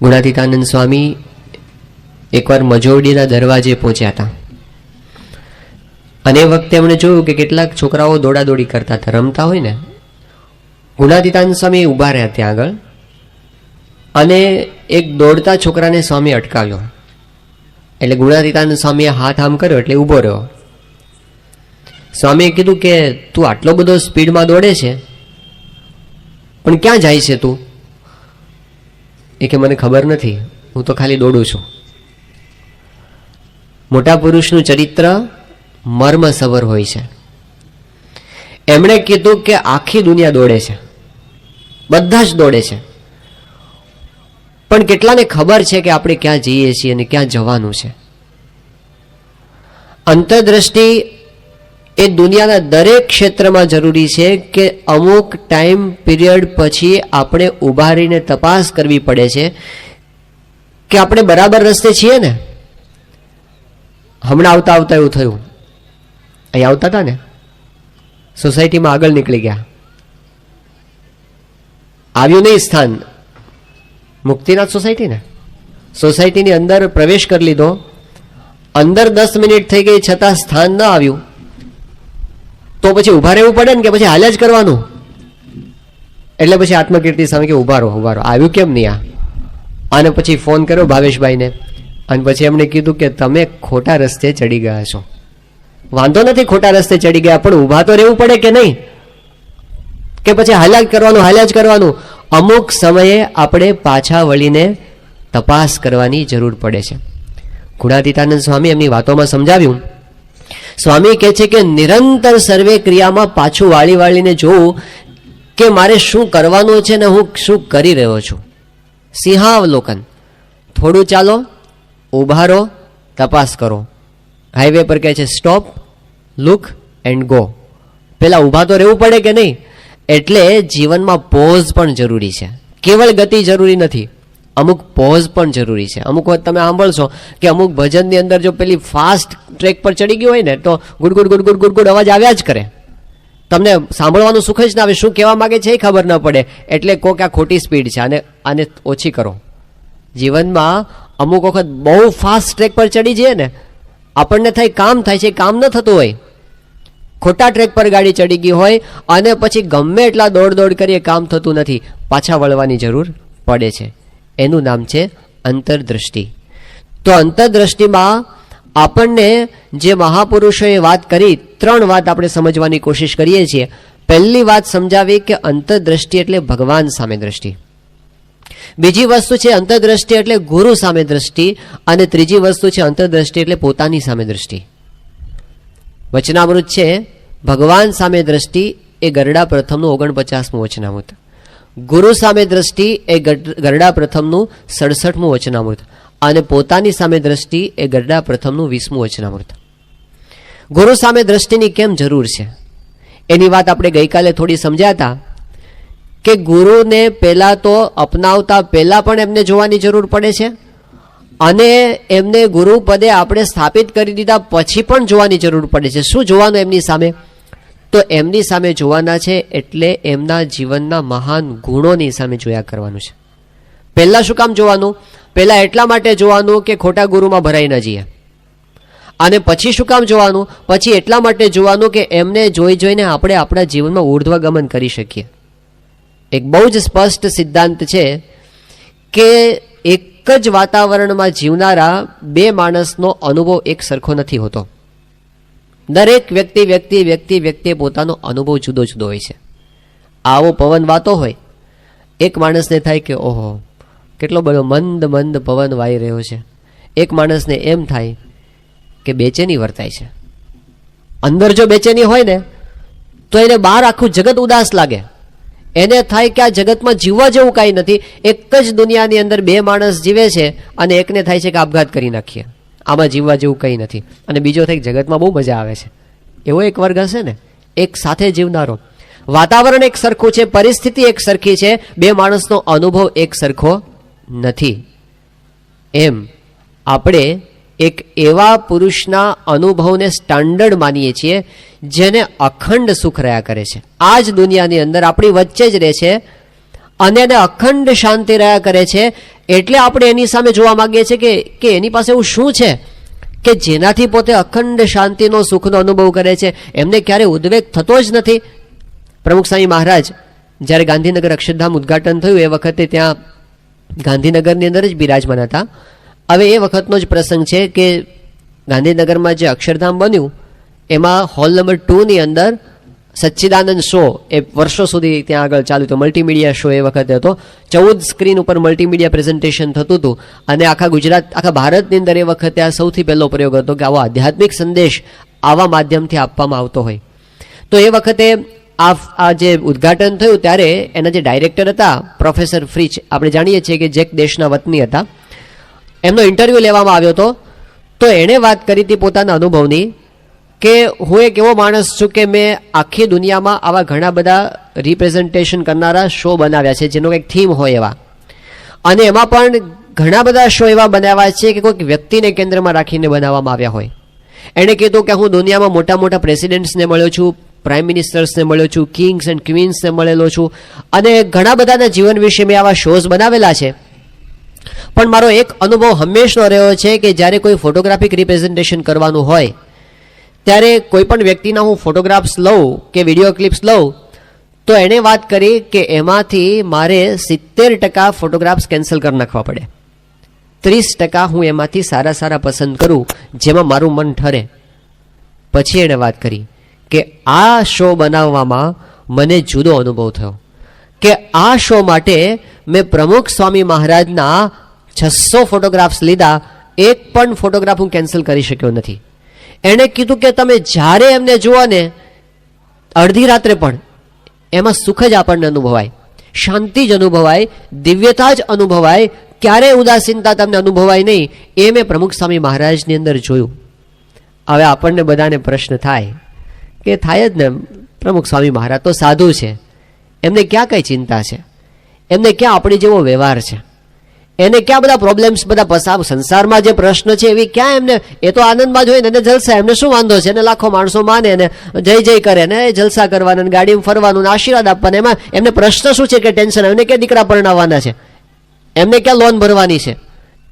ગુણાતીતાનંદ સ્વામી એકવાર મજોડીના દરવાજે પહોંચ્યા હતા અને એ વખતે એમણે જોયું કે કેટલાક છોકરાઓ દોડાદોડી કરતા હતા, રમતા હોય ને. ગુણાતીતાનંદ સ્વામી ઊભા રહ્યા ત્યાં આગળ અને એક દોડતા છોકરાને સ્વામી અટકાવ્યો. એટલે ગુણાતીતાનંદ સ્વામીએ હાથ આમ કર્યો એટલે ઊભો રહ્યો. સ્વામીએ કીધું કે તું આટલો બધો સ્પીડમાં દોડે છે પણ ક્યાં જાય છે તું? એ કે મને ખબર નથી, હું તો ખાલી દોડું છું. મોટા પુરુષનું ચરિત્ર મર્મસભર હોય છે. એમણે કીધું કે આખી દુનિયા દોડે છે, બધા જ દોડે છે, પણ કેટલાને ખબર છે કે આપણે ક્યાં જઈએ છીએ અને ક્યાં જવાનું છે? અંતરદ્રષ્ટિ એ દુનિયાના દરેક ક્ષેત્રમાં જરૂરી છે કે અમુક ટાઈમ પીરિયડ પછી આપણે ઊભા રહીને તપાસ કરવી પડે છે કે આપણે બરાબર રસ્તે છીએ ને. હમણાં આવતા આવતા એવું થયું, અહીં આવતા હતા ને, સોસાયટીમાં આગળ નીકળી ગયા, આવ્યું નહીં સ્થાન, મુક્તિનાથ સોસાયટી ને, સોસાયટીની અંદર પ્રવેશ કરી લીધો, અંદર 10 મિનિટ થઈ ગઈ છતાં સ્થાન ન આવ્યું, તો પછી ઊભા રહેવું પડે ને કે પછી હાલ્યા જ કરવાનું? એટલે પછી આત્મકીર્તિ સામે કે ઊભા રહો, આવ્યું કેમ નહીં આ? અને પછી ફોન કર્યો ભાવેશભાઈને અને પછી એમણે કીધું કે તમે ખોટા રસ્તે ચડી ગયા છો. વાંધો નથી ખોટા રસ્તે ચડી ગયા, પણ ઊભા તો રહેવું પડે કે નહીં? કે પછી હાલ્યા જ કરવાનું? અમુક સમયે આપણે પાછા વળીને તપાસ કરવાની જરૂર પડે છે. ગુણાતીતાનંદ સ્વામી એમની વાતોમાં સમજાવ્યું. સ્વામી કહે છે કે નિરંતર સર્વે ક્રિયામાં પાછું વાળીને જોવું કે મારે શું કરવાનું છે ને હું શું કરી રહ્યો છું. સિંહાવલોકન. થોડું ચાલો, ઊભા રહો, તપાસ કરો. હાઈવે પર કહે છે સ્ટોપ, લુક એન્ડ ગો. પેલા ઊભા તો રહેવું પડે કે નહીં? એટલે જીવનમાં પોઝ પણ જરૂરી છે, કેવળ ગતિ જરૂરી નથી, અમુક પોઝ પણ જરૂરી છે. અમુક વખત તમે સાંભળશો કે અમુક ભજનની અંદર જો પેલી ફાસ્ટ ટ્રેક પર ચડી ગયું હોય ને તો ગુડ અવાજ આવ્યા જ કરે, તમને સાંભળવાનું સુખ જ ના આવે, શું કહેવા માંગે છે એ ખબર ન પડે. એટલે કહો કે આ ખોટી સ્પીડ છે, આને ઓછી કરો. જીવનમાં અમુક વખત બહુ ફાસ્ટ ટ્રેક પર ચડી જઈએ ને, આપણને થાય કામ થાય છે, કામ ન થતું હોય. ખોટા ટ્રેક પર ગાડી ચડી ગઈ હોય અને પછી ગમે એટલા દોડ કરીએ, કામ થતું નથી, પાછા વળવાની જરૂર પડે છે. એનું નામ છે અંતરદ્રષ્ટિ. તો અંતરદ્રષ્ટિમાં આપણને જે મહાપુરુષોએ વાત કરી, 3 વાત આપણે સમજવાની કોશિશ કરીએ છીએ. પહેલી વાત સમજાવી કે અંતરદ્રષ્ટિ એટલે ભગવાન સામે દ્રષ્ટિ. બીજી વસ્તુ છે અંતરદ્રષ્ટિ એટલે ગુરુ સામે દ્રષ્ટિ. અને ત્રીજી વસ્તુ છે અંતરદ્રષ્ટિ એટલે પોતાની સામે દ્રષ્ટિ. વચનામૃત છે ભગવાન સામે દ્રષ્ટિ એ ગરડા પ્રથમનું 49મું વચનામૃત. ગુરુ સામે દ્રષ્ટિ એ ગરડા પ્રથમનું 67મું વચનામૃત. અને પોતાની સામે દ્રષ્ટિ એ ગરડા પ્રથમનું 20મું વચનામૃત. ગુરુ સામે દ્રષ્ટિની કેમ જરૂર છે એની વાત આપણે ગઈકાલે થોડી સમજ્યા હતા કે ગુરુને પહેલા તો અપનાવતા પહેલા પણ એમને જોવાની જરૂર પડે છે અને એમને ગુરુ પદે આપણે સ્થાપિત કરી દીધા પછી પણ જોવાની જરૂર પડે છે. શું જોવાનું એમની સામે? તો એમની સામે જોવાના છે એટલે એમના જીવનના મહાન ગુણોની સામે જોયા કરવાનું છે. પહેલા શું કામ જોવાનું? પહેલા એટલા માટે જોવાનું કે ખોટા ગુરુમાં ભરાઈ ન જઈએ. અને પછી શું કામ જોવાનું? પછી એટલા માટે જોવાનું કે એમને જોઈને આપણે આપણા જીવનમાં ઉર્ધ્વગમન કરી શકીએ. એક બહુ જ સ્પષ્ટ સિદ્ધાંત છે કે એક જ વાતાવરણમાં જીવનારા 2 માણસનો અનુભવ એક સરખો નથી હોતો. દરેક વ્યક્તિ પોતાનો અનુભવ જુદો હોય છે. આવો પવન વાતો હોય, એક માણસને થાય કે ઓહો કેટલો બધો મંદ પવન વાઈ રહ્યો છે. એક માણસને એમ થાય કે બેચેની વર્તાય છે. અંદર જો બેચેની હોય ને તો એને બહાર આખું જગત ઉદાસ લાગે. એને થાય કે આ જગતમાં જીવવા જેવું કાંઈ નથી. એક જ દુનિયાની અંદર 2 માણસ જીવે છે અને એકને થાય છે કે આપઘાત કરી નાખીએ, આમાં જીવવા જેવું કંઈ નથી. અને બીજો થાય જગતમાં બહુ મજા આવે છે. એવો એક વર્ગ હશે ને એક સાથે જીવનારો. વાતાવરણ એક સરખું છે, પરિસ્થિતિ એક સરખી છે, 2 માણસનો અનુભવ એક સરખો નથી. એમ આપણે એક એવા પુરુષના અનુભવને સ્ટાન્ડર્ડ માનીએ છીએ જેને અખંડ સુખ રહ્યા કરે છે. આ જ દુનિયાની અંદર આપણી વચ્ચે જ રહે છે અને એને અખંડ શાંતિ રહ્યા કરે છે. એટલે આપણે એની સામે જોવા માંગીએ છીએ કે એની પાસે એવું શું છે કે જેનાથી પોતે અખંડ શાંતિનો સુખનો અનુભવ કરે છે, એમને ક્યારેય ઉદ્વેગ થતો જ નથી. પ્રમુખ સ્વામી મહારાજ જ્યારે ગાંધીનગર અક્ષરધામ ઉદ્ઘાટન થયું એ વખતે ત્યાં ગાંધીનગરની અંદર જ બિરાજમાન હતા. હવે એ વખતનો જ પ્રસંગ છે કે ગાંધીનગરમાં જે અક્ષરધામ બન્યું એમાં હોલ નંબર 2ની અંદર સચ્ચિદાનંદ શો એ વર્ષો સુધી ત્યાં આગળ ચાલ્યું હતું. મલ્ટીમીડિયા શો એ વખતે હતો. 14 સ્ક્રીન ઉપર મલ્ટીમીડિયા પ્રેઝન્ટેશન થતું હતું અને આખા ગુજરાત, આખા ભારતની અંદર એ વખતે આ સૌથી પહેલો પ્રયોગ હતો કે આવો આધ્યાત્મિક સંદેશ આવા માધ્યમથી આપવામાં આવતો હોય. તો એ વખતે આ જે ઉદ્ઘાટન થયું ત્યારે એના જે ડાયરેક્ટર હતા પ્રોફેસર ફ્રીચ, આપણે જાણીએ છીએ કે જેક દેશના વતની હતા, એમનો ઇન્ટરવ્યૂ લેવામાં આવ્યો હતો. તો એણે વાત કરી હતી પોતાના અનુભવની કે હું એક એવો માણસ છું કે મેં આખી દુનિયામાં આવા ઘણા બધા રિપ્રેઝન્ટેશન કરનારા શો બનાવ્યા છે જેનો કંઈક થીમ હોય એવા, અને એમાં પણ ઘણા બધા શો એવા બનાવ્યા છે કે કોઈક વ્યક્તિને કેન્દ્રમાં રાખીને બનાવવામાં આવ્યા હોય. એણે કીધું કે હું દુનિયામાં મોટા મોટા પ્રેસિડેન્ટ્સને મળ્યો છું, પ્રાઇમ મિનિસ્ટર્સને મળ્યો છું, કિંગ્સ એન્ડ ક્વીન્સને મળેલો છું, અને ઘણા બધાના જીવન વિશે મેં આવા શોઝ બનાવેલા છે. પણ મારો એક અનુભવ હંમેશનો રહ્યો છે કે જ્યારે કોઈ ફોટોગ્રાફિક રિપ્રેઝન્ટેશન કરવાનું હોય ત્યારે કોઈ પણ વ્યક્તિના હું ફોટોગ્રાફ્સ લઉં કે વિડીયો ક્લિપ્સ લઉં તો એણે વાત કરી કે એમાંથી મારે 70% ફોટોગ્રાફ્સ કેન્સલ કરી નાખવા પડે, 30% હું એમાંથી સારા સારા પસંદ કરું જેમાં મારું મન ઠરે. પછી એણે વાત કરી કે આ શો બનાવવામાં મને જુદો અનુભવ થયો કે આ શો માટે મેં પ્રમુખ સ્વામી મહારાજના 600 ફોટોગ્રાફ્સ લીધા, એક પણ ફોટોગ્રાફ હું કેન્સલ કરી શક્યો નથી. એણે કીધું કે તમે જ્યારે એમને જુઓ ને અડધી રાત્રે પણ એમાં સુખ જ આપણને અનુભવાય, શાંતિ જ અનુભવાય, દિવ્યતા જ અનુભવાય, ક્યારેય ઉદાસીનતા તમને અનુભવાય નહીં. એ મેં પ્રમુખ સ્વામી મહારાજની અંદર જોયું. હવે આપણને બધાને પ્રશ્ન થાય કે થાય જ ને, પ્રમુખ સ્વામી મહારાજ તો સાધુ છે, એમને ક્યાં કઈ ચિંતા છે, એમને ક્યાં આપણી જેવો વ્યવહાર છે, એને ક્યાં બધા પ્રોબ્લેમ્સ, બધા સંસારમાં જે પ્રશ્ન છે એવી ક્યાં એમને, એ તો આનંદમાં જ હોય ને, એને જલસા, એમને શું વાંધો છે, એને લાખો માણસો માને ને જય જય કરે ને જલસા કરવાના, ગાડીમાં ફરવાનું ને આશીર્વાદ આપવાના, એમાં એમને પ્રશ્ન શું છે કે ટેન્શન, એમને ક્યાં દીકરા પરણાવવાના છે, એમને ક્યાં લોન ભરવાની છે,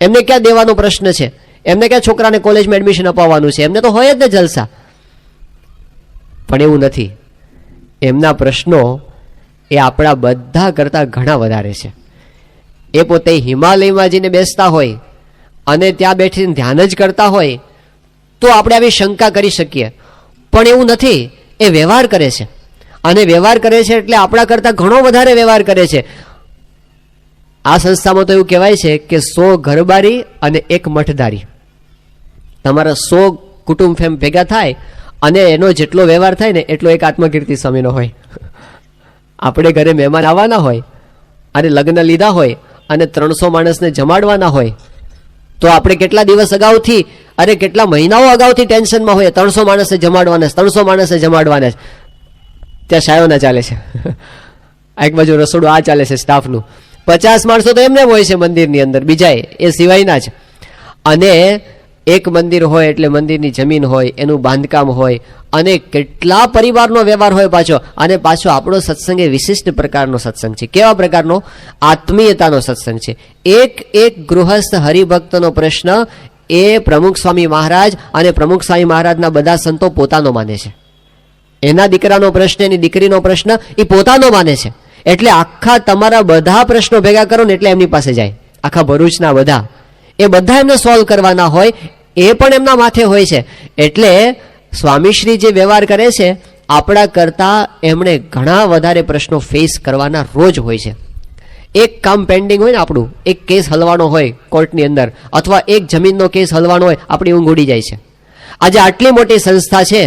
એમને ક્યાં દેવાનો પ્રશ્ન છે, એમને ક્યાં છોકરાને કોલેજમાં એડમિશન અપાવવાનું છે, એમને તો હોય જ ને જલસા. પણ એવું નથી, એમના પ્રશ્નો એ આપણા બધા કરતાં ઘણા વધારે છે. એ પોતે હિમાલયમાં જઈને બેસતા હોય અને ત્યાં બેઠીને ધ્યાન જ કરતા હોય તો આપણે આવી શંકા કરી શકીએ, પણ એવું નથી. એ વ્યવહાર કરે છે, અને વ્યવહાર કરે છે એટલે આપણા કરતાં ઘણો વધારે વ્યવહાર કરે છે. આ સંસ્થામાં તો એવું કહેવાય છે કે 100 ઘરબારી અને 1 મઠધારી, તમારા 100 કુટુંબ ફેમ ભેગા થાય અને એનો જેટલો વ્યવહાર થાય ને એટલો એક આત્મકીર્તિ સ્વામીનો હોય. આપણે ઘરે મહેમાન આવવાના હોય અને લગ્ન લીધા હોય અને 300 માણસને જમાડવાના હોય તો આપણે કેટલા દિવસ અગાઉથી, અરે કેટલા મહિનાઓ અગાઉથી ટેન્શનમાં હોય, 300 માણસને જમાડવાના, 300 માણસને જમાડવાના. ત્યાં શાયોના ચાલે છે, એક બાજુ રસોડું આ ચાલે છે સ્ટાફનું, 50 માણસો તો એમને હોય છે મંદિરની અંદર, બીજા એ સિવાયના જ. અને એક મંદિર હોય એટલે મંદિરની જમીન હોય, એનું બાંધકામ હોય, અને કેટલા પરિવારનો વ્યવહાર હોય પાછો. અને પાછો આપણો સત્સંગ એ વિશિષ્ટ પ્રકારનો સત્સંગ છે. કેવા પ્રકારનો? આત્મીયતાનો સત્સંગ છે. એક એક ગૃહસ્થ હરિભક્તનો પ્રશ્ન એ પ્રમુખ સ્વામી મહારાજ અને પ્રમુખ સ્વામી મહારાજના બધા સંતો પોતાનો માને છે. એના દીકરાનો પ્રશ્ન, એની દીકરીનો પ્રશ્ન એ પોતાનો માને છે. એટલે આખા તમારા બધા પ્રશ્નો ભેગા કરો ને એટલે એમની પાસે જાય, આખા ભરૂચના બધા, એ બધા એમને સોલ્વ કરવાના હોય, એ પણ એમના માથે હોય છે. એટલે સ્વામીશ્રી જે વ્યવહાર કરે છે આપણા કરતાં એમણે ઘણા વધારે પ્રશ્નો ફેસ કરવાના રોજ હોય છે. એક કામ પેન્ડિંગ હોય ને આપણું, એક કેસ હલવાનો હોય કોર્ટની અંદર, અથવા એક જમીનનો કેસ હલવાનો હોય, આપણી ઊંઘ ઉડી જાય છે. આજે આટલી મોટી સંસ્થા છે,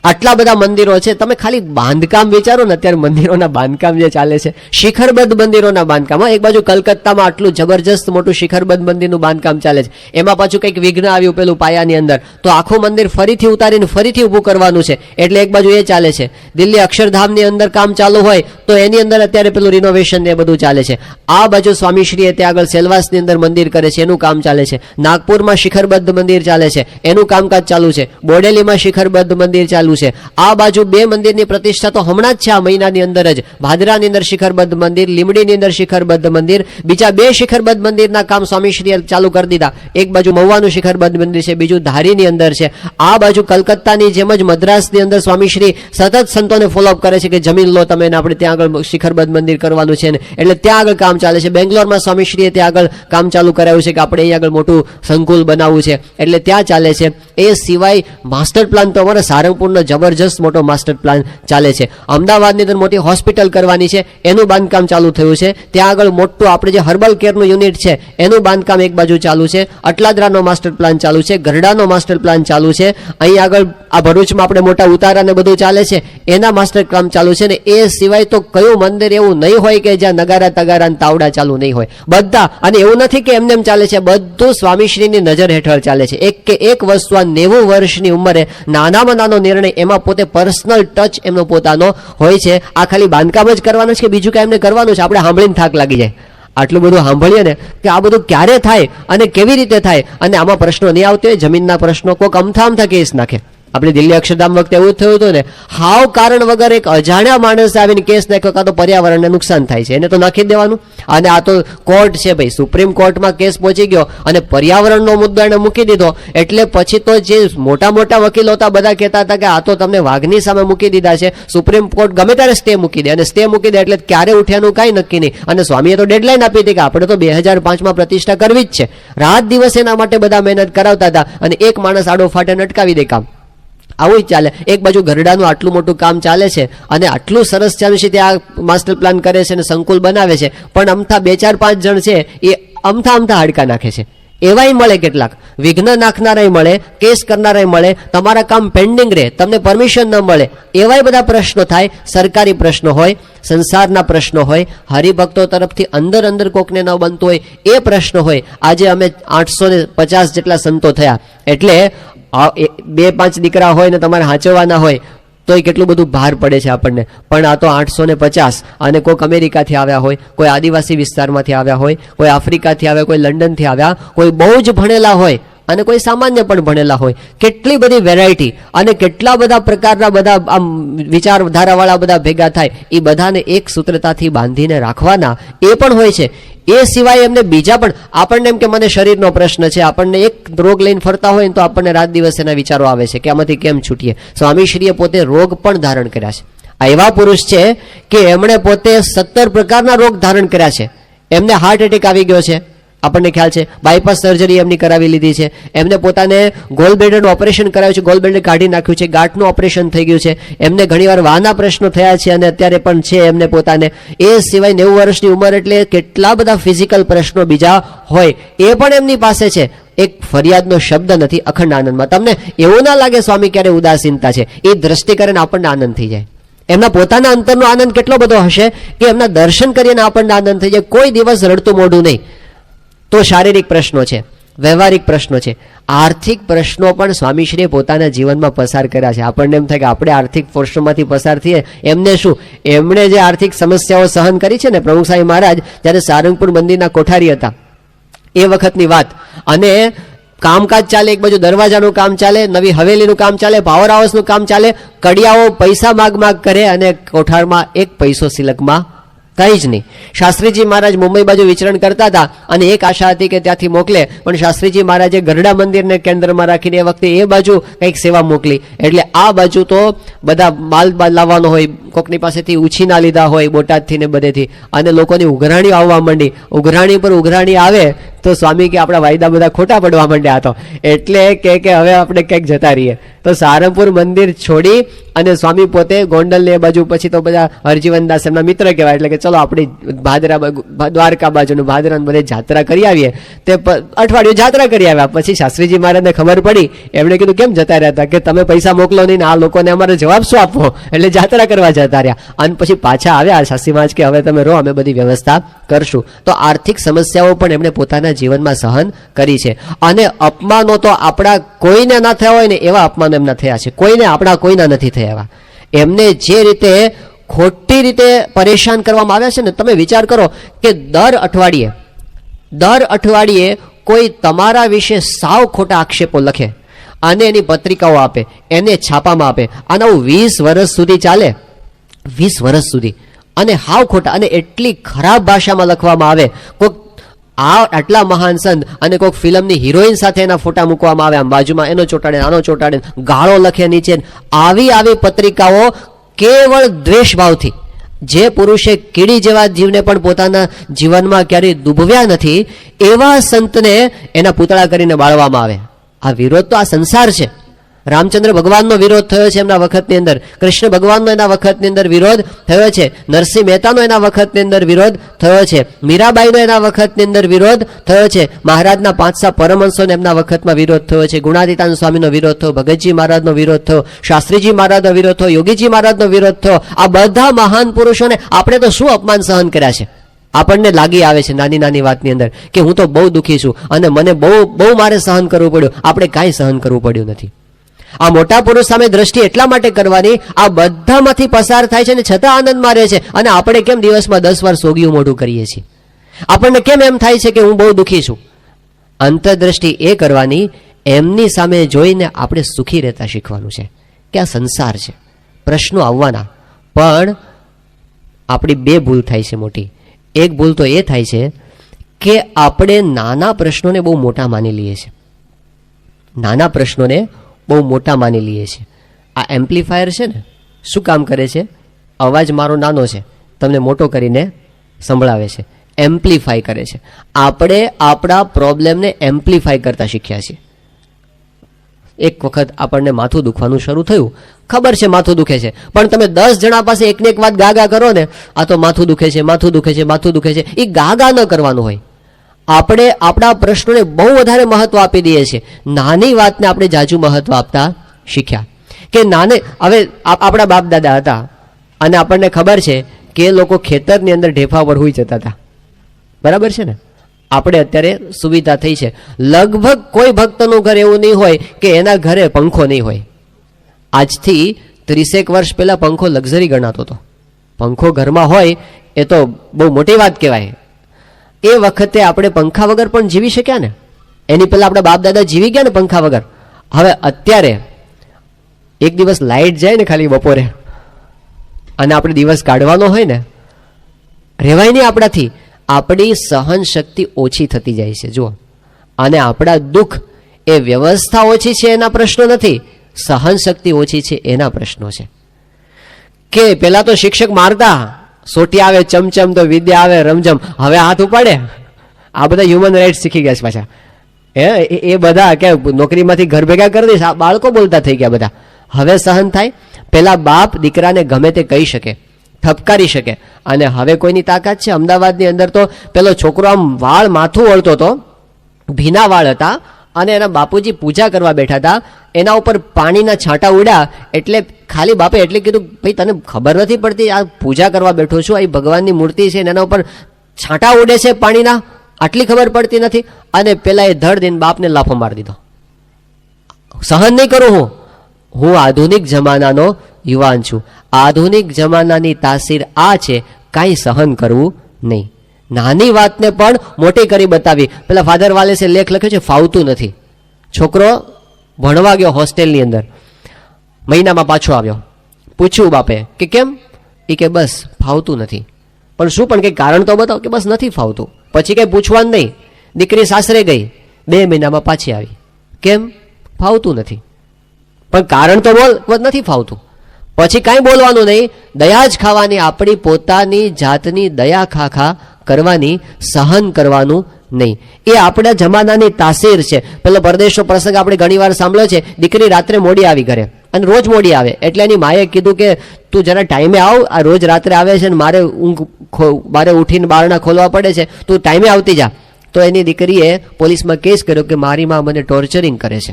આટલા બધા મંદિરો છે, તમે ખાલી બાંધકામ વિચારો ને, અત્યારે મંદિરોના બાંધકામ જે ચાલે છે, શિખરબદ્ધ મંદિરોના બાંધકામ. એક બાજુ કલકત્તામાં આટલું જબરજસ્ત મોટું શિખરબદ્ધ મંદિરનું બાંધકામ ચાલે છે, એમાં પાછું કંઈક વિઘ્ન આવ્યું પેલું પાયાની અંદર, તો આખું મંદિર ફરીથી ઉતારીને ફરીથી ઊભું કરવાનું છે. એટલે એક બાજુ એ ચાલે છે. દિલ્હી અક્ષરધામની અંદર કામ ચાલુ હોય તો એની અંદર અત્યારે પેલું રિનોવેશન ને એ બધું ચાલે છે. આ બાજુ સ્વામીશ્રીએ ત્યાં આગળ સેલવાસની અંદર મંદિર કરે છે, એનું કામ ચાલે છે. નાગપુરમાં શિખરબદ્ધ મંદિર ચાલે છે, એનું કામકાજ ચાલુ છે. બોડેલીમાં શિખરબદ્ધ મંદિર ચાલે ચાલુ છે. આ બાજુ 2 મંદિરની પ્રતિષ્ઠા તો હમણાં જ છે, આ મહિનાની અંદર જ. ભાદરાની અંદર શિખરબદ્ધ મંદિર, લીમડીની અંદર શિખરબદ્ધ મંદિર, બીજા 2 શિખરબદ્ધ મંદિરના કામ સ્વામીશ્રીએ ચાલુ કરી દીધા. એક બાજુ મહુવાનું શિખરબદ્ધ મંદિર છે, બીજું ધારીની અંદર છે. આ બાજુ કલકત્તાની જેમ જ મદ્રાસની અંદર સ્વામીશ્રી સતત સંતોને ફોલોઅપ કરે છે કે જમીન લો તમે, આપણે ત્યાં આગળ શિખરબદ્ધ મંદિર કરવાનું છે ને, એટલે ત્યાં આગળ કામ ચાલે છે. બેંગ્લોરમાં સ્વામીશ્રીએ ત્યાં આગળ કામ ચાલુ કરાવ્યું છે કે આપણે અહીંયા આગળ મોટું સંકુલ બનાવવું છે, એટલે ત્યાં ચાલે છે. એ સિવાય માસ્ટર પ્લાન તો અમારા સારંગપુરનો જબરજસ્ત મોટો માસ્ટર પ્લાન ચાલે છે. અમદાવાદની અંદર મોટી હોસ્પિટલ કરવાની છે, એનું બાંધકામ ચાલુ થયું છે. ત્યાં આગળ મોટું આપણે જે હર્બલ કેરનું યુનિટ છે એનું બાંધકામ એક બાજુ ચાલુ છે. અટલાદરાનો માસ્ટર પ્લાન ચાલુ છે, ગરડાનો માસ્ટર પ્લાન ચાલુ છે. અહીં આગળ આ ભરૂચમાં આપણે મોટા ઉતારા ને બધું ચાલે છે, એના માસ્ટર પ્લાન ચાલુ છે. ને એ સિવાય તો કયું મંદિર એવું નહીં હોય કે જ્યાં નગારા તગારા તાવડા ચાલુ નહીં હોય, બધા. અને એવું નથી કે એમને એમ ચાલે છે, બધું સ્વામીશ્રીની નજર હેઠળ ચાલે છે. એક કે એક વસ્તુ આ 90 વર્ષની ઉંમરે નાનામાં નાનો નિર્ણય, એમાં પોતે પર્સનલ ટચ એમનો પોતાનો હોય છે. આ ખાલી બાંધકામ જ કરવાનું છે કે બીજું કાંઈ એમને કરવાનું છે? આપણે સાંભળીને થાક લાગી જાય. આટલું બધું સાંભળીએ ને કે આ બધું ક્યારે થાય અને કેવી રીતે થાય, અને આમાં પ્રશ્નો નહીં આવતો હોય, જમીનના પ્રશ્નો કોઈક અમથા કેસ નાખે. આપણે દિલ્હી અક્ષરધામ વખતે એવું જ થયું હતું ને, હાવ કારણ વગર એક અજાણ્યા માણસે આવીને કેસ નાખ્યો, કાં તો પર્યાવરણને નુકસાન થાય છે એને તો નાખી જ દેવાનું. અને આ તો કોર્ટ છે ભાઈ, સુપ્રીમ કોર્ટમાં કેસ પહોંચી ગયો અને પર્યાવરણનો મુદ્દો એને મૂકી દીધો, એટલે પછી તો જે મોટા મોટા વકીલો હતા બધા કહેતા હતા કે આ તો તમને વાઘની સામે મૂકી દીધા છે. સુપ્રીમ કોર્ટ ગમે ત્યારે સ્ટે મૂકી દે, અને સ્ટે મૂકી દે એટલે ક્યારે ઉઠ્યાનું કાંઈ નક્કી નહીં. અને સ્વામીએ તો ડેડલાઈન આપી હતી કે આપણે તો 2005માં પ્રતિષ્ઠા કરવી જ છે. રાત દિવસ એના માટે બધા મહેનત કરાવતા હતા, અને એક માણસ આડો ફાટે અટકાવી દે કામ. આવું જ ચાલે. એક બાજુ ગરડાનું આટલું મોટું કામ ચાલે છે અને આટલું સરસ ચાલુ છે, ત્યાં માસ્ટર પ્લાન કરે છે અને સંકુલ બનાવે છે, પણ અમથા 2-4-5 જણ છે એ અમથા હાડકા નાખે છે. એવાય મળે, કેટલાક વિઘ્ન નાખનારાય મળે, કેસ કરનારાય મળે, તમારા કામ પેન્ડિંગ રહે, તમને પરમિશન ન મળે, એવાય બધા પ્રશ્નો થાય. સરકારી પ્રશ્નો હોય, સંસારના પ્રશ્નો હોય, હરિભક્તો તરફથી અંદર કોકને ન બનતું હોય એ પ્રશ્નો હોય. આજે અમે 850 જેટલા સંતો થયા, એટલે 2-5 દીકરા હોય ને તમારે હાચવવાના હોય તોય કેટલું બધું ભાર પડે છે આપણને. પણ આ તો 850, અને કોઈક અમેરિકાથી આવ્યા હોય, કોઈ આદિવાસી વિસ્તારમાંથી આવ્યા હોય, કોઈ આફ્રિકાથી આવ્યા, કોઈ લંડનથી આવ્યા, કોઈ બહુ જ ભણેલા હોય અને કોઈ સામાન્ય પણ ભણેલા હોય. કેટલી બધી વેરાયટી અને કેટલા બધા પ્રકારના બધા આમ વિચારધારાવાળા બધા ભેગા થાય, એ બધાને એક સૂત્રતાથી બાંધીને રાખવાના એ પણ હોય છે. એ સિવાય એમને બીજા પણ, આપણને એમ કે મને શરીરનો પ્રશ્ન છે, આપણને એક રોગ લઈને ફરતા હોય તો આપણને રાત દિવસ એના વિચારો આવે છે કે આમાંથી કેમ છૂટીએ. સ્વામીશ્રીએ પોતે રોગ પણ ધારણ કર્યા છે. આ એવા પુરુષ છે કે એમણે પોતે 17 પ્રકારના રોગ ધારણ કર્યા છે. એમને હાર્ટ એટેક આવી ગયો છે, આપણને ખ્યાલ છે, બાયપાસ સર્જરી એમની કરાવી લીધી છે. એમને પોતાને ગોલબ્લેડરનું ઓપરેશન કરાવ્યું છે, ગોલબ્લેડર કાઢી નાખ્યું છે, ગાંઠનું ઓપરેશન થઈ ગયું છે. એમને ઘણીવાર વાના પ્રશ્નો થયા છે અને અત્યારે પણ છે એમને પોતાને. એ સિવાય 90 વર્ષની ઉંમર એટલે કેટલા બધા ફિઝિકલ પ્રશ્નો બીજા હોય એ પણ એમની પાસે છે. એક ફરિયાદનો શબ્દ નથી અખંડ આનંદમાં. તમને એવું ના લાગે સ્વામી ક્યારે ઉદાસીનતા છે, એ દ્રષ્ટિ કરીને આપણને આનંદ થઈ જાય. એમના પોતાના અંતરનો આનંદ કેટલો બધો હશે કે એમના દર્શન કરીને આપણને આનંદ થઈ જાય. કોઈ દિવસ રડતું મોઢું નહીં. તો શારીરિક પ્રશ્નો છે, વ્યવહારિક પ્રશ્નો છે, આર્થિક પ્રશ્નો પણ સ્વામીશ્રીએ પોતાના જીવનમાં પસાર કર્યા છે. આપણને એમ થાય કે આપણે આર્થિક પ્રશ્નોમાંથી પસાર થઈએ, એમને શું? એમણે જે આર્થિક સમસ્યાઓ સહન કરી છે ને, પ્રમુખ સાહેબ મહારાજ જ્યારે સારંગપુર મંદિરના કોઠારી હતા એ વખતની વાત, અને કામકાજ ચાલે, એક બાજુ દરવાજાનું કામ ચાલે, નવી હવેલીનું કામ ચાલે, પાવર હાઉસનું કામ ચાલે, કડિયાઓ પૈસા માગ કરે અને કોઠારમાં એક પૈસો સિલકમાં કંઈ જ નહીં. શાસ્ત્રીજી મહારાજ મુંબઈ બાજુ વિચરણ કરતા હતા અને એક આશા હતી કે ત્યાંથી મોકલે, પણ શાસ્ત્રીજી મહારાજે ગરડા મંદિરને કેન્દ્રમાં રાખીને એ વખતે એ બાજુ કંઈક સેવા મોકલી. એટલે આ બાજુ તો બધા માલ લાવવાનો હોય, કોકની પાસેથી ઉછીના લીધા હોય બોટાદથી ને બધેથી, અને લોકોની ઉઘરાણી આવવા માંડી. ઉઘરાણી પર ઉઘરાણી આવે તો સ્વામી કે આપણા વાયદા બધા ખોટા પડવા માંડ્યા હતો, એટલે કે હવે આપણે ક્યાંક જતા રહીએ. તો સારંગપુર મંદિર છોડી અને સ્વામી પોતે ગોંડલ ને બાજુ, પછી તો બધા હરજીવનદાસ એમના મિત્ર કહેવાય, એટલે કે ચલો આપણી ભાદરા દ્વારકા બાજુનું ભાદરા બધે જાત્રા કરી આવીએ. તે અઠવાડિયું જાત્રા કરી આવ્યા. પછી શાસ્ત્રીજી મહારાજને ખબર પડી, એમણે કીધું કેમ જતા રહ્યા હતા? કે તમે પૈસા મોકલો નહીં ને આ લોકોને અમારે જવાબ શું આપવો, એટલે જાત્રા કરવા જતા રહ્યા. અને પછી પાછા આવ્યા શાસ્ત્રી મહારાજ કે હવે તમે રહો, અમે બધી વ્યવસ્થા કરશું. તો આર્થિક સમસ્યાઓ પણ એમણે પોતાના જીવનમાં સહન કરી છે. અને અપમાનો તો આપણા કોઈને ના થયા હોય ને એવા અપમાનો એમના થયા છે. કોઈને આપણા કોઈના નથી થયા. એમને જે રીતે ખોટી રીતે પરેશાન કરવામાં આવ્યા છે ને, તમે વિચાર કરો કે દર અઠવાડિયે કોઈ તમારા વિશે સાવ ખોટા આક્ષેપો લખે આને એની પત્રિકાઓ આપે, એને છાપામાં આપે. આના 20 વર્ષ સુધી ચાલે, 20 વર્ષ સુધી. અને હાવ ખોટા અને એટલી ખરાબ ભાષામાં લખવામાં આવે. કોઈક આટલા મહાન સંત અને કોઈક ફિલ્મની હિરોઈન સાથે એના ફોટા મૂકવામાં આવે, આમ બાજુમાં એનો ચોટાડે, આનો ચોટાડે, ગાળો લખે નીચે. આવી પત્રિકાઓ કેવળ દ્વેષભાવથી, જે પુરુષે કીડી જેવા જીવને પણ પોતાના જીવનમાં ક્યારેય દુભવ્યા નથી, એવા સંતને એના પૂતળા કરીને બાળવામાં આવે. આ વિરોધ તો આ સંસાર છે. રામચંદ્ર ભગવાનનો વિરોધ થયો છે એમના વખતની અંદર, કૃષ્ણ ભગવાનનો એના વખતની અંદર વિરોધ થયો છે, નરસિંહ મહેતાનો એના વખતની અંદર વિરોધ થયો છે, મીરાબાઈનો એના વખતની અંદર વિરોધ થયો છે, મહારાજના 5 પરમહંસોને એમના વખતમાં વિરોધ થયો છે, ગુણાતીતાનંદ સ્વામીનો વિરોધ થયો, ભગતજી મહારાજનો વિરોધ થયો, શાસ્ત્રીજી મહારાજનો વિરોધ થયો, યોગીજી મહારાજનો વિરોધ થયો. આ બધા મહાન પુરુષોને આપણે તો શું અપમાન સહન કર્યા છે. આપણને લાગી આવે છે નાની નાની વાતની અંદર કે હું તો બહુ દુઃખી છું અને મને બહુ મારે સહન કરવું પડ્યું. આપણે કાંઈ સહન કરવું પડ્યું નથી. આ મોટા પુરુષ સામે દ્રષ્ટિ એટલા માટે કરવાની, આ બધામાંથી પસાર થાય છે ને છતાં આનંદમાં રહે છે. અને આપણે કેમ દિવસમાં 10 વાર સોગિયું મોઢું કરીએ છીએ? આપણને કેમ એમ થાય છે કે હું બહુ દુઃખી છું? અંતરદ્રષ્ટિ એ કરવાની, એમની સામે જોઈને આપણે સુખી રહેતા શીખવાનું છે કે આ સંસાર છે, પ્રશ્નો આવવાના. પણ આપણી 2 ભૂલ થાય છે મોટી. એક ભૂલ તો એ થાય છે કે આપણે નાના પ્રશ્નોને બહુ મોટા માની લઈએ છીએ. નાના પ્રશ્નોને બહુ મોટા માની લઈએ છીએ. આ એમ્પ્લીફાયર છે ને, શું કામ કરે છે? અવાજ મારો નાનો છે, તમને મોટો કરીને સંભળાવે છે, એમ્પ્લીફાય કરે છે. આપણે આપણા પ્રોબ્લેમને એમ્પ્લીફાય કરતા શીખ્યા છીએ. એક વખત આપણને માથું દુખવાનું શરૂ થયું, ખબર છે માથું દુખે છે, પણ તમે 10 જણા પાસે એકને એક વાત ગાગા કરો ને, આ તો માથું દુખે છે, માથું દુખે છે, માથું દુખે છે. એ ગાગા ન કરવાનું હોય. આપણે આપણા પ્રશ્નોને બહુ વધારે મહત્વ આપી દઈએ છીએ. નાની વાતને આપણે જાજુ મહત્વ આપતા શીખ્યા કે હવે આપણા બાપ દાદા હતા અને આપણને ખબર છે કે એ લોકો ખેતરની અંદર ઢેફા પર હોઈ જતા હતા, બરાબર છે ને? આપણે અત્યારે સુવિધા થઈ છે. લગભગ કોઈ ભક્તનું ઘર એવું નહીં હોય કે એના ઘરે પંખો નહીં હોય. આજથી 30 વર્ષ પહેલા પંખો લક્ઝરી ગણાતો હતો. પંખો ઘરમાં હોય એ તો બહુ મોટી વાત કહેવાય. એ વખતે આપણે પંખા વગર પણ જીવી શક્યા ને. એની પહેલા આપણા બાપ દાદા જીવી ગયા ને પંખા વગર. હવે અત્યારે એક દિવસ લાઇટ જાય ને ખાલી બપોરે અને આપણે દિવસ કાઢવાનો હોય ને, રહેવાય નહીં આપણાથી. આપણી સહન શક્તિ ઓછી થતી જાય છે. જુઓ, અને આપણા દુઃખ એ વ્યવસ્થા ઓછી છે એના પ્રશ્નો નથી, સહન શક્તિ ઓછી છે એના પ્રશ્નો છે. કે પેલા તો શિક્ષક મારતા, સોટી આવે ચમચમ તો વિદ્યા આવે રમઝમ. હવે હાથ ઉપાડે. આ બધા હ્યુમન રાઇટ્સ શીખી ગયા છે પાછા. એ બધા કે નોકરીમાંથી ઘર ભેગા કરી દઈશ, આ બાળકો બોલતા થઈ ગયા બધા. હવે સહન થાય. પેલા બાપ દીકરાને ગમે તે કહી શકે, ઠપકારી શકે, અને હવે કોઈની તાકાત છે? અમદાવાદની અંદર તો પેલો છોકરો આમ વાળ માથું ઓળતો હતો, ભીના વાળ હતા, અને એના બાપુજી પૂજા કરવા બેઠા હતા, એના ઉપર પાણીના છાંટા ઉડ્યા. એટલે ખાલી બાપે એટલે કીધું, ભાઈ તને ખબર નથી પડતી, આ પૂજા કરવા બેઠો છું, આ ભગવાનની મૂર્તિ છે, એના ઉપર છાંટા ઉડે છે પાણીના, આટલી ખબર પડતી નથી? અને પેલા એ ધડ દઈને બાપને લાફો મારી દીધો. સહન નહીં કરું હું આધુનિક જમાનાનો યુવાન છું. આધુનિક જમાનાની તાસીર આ છે, કાંઈ સહન કરવું નહીં. નાની વાતને પણ મોટી કરી બતાવી. પેલા ફાધર વાલેસે લેખ લખ્યો છે, ફાવતું નથી. છોકરો ભણવા ગયો હોસ્ટેલની અંદર, મહિનામાં પાછો આવ્યો. પૂછ્યું બાપે કે કેમ? એ કે બસ ફાવતું નથી. પણ શું, પણ કંઈ કારણ તો બતાવો. કે બસ નથી ફાવતું. પછી કંઈ પૂછવાનું નહીં. દીકરી સાસરે ગઈ, 2 મહિનામાં પાછી આવી. કેમ? ફાવતું નથી. પણ કારણ તો બોલ, નથી ફાવતું. પછી કાંઈ બોલવાનું નહીં, દયા જ ખાવાની. આપણી પોતાની જાતની દયા ખા કરવાની, સહન કરવાનું નહીં. એ આપણા જમાનાની તાસીર છે. પેલો પરદેશનો પ્રસંગ આપણે ઘણી વાર સાંભળ્યો છે. દીકરી રાત્રે મોડી આવી ઘરે, અને રોજ મોડી આવે. એટલે એની માએ કીધું કે તું જરા ટાઈમે આવ, આ રોજ રાત્રે આવે છે ને મારે ઉઠીને બારણા ખોલવા પડે છે, તું ટાઈમે આવતી જા. તો એની દીકરીએ પોલીસમાં કેસ કર્યો કે મારી મા મને ટોર્ચરિંગ કરે છે.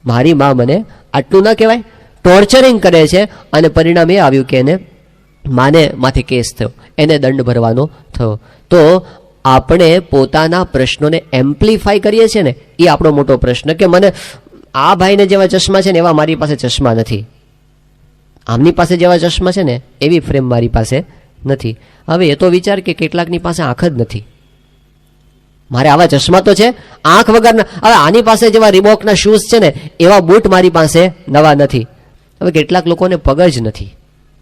મારી મા મને, આટલું ના કહેવાય, ટોર્ચરિંગ કરે છે. અને પરિણામ એ આવ્યું કે એને માને માથે કેસ થયો, એને દંડ ભરવાનો થયો. તો આપણે પોતાના પ્રશ્નોને એમ્પ્લીફાય કરીએ છીએ ને, એ આપણો મોટો પ્રશ્ન. કે મને આ ભાઈને જેવા ચશ્મા છે ને એવા મારી પાસે ચશ્મા નથી, આમની પાસે જેવા ચશ્મા છે ને એવી ફ્રેમ મારી પાસે નથી. હવે એ તો વિચાર કે કેટલાકની પાસે આંખ જ નથી. મારે આવા ચશ્મા તો છે, આંખ વગરના. હવે આની પાસે જેવા રિબોકના શૂઝ છે ને એવા બૂટ મારી પાસે નવા નથી. હવે કેટલાક લોકોને પગ જ નથી.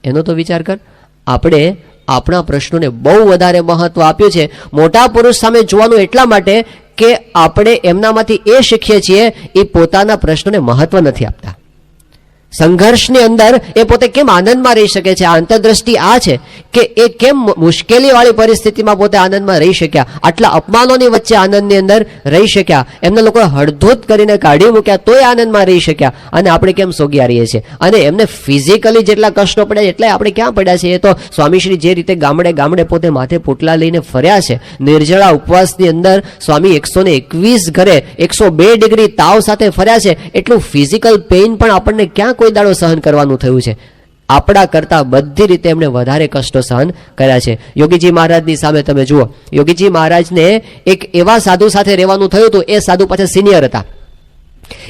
એનો તો વિચાર કર. આપણે આપણા પ્રશ્નોને બહુ વધારે મહત્વ આપ્યું છે. મોટા પુરુષ સામે જોવાનું એટલા માટે કે આપણે એમનામાંથી એ શીખીએ છીએ એ પોતાના પ્રશ્નોને મહત્વ નથી આપતા. સંઘર્ષની અંદર એ પોતે કેમ આનંદમાં રહી શકે છે? આ અંતરદ્રષ્ટિ આ છે કે એ કેમ મુશ્કેલીવાળી પરિસ્થિતિમાં પોતે આનંદમાં રહી શક્યા, આટલા અપમાનોની વચ્ચે આનંદની અંદર રહી શક્યા, એમના લોકોએ હળધૂત કરીને કાઢી મૂક્યા તોય આનંદમાં રહી શક્યા, અને આપણે કેમ સોગ્યા રહીએ છીએ? અને એમને ફિઝિકલી જેટલા કષ્ટો પડ્યા એટલે આપણે ક્યાં પડ્યા છે? એ તો સ્વામીશ્રી જે રીતે ગામડે ગામડે પોતે માથે પોટલા લઈને ફર્યા છે, નિર્જળા ઉપવાસની અંદર સ્વામી 121 ઘરે 102 ડિગ્રી તાવ સાથે ફર્યા છે, એટલું ફિઝિકલ પેઇન પણ આપણને ક્યાં કોઈ દાડો સહન કરવાનું થયું છે? આપણા કરતા બધી રીતે એમણે વધારે કષ્ટો સહન કર્યા છે. યોગીજી મહારાજની સામે તમે જુઓ, યોગીજી મહારાજને એક એવા સાધુ સાથે રહેવાનું થયું હતું. એ સાધુ પાછા સિનિયર હતા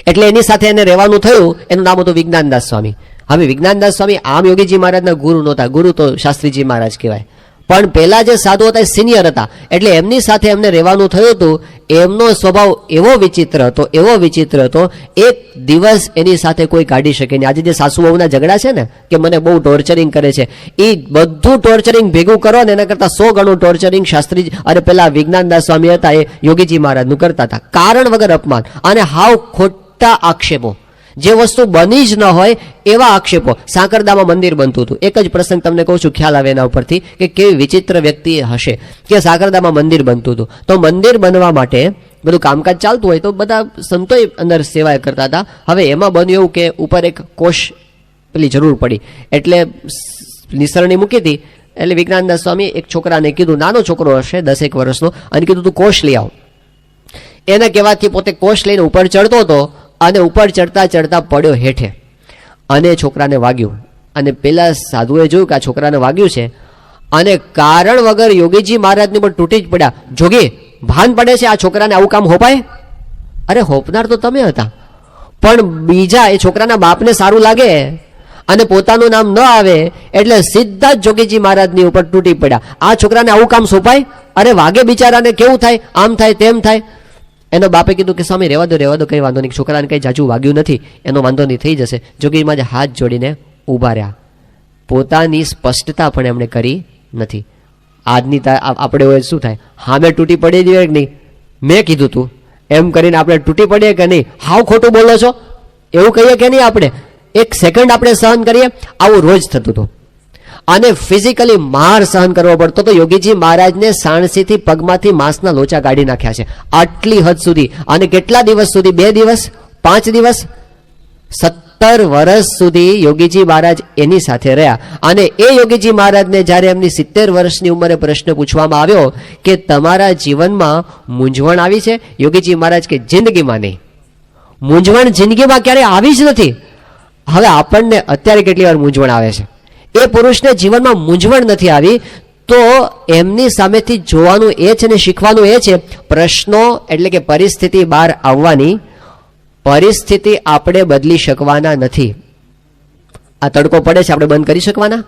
એટલે એની સાથે એને રહેવાનું થયું. એનું નામ હતું વિજ્ઞાનદાસ સ્વામી. હવે વિજ્ઞાનદાસ સ્વામી આમ યોગીજી મહારાજના ગુરુ નહોતા, ગુરુ તો શાસ્ત્રીજી મહારાજ કહેવાય, પણ પેલા જે સાધુ હતા એ સિનિયર હતા એટલે એમની સાથે એમને રહેવાનું થયું હતું. એમનો સ્વભાવ એવો વિચિત્ર હતો, એક દિવસ એની સાથે કોઈ કાઢી શકે નહીં. આજે જે સાસુ વહુના ઝઘડા છે ને કે મને બહુ ટોર્ચરિંગ કરે છે, એ બધું ટોર્ચરિંગ ભેગું કરો ને એના કરતાં 100 ગણું ટોર્ચરિંગ શાસ્ત્રી અને પેલા વિજ્ઞાનદાસ સ્વામી હતા એ યોગીજી મહારાજનું કરતા હતા. કારણ વગર અપમાન અને હાવ ખોટા આક્ષેપો, જે વસ્તુ બની જ ન હોય એવા આક્ષેપો. સાંકરદામાં મંદિર બનતું હતું. એક જ પ્રસંગ તમને કહું છું, ખ્યાલ આવે એના ઉપરથી કે કેવી વિચિત્ર વ્યક્તિ હશે. કે સાંકરદામાં મંદિર બનતું હતું, તો મંદિર બનવા માટે બધું કામકાજ ચાલતું હોય તો બધા સંતોય અંદર સેવા કરતા હતા. હવે એમાં બન્યું એવું કે ઉપર એક કોષ પેલી જરૂર પડી એટલે નિસરણી મૂકી હતી. એટલે વિજ્ઞાનદાસ સ્વામી એક છોકરાને કીધું, નાનો છોકરો હશે 10 વર્ષનો, અને કીધું તું કોષ લઈ આવ. એના કહેવાથી પોતે કોષ લઈને ઉપર ચડતો હતો અને ઉપર ચડતા ચડતા પડ્યો હેઠે અને છોકરાને વાગ્યું. અને પેલા સાધુએ જોયું કે આ છોકરાને વાગ્યું છે અને કારણ વગર યોગીજી મહારાજની પણ તૂટી જ પડ્યા. જોગી, ભાન પડે છે આ છોકરાને આવું કામ હોપાય? અરે હોપનાર તો તમે હતા, પણ બીજા એ છોકરાના બાપને સારું લાગે અને પોતાનું નામ ન આવે એટલે સીધા જ જોગીજી મહારાજની ઉપર તૂટી પડ્યા. આ છોકરાને આવું કામ સોંપાય? અરે વાગે બિચારાને કેવું થાય, આમ થાય તેમ થાય. એનો બાપે કીધું કે સ્વામી રહેવા દો, કંઈ વાંધો નહીં, છોકરાને કંઈ જાજુ વાગ્યું નથી, એનો વાંધો નહીં, થઈ જશે. જોગીજી મહારાજ હાથ જોડીને ઊભા રહ્યા. પોતાની સ્પષ્ટતા પણ એમણે કરી નથી. આજની આપણે હોય શું થાય, હામે તૂટી પડી જોઈએ કે નહીં, મેં કીધું તું એમ કરીને આપણે તૂટી પડીએ કે નહીં? હાવ ખોટું બોલો છો એવું કહીએ કે નહીં? આપણે એક સેકન્ડ આપણે સહન કરીએ? આવું રોજ થતું હતું. અને ફિઝિકલી માર સહન કરવો પડતો તો. યોગીજી મહારાજને સાણસીથી પગમાંથી માંસના લોચા કાઢી નાખ્યા છે આટલી હદ સુધી. અને કેટલા દિવસ સુધી? 2 દિવસ, 5 દિવસ, 17 વર્ષ સુધી યોગીજી મહારાજ એની સાથે રહ્યા. અને એ યોગીજી મહારાજને જ્યારે એમની 70 વર્ષની ઉંમરે પ્રશ્ન પૂછવામાં આવ્યો કે તમારા જીવનમાં મૂંઝવણ આવી છે? યોગીજી મહારાજ કે જિંદગીમાં નહીં, મૂંઝવણ જિંદગીમાં ક્યારે આવી જ નથી. હવે આપણને અત્યારે કેટલી વાર મૂંઝવણ આવે છે, એ પુરુષને જીવનમાં મૂંઝવણ નથી આવી. તો એમની સામેથી જોવાનું એ છે ને શીખવાનું એ છે, પ્રશ્નો એટલે કે પરિસ્થિતિ બહાર આવવાની. પરિસ્થિતિ આપણે બદલી શકવાના નથી. આ તડકો પડે છે આપણે બંધ કરી શકવાના?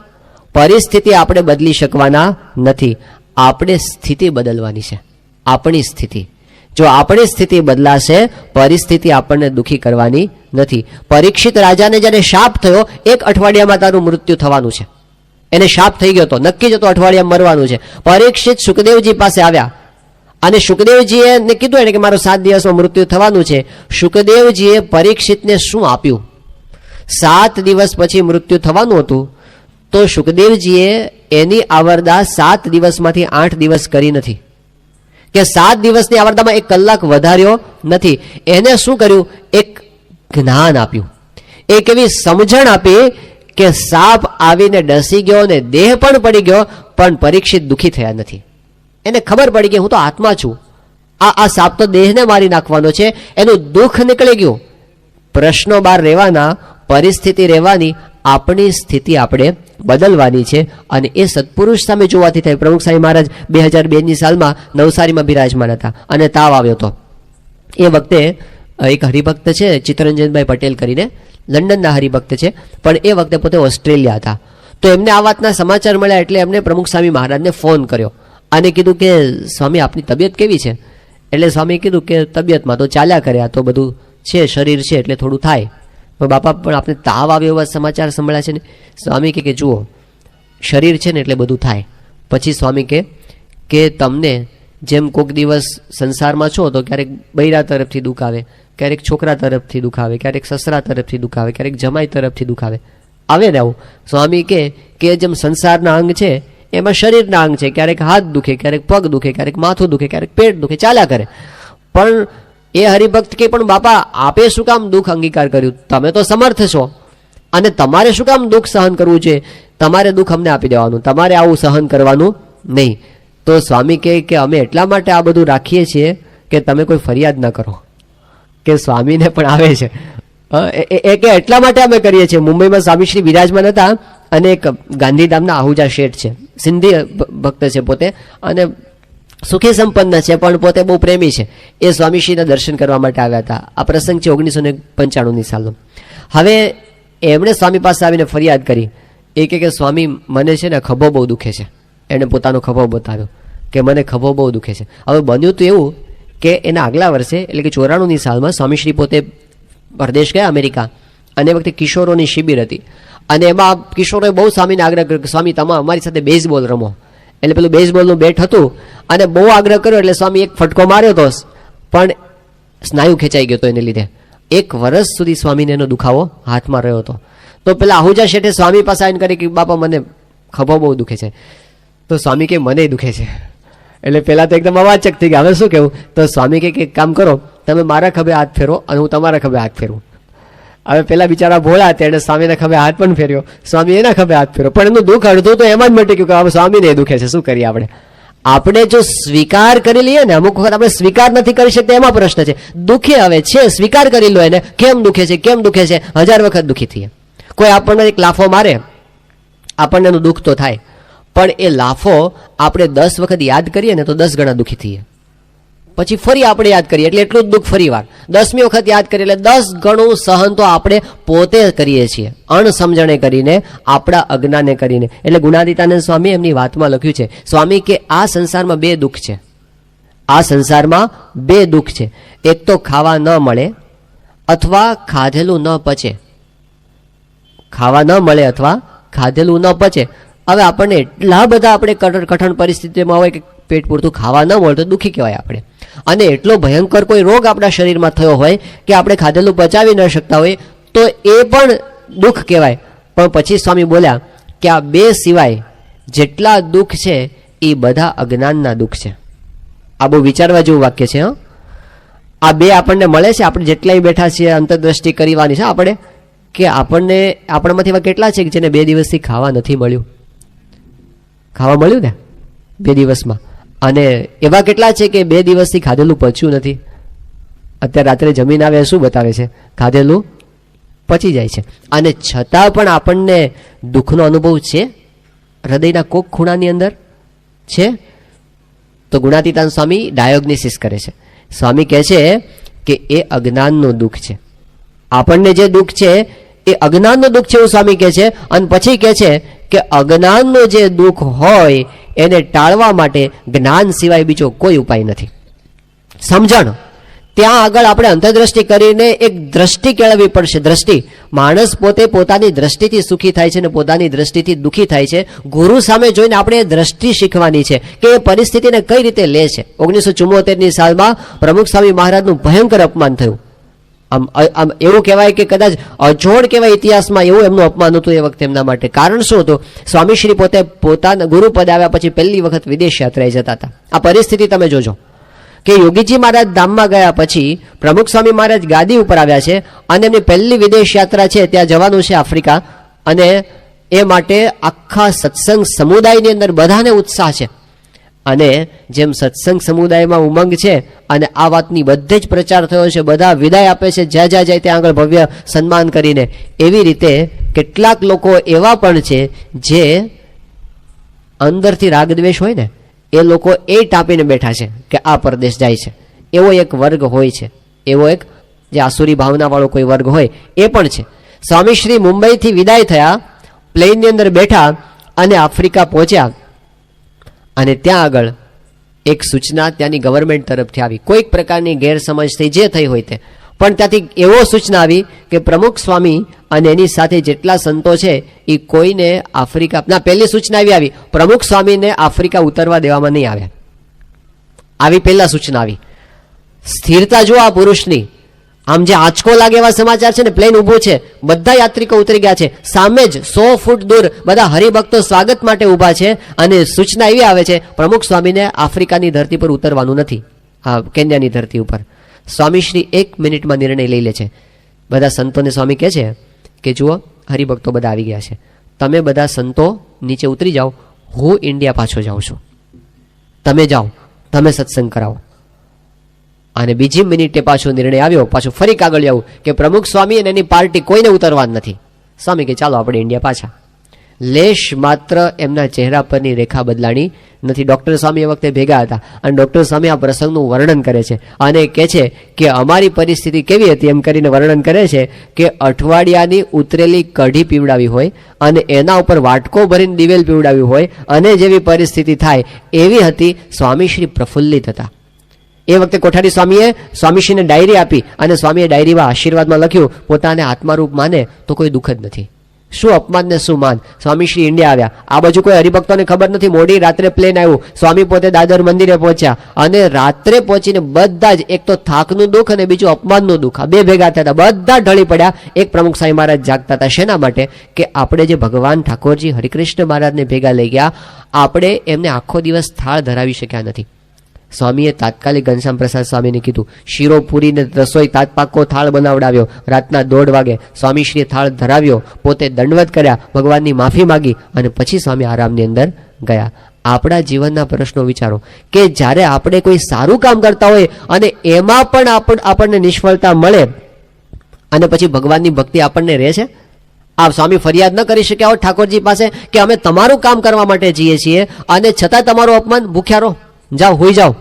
પરિસ્થિતિ આપણે બદલી શકવાના નથી. આપણે સ્થિતિ બદલવાની છે, આપણી સ્થિતિ. જો આપણી સ્થિતિ બદલાશે, પરિસ્થિતિ આપણને દુઃખી કરવાની નથી. પરીક્ષિત રાજાને જ્યારે શાપ થયો, 1 અઠવાડિયામાં તારું મૃત્યુ થવાનું છે, એને શાપ થઈ ગયો તો નક્કી જ હતો અઠવાડિયામાં મરવાનું છે. પરીક્ષિત સુખદેવજી પાસે આવ્યા અને સુખદેવજીએ કીધું એને કે મારું 7 દિવસમાં મૃત્યુ થવાનું છે. સુખદેવજીએ પરીક્ષિતને શું આપ્યું? 7 દિવસ પછી મૃત્યુ થવાનું હતું તો સુખદેવજીએ એની આવરદા 7 દિવસમાંથી 8 દિવસ કરી નથી કે 7 દિવસની આવરદામાં 1 કલાક વધાર્યો નથી. એને શું કર્યું? એક જ્ઞાન આપ્યું, એક એવી સમજણ આપી કે સાપ આવીને ડસી ગયો ને દેહ પણ પડી ગયો પણ પરીક્ષિત દુઃખી થયા નથી. એને ખબર પડી કે હું તો આત્મા છું, આ સાપ તો દેહને મારી નાખવાનો છે, એનું દુઃખ નીકળી ગયું. પ્રશ્નો બહાર રહેવાના, પરિસ્થિતિ રહેવાની, આપણી સ્થિતિ આપણે બદલવાની છે. અને એ સત્પુરુષ સામે જોવાથી થાય. પ્રમુખ સ્વામી મહારાજ 2002ની સાલમાં નવસારીમાં બિરાજમાન હતા અને તાવ આવ્યો હતો. એ વખતે એક હરિભક્ત છે ચિત્તરંજનભાઈ પટેલ કરીને, લંડનના હરિભક્ત છે, પણ એ વખતે પોતે ઓસ્ટ્રેલિયા હતા. તો એમને આ વાતના સમાચાર મળ્યા એટલે એમને પ્રમુખ સ્વામી મહારાજને ફોન કર્યો અને કીધું કે સ્વામી આપની તબિયત કેવી છે? એટલે સ્વામી કીધું કે તબિયતમાં તો ચાલ્યા કરે, આ તો બધું છે, શરીર છે એટલે થોડું થાય. પણ બાપા પણ આપણે તાવ આવે એવા સમાચાર સંભળાય છે ને. સ્વામી કે જુઓ, શરીર છે ને એટલે બધું થાય. પછી સ્વામી કે તમને જેમ કોઈક દિવસ સંસારમાં છો તો ક્યારેક બૈરા તરફથી દુઃખ આવે, ક્યારેક છોકરા તરફથી દુઃખ આવે, ક્યારેક સસરા તરફથી દુઃખ આવે, ક્યારેક જમાઈ તરફથી દુઃખ આવે ને આવું. સ્વામી કે જેમ સંસારના અંગ છે એમાં શરીરના અંગ છે, ક્યારેક હાથ દુખે, ક્યારેક પગ દુખે, ક્યારેક માથું દુખે, ક્યારેક પેટ દુખે, ચાલ્યા કરે. પણ એ હરિભક્ત કે પણ બાપા આપે શું કામ દુઃખ અંગીકાર કર્યું? તમે તો સમર્થ છો અને તમારે શું કામ દુઃખ સહન કરવું છે? તમારે દુઃખ અમને આપી દેવાનું, તમારે આવું સહન કરવાનું નહીં. તો સ્વામી કે અમે એટલા માટે આ બધું રાખીએ છીએ કે તમે કોઈ ફરિયાદ ન કરો. કે સ્વામીને પણ આવે છે એ કે એટલા માટે અમે કરીએ છીએ. મુંબઈમાં સ્વામીશ્રી બિરાજમાન હતા અને એક ગાંધીધામના આહુજા શેઠ છે, સિંધી ભક્ત છે પોતે અને સુખી સંપન્ન છે, પણ પોતે બહુ પ્રેમી છે. એ સ્વામીશ્રીના દર્શન કરવા માટે આવ્યા હતા. આ પ્રસંગ છે 1995 સાલનો. હવે એમણે સ્વામી પાસે આવીને ફરિયાદ કરી. એ કે સ્વામી મને છે ને ખભો બહુ દુખે છે. એણે પોતાનો ખભો બતાવ્યો કે મને ખભો બહુ દુખે છે. હવે બન્યું તો એવું કે એના આગલા વર્ષે એટલે કે 94ની સાલમાં સ્વામીશ્રી પોતે પરદેશ ગયા અમેરિકા, અને એ વખતે કિશોરોની શિબિર હતી અને એમાં કિશોરોએ બહુ સ્વામીને આગ્રહ કર્યો કે સ્વામી તમે અમારી સાથે બેઝબોલ રમો. એટલે પેલું બેઝબોલનું બેટ હતું અને બહુ આગ્રહ કર્યો એટલે સ્વામી એક ફટકો માર્યો હતો, પણ સ્નાયુ ખેંચાઈ ગયો હતો એને લીધે 1 વર્ષ સુધી સ્વામીને એનો દુખાવો હાથમાં રહ્યો હતો. તો પેલા આહુજા શેઠે સ્વામી પાસે આવીને કરી કે બાપા મને ખભો બહુ દુખે છે. તો સ્વામી કે મને દુખે છે. એટલે પેલા તો એકદમ અવાચક થઈ ગયા, હવે શું કહેવું? તો સ્વામી કે એક કામ કરો, તમે મારા ખભે હાથ ફેરો અને હું તમારા ખભે હાથ ફેરવું. હવે પેલા બિચારા ભોળા હતા, એને સ્વામીના ખભે હાથ પણ ફેર્યો, સ્વામી એના ખભે હાથ ફેર્યો, પણ એનું દુઃખ અડધું તો એમાં જ મટી ગયું કે હવે સ્વામીને એ દુખે છે, શું કરીએ આપણે? આપણે જો સ્વીકાર કરી લઈએ ને, અમુક વખત આપણે સ્વીકાર નથી કરી શકતા એમાં પ્રશ્ન છે. દુખે હવે છે, સ્વીકાર કરી લો એને. કેમ દુખે છે, કેમ દુખે છે? 1000 વખત દુઃખી થઈએ. કોઈ આપણને એક લાફો મારે, આપણને એનું દુઃખ તો થાય, પણ એ લાફો આપણે 10 વખત યાદ કરીએ ને તો 10 ગણા દુઃખી થઈએ. પછી ફરી આપણે યાદ કરીએ એટલે એટલું જ દુઃખ ફરી વાર 10મી વખત યાદ કરીએ એટલે 10 ગણું સહન તો આપણે પોતે કરીએ છીએ, અણસમજણે કરીને, આપણા અજ્ઞાને કરીને. એટલે ગુણાતીતાનંદ સ્વામી એમની વાતમાં લખ્યું છે, સ્વામી કે આ સંસારમાં 2 દુઃખ છે. આ સંસારમાં 2 દુઃખ છે. એક તો ખાવા ન મળે અથવા ખાધેલું ન પચે. ખાવા ન મળે અથવા ખાધેલું ન પચે. હવે આપણને એટલા બધા આપણે કઠણ પરિસ્થિતિમાં હોય કે પેટ પૂરતું ખાવા ન મળે તો દુઃખી કહેવાય આપણે. અને એટલો ભયંકર કોઈ રોગ આપણા શરીરમાં થયો હોય કે આપણે ખાધેલું પચાવી ન શકતા હોય તો એ પણ દુઃખ કહેવાય. પણ પછી સ્વામી બોલ્યા કે આ 2 સિવાય જેટલા દુઃખ છે એ બધા અજ્ઞાનના દુઃખ છે. આ બહુ વિચારવા જેવું વાક્ય છે. આ 2 આપણને મળે છે, આપણે જેટલાય બેઠા છીએ અંતરદ્રષ્ટિ કરવાની છે આપણે, કે આપણને આપણામાંથી એવા કેટલા છે કે જેને 2 દિવસથી ખાવા નથી મળ્યું? ખાવા મળ્યું ને 2 દિવસમાં. અને એવા કેટલા છે કે 2 દિવસથી ખાધેલું પચ્યું નથી? અત્યારે રાત્રે જમીન આવે શું બતાવે છે? ખાધેલું પચી જાય છે. અને છતાં પણ આપણને દુઃખનો અનુભવ છે હૃદયના કોક ખૂણાની અંદર છે. તો ગુણાતીતાન સ્વામી ડાયોગ્નોસિસ કરે છે. સ્વામી કહે છે કે એ અજ્ઞાનનું દુઃખ છે. આપણને જે દુઃખ છે એ અજ્ઞાનનું દુઃખ છે એવું સ્વામી કહે છે. અને પછી કહે છે કે અજ્ઞાનનું જે દુઃખ હોય એને ટાળવા માટે જ્ઞાન સિવાય બીજો કોઈ ઉપાય નથી. સમજણ. ત્યાં આગળ આપણે અંતરદ્રષ્ટિ કરીને એક દ્રષ્ટિ કેળવવી પડશે. દ્રષ્ટિ. માણસ પોતે પોતાની દ્રષ્ટિથી સુખી થાય છે અને પોતાની દ્રષ્ટિથી દુઃખી થાય છે. ગુરુ સામે જોઈને આપણે એ દ્રષ્ટિ શીખવાની છે કે એ પરિસ્થિતિને કઈ રીતે લે છે. 1974ની સાલમાં પ્રમુખ સ્વામી મહારાજનું ભયંકર અપમાન થયું. આમ એવું કહેવાય કે કદાચ અજોડ કહેવાય ઇતિહાસમાં, એવું એમનું અપમાન હતું એ વખતે એમના માટે. કારણ શું હતું? સ્વામીશ્રી પોતે પોતાના ગુરુપદ આવ્યા પછી પહેલી વખત વિદેશ યાત્રાએ જતા હતા. આ પરિસ્થિતિ તમે જોજો કે યોગીજી મહારાજ ધામમાં ગયા પછી પ્રમુખ સ્વામી મહારાજ ગાદી ઉપર આવ્યા છે અને એમની પહેલી વિદેશ યાત્રા છે, ત્યાં જવાનું છે આફ્રિકા. અને એ માટે આખા સત્સંગ સમુદાયની અંદર બધાને ઉત્સાહ છે. અને જેમ સત્સંગ સમુદાયમાં ઉમંગ છે અને આ વાતની બધે જ પ્રચાર થયો છે, બધા વિદાય આપે છે જ્યાં જ્યાં જાય ત્યાં આગળ ભવ્ય સન્માન કરીને, એવી રીતે કેટલાક લોકો એવા પણ છે જે અંદરથી રાગદ્વેષ હોય ને એ લોકો એ ટાંપીને બેઠા છે કે આ પરદેશ જાય છે. એવો એક વર્ગ હોય છે, એવો એક જે આસુરી ભાવનાવાળો કોઈ વર્ગ હોય એ પણ છે. સ્વામીશ્રી મુંબઈથી વિદાય થયા, પ્લેનની અંદર બેઠા અને આફ્રિકા પહોંચ્યા. અને ત્યાં આગળ એક સૂચના ત્યાંની ગવર્મેન્ટ તરફથી આવી, કોઈક પ્રકારની ગેરસમજથી જે થઈ હોય તે, પણ ત્યાંથી એવો સૂચના આવી કે પ્રમુખ સ્વામી અને એની સાથે જેટલા સંતો છે એ કોઈને આફ્રિકા ના, પહેલી સૂચના આવી પ્રમુખ સ્વામીને આફ્રિકા ઉતરવા દેવામાં નહીં આવે. આવી પહેલા સૂચના આવી. સ્થિરતા જો આ પુરુષની, આમ જે આંચકો લાગે એવા સમાચાર છે ને, પ્લેન ઊભું છે, બધા યાત્રિકો ઉતરી ગયા છે, સામે જ 100 ફૂટ દૂર બધા હરિભક્તો સ્વાગત માટે ઊભા છે, અને સૂચના એવી આવે છે પ્રમુખ સ્વામીને આફ્રિકાની ધરતી પર ઉતરવાનું નથી, આ કેન્યાની ધરતી ઉપર. સ્વામીશ્રી 1 મિનિટમાં નિર્ણય લઈ લે છે. બધા સંતોને સ્વામી કહે છે કે જુઓ, હરિભક્તો બધા આવી ગયા છે, તમે બધા સંતો નીચે ઉતરી જાઓ, હું ઇન્ડિયા પાછો જાઉં છું, તમે જાઓ, તમે સત્સંગ કરાવો. અને બીજી મિનિટે પાછો નિર્ણય આવ્યો, પાછું ફરી કાગળ આવું કે પ્રમુખ સ્વામી અને એની પાર્ટી કોઈને ઉતરવા નથી. સ્વામી કે ચાલો આપણે ઇન્ડિયા પાછા. લેશ માત્ર એમના ચહેરા પરની રેખા બદલાણી નથી. ડૉક્ટર સ્વામી એ વખતે ભેગા હતા અને ડૉક્ટર સ્વામી આ પ્રસંગનું વર્ણન કરે છે અને કહે છે કે અમારી પરિસ્થિતિ કેવી હતી એમ કરીને વર્ણન કરે છે કે અઠવાડિયાની ઉતરેલી કઢી પીવડાવી હોય અને એના ઉપર વાટકો ભરીને દિવેલ પીવડાવી હોય અને જેવી પરિસ્થિતિ થાય એવી હતી. સ્વામીશ્રી પ્રફુલ્લિત હતા. એ વખતે કોઠારી સ્વામીએ સ્વામીશ્રીને ડાયરી આપી અને સ્વામીએ ડાયરીમાં આશીર્વાદમાં લખ્યું, પોતાને આત્મારૂપ માને તો કોઈ દુઃખ જ નથી. શું અપમાન ને શું માન. સ્વામીશ્રી ઇન્ડિયા આવ્યા, આ બાજુ કોઈ હરિભક્તોને ખબર નથી, મોડી રાત્રે પ્લેન આવ્યું, સ્વામી પોતે દાદર મંદિરે પહોંચ્યા અને રાત્રે પહોંચીને બધા જ, એક તો થાકનું દુઃખ અને બીજું અપમાનનું દુઃખ, આ બે ભેગા થયા, બધા ઢળી પડ્યા. એક પ્રમુખ સાંઈ મહારાજ જાગતા હતા. શેના માટે? કે આપણે જે ભગવાન ઠાકોરજી હરિકૃષ્ણ મહારાજને ભેગા લઈ ગયા, આપણે એમને આખો દિવસ થાળ ધરાવી શક્યા નથી. સ્વામીએ તાત્કાલિક ઘનશ્યામ પ્રસાદ સ્વામીને કીધું, શીરો પૂરીને રસોઈ તાત્પાકો થાળ બનાવડાવ્યો. રાતના 1:30 વાગે સ્વામીશ્રીએ થાળ ધરાવ્યો, પોતે દંડવત કર્યા, ભગવાનની માફી માગી અને પછી સ્વામી આરામની અંદર ગયા. આપણા જીવનના પ્રશ્નો વિચારો કે જ્યારે આપણે કોઈ સારું કામ કરતા હોય અને એમાં પણ આપણને નિષ્ફળતા મળે અને પછી ભગવાનની ભક્તિ આપણને રહે છે. આ સ્વામી ફરિયાદ ન કરી શક્યા હોય ઠાકોરજી પાસે કે અમે તમારું કામ કરવા માટે જઈએ છીએ અને છતાં તમારું અપમાન, ભૂખ્યા રહો, જાઓ હોઈ જાઓ,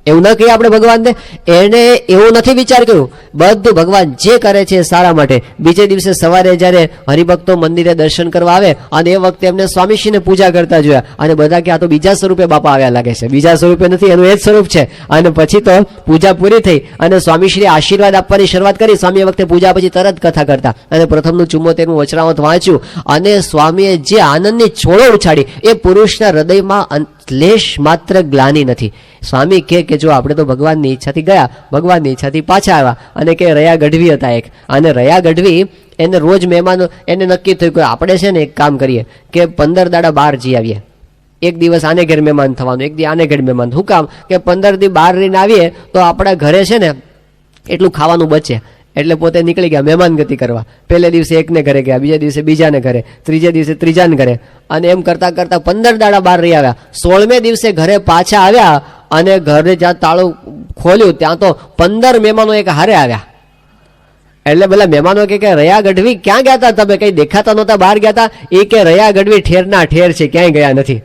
એવું ન કહીએ આપણે ભગવાનને. એને એવું નથી વિચાર કર્યું, બધું ભગવાન જે કરે છે સારા માટે. બીજે દિવસે સવારે જ્યારે હરિભક્તો મંદિરે દર્શન કરવા આવે અને એ વખતે એમને સ્વામીશ્રીને પૂજા કરતા જોયા અને બધા કે આ તો બીજા સ્વરૂપે બાપા આવ્યા લાગે છે. બીજા સ્વરૂપે નથી, એનું એ જ સ્વરૂપ છે. અને પછી તો પૂજા પૂરી થઈ અને સ્વામીશ્રીએ આશીર્વાદ આપવાની શરૂઆત કરી. સ્વામી એ વખતે પૂજા પછી તરત કથા કરતા અને પ્રથમનું 74મું વચનામૃત વાંચ્યું અને સ્વામીએ જે આનંદની છોડો ઉછાળી, એ પુરુષના હૃદયમાં લેશ માત્ર ગ્લાની નથી. સ્વામી કે જો આપણે તો ભગવાનની ઈચ્છાથી ગયા, ભગવાનની ઈચ્છાથી પાછા આવ્યા. અને કે રયા ગઢવી હતા એક, અને રયા ગઢવી એને રોજ મહેમાનો, એને નક્કી થયું કે આપણે છે ને એક કામ કરીએ કે 15 દાડા બહાર જઈ આવીએ. એક દિવસ આને ઘેર મહેમાન થવાનું, એક દી આને ઘેર મહેમાન. શું કામ? કે 15 દી બહાર રહીને આવીએ તો આપણા ઘરે છે ને એટલું ખાવાનું બચે. એટલે પોતે નીકળી ગયા મહેમાન ગતિ કરવા. પહેલે દિવસે એકને ઘરે ગયા, બીજા દિવસે બીજાને ઘરે, ત્રીજે દિવસે ત્રીજાને ઘરે, અને એમ કરતા કરતા 15 દાડા બહાર રહી આવ્યા. 16મે દિવસે ઘરે પાછા આવ્યા અને ઘરે જ્યાં તાળું ખોલ્યું ત્યાં તો 15 મહેમાનો એક હારે આવ્યા. એટલે પેલા મહેમાનો કે રયા ગઢવી ક્યાં ગયા હતા તમે, કઈ દેખાતા નહોતા, બહાર ગયા હતા. એ કે રયા ગઢવી ઠેરના ઠેર છે, ક્યાંય ગયા નથી.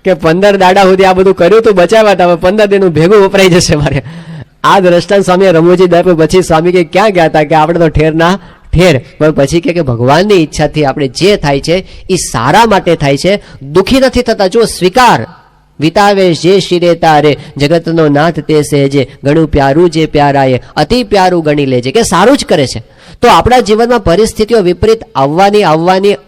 કે 15 દાડા સુધી આ બધું કર્યું તું, બચાવ્યા હતા, હવે 15 દિનનું ભેગું વપરાઈ જશે મારે. આ દ્રષ્ટાંત સ્વામીએ રમૂજી દાખ્યું. પછી સ્વામી કે ક્યાં ગયા હતા? કે આપણે તો ઠેરના ઠેર. પણ પછી કે ભગવાનની ઈચ્છાથી આપણે જે થાય છે એ સારા માટે થાય છે, દુઃખી નથી થતા. જો સ્વીકાર વિતાવે જે શિરે તારે, જગતનો નાથ તે સહેજે, ઘણું પ્યારું જે પ્યારાએ, અતિ પ્યારું ગણી લેજે. કે સારું જ કરે છે. તો આપણા જીવનમાં પરિસ્થિતિઓ વિપરીત આવવાની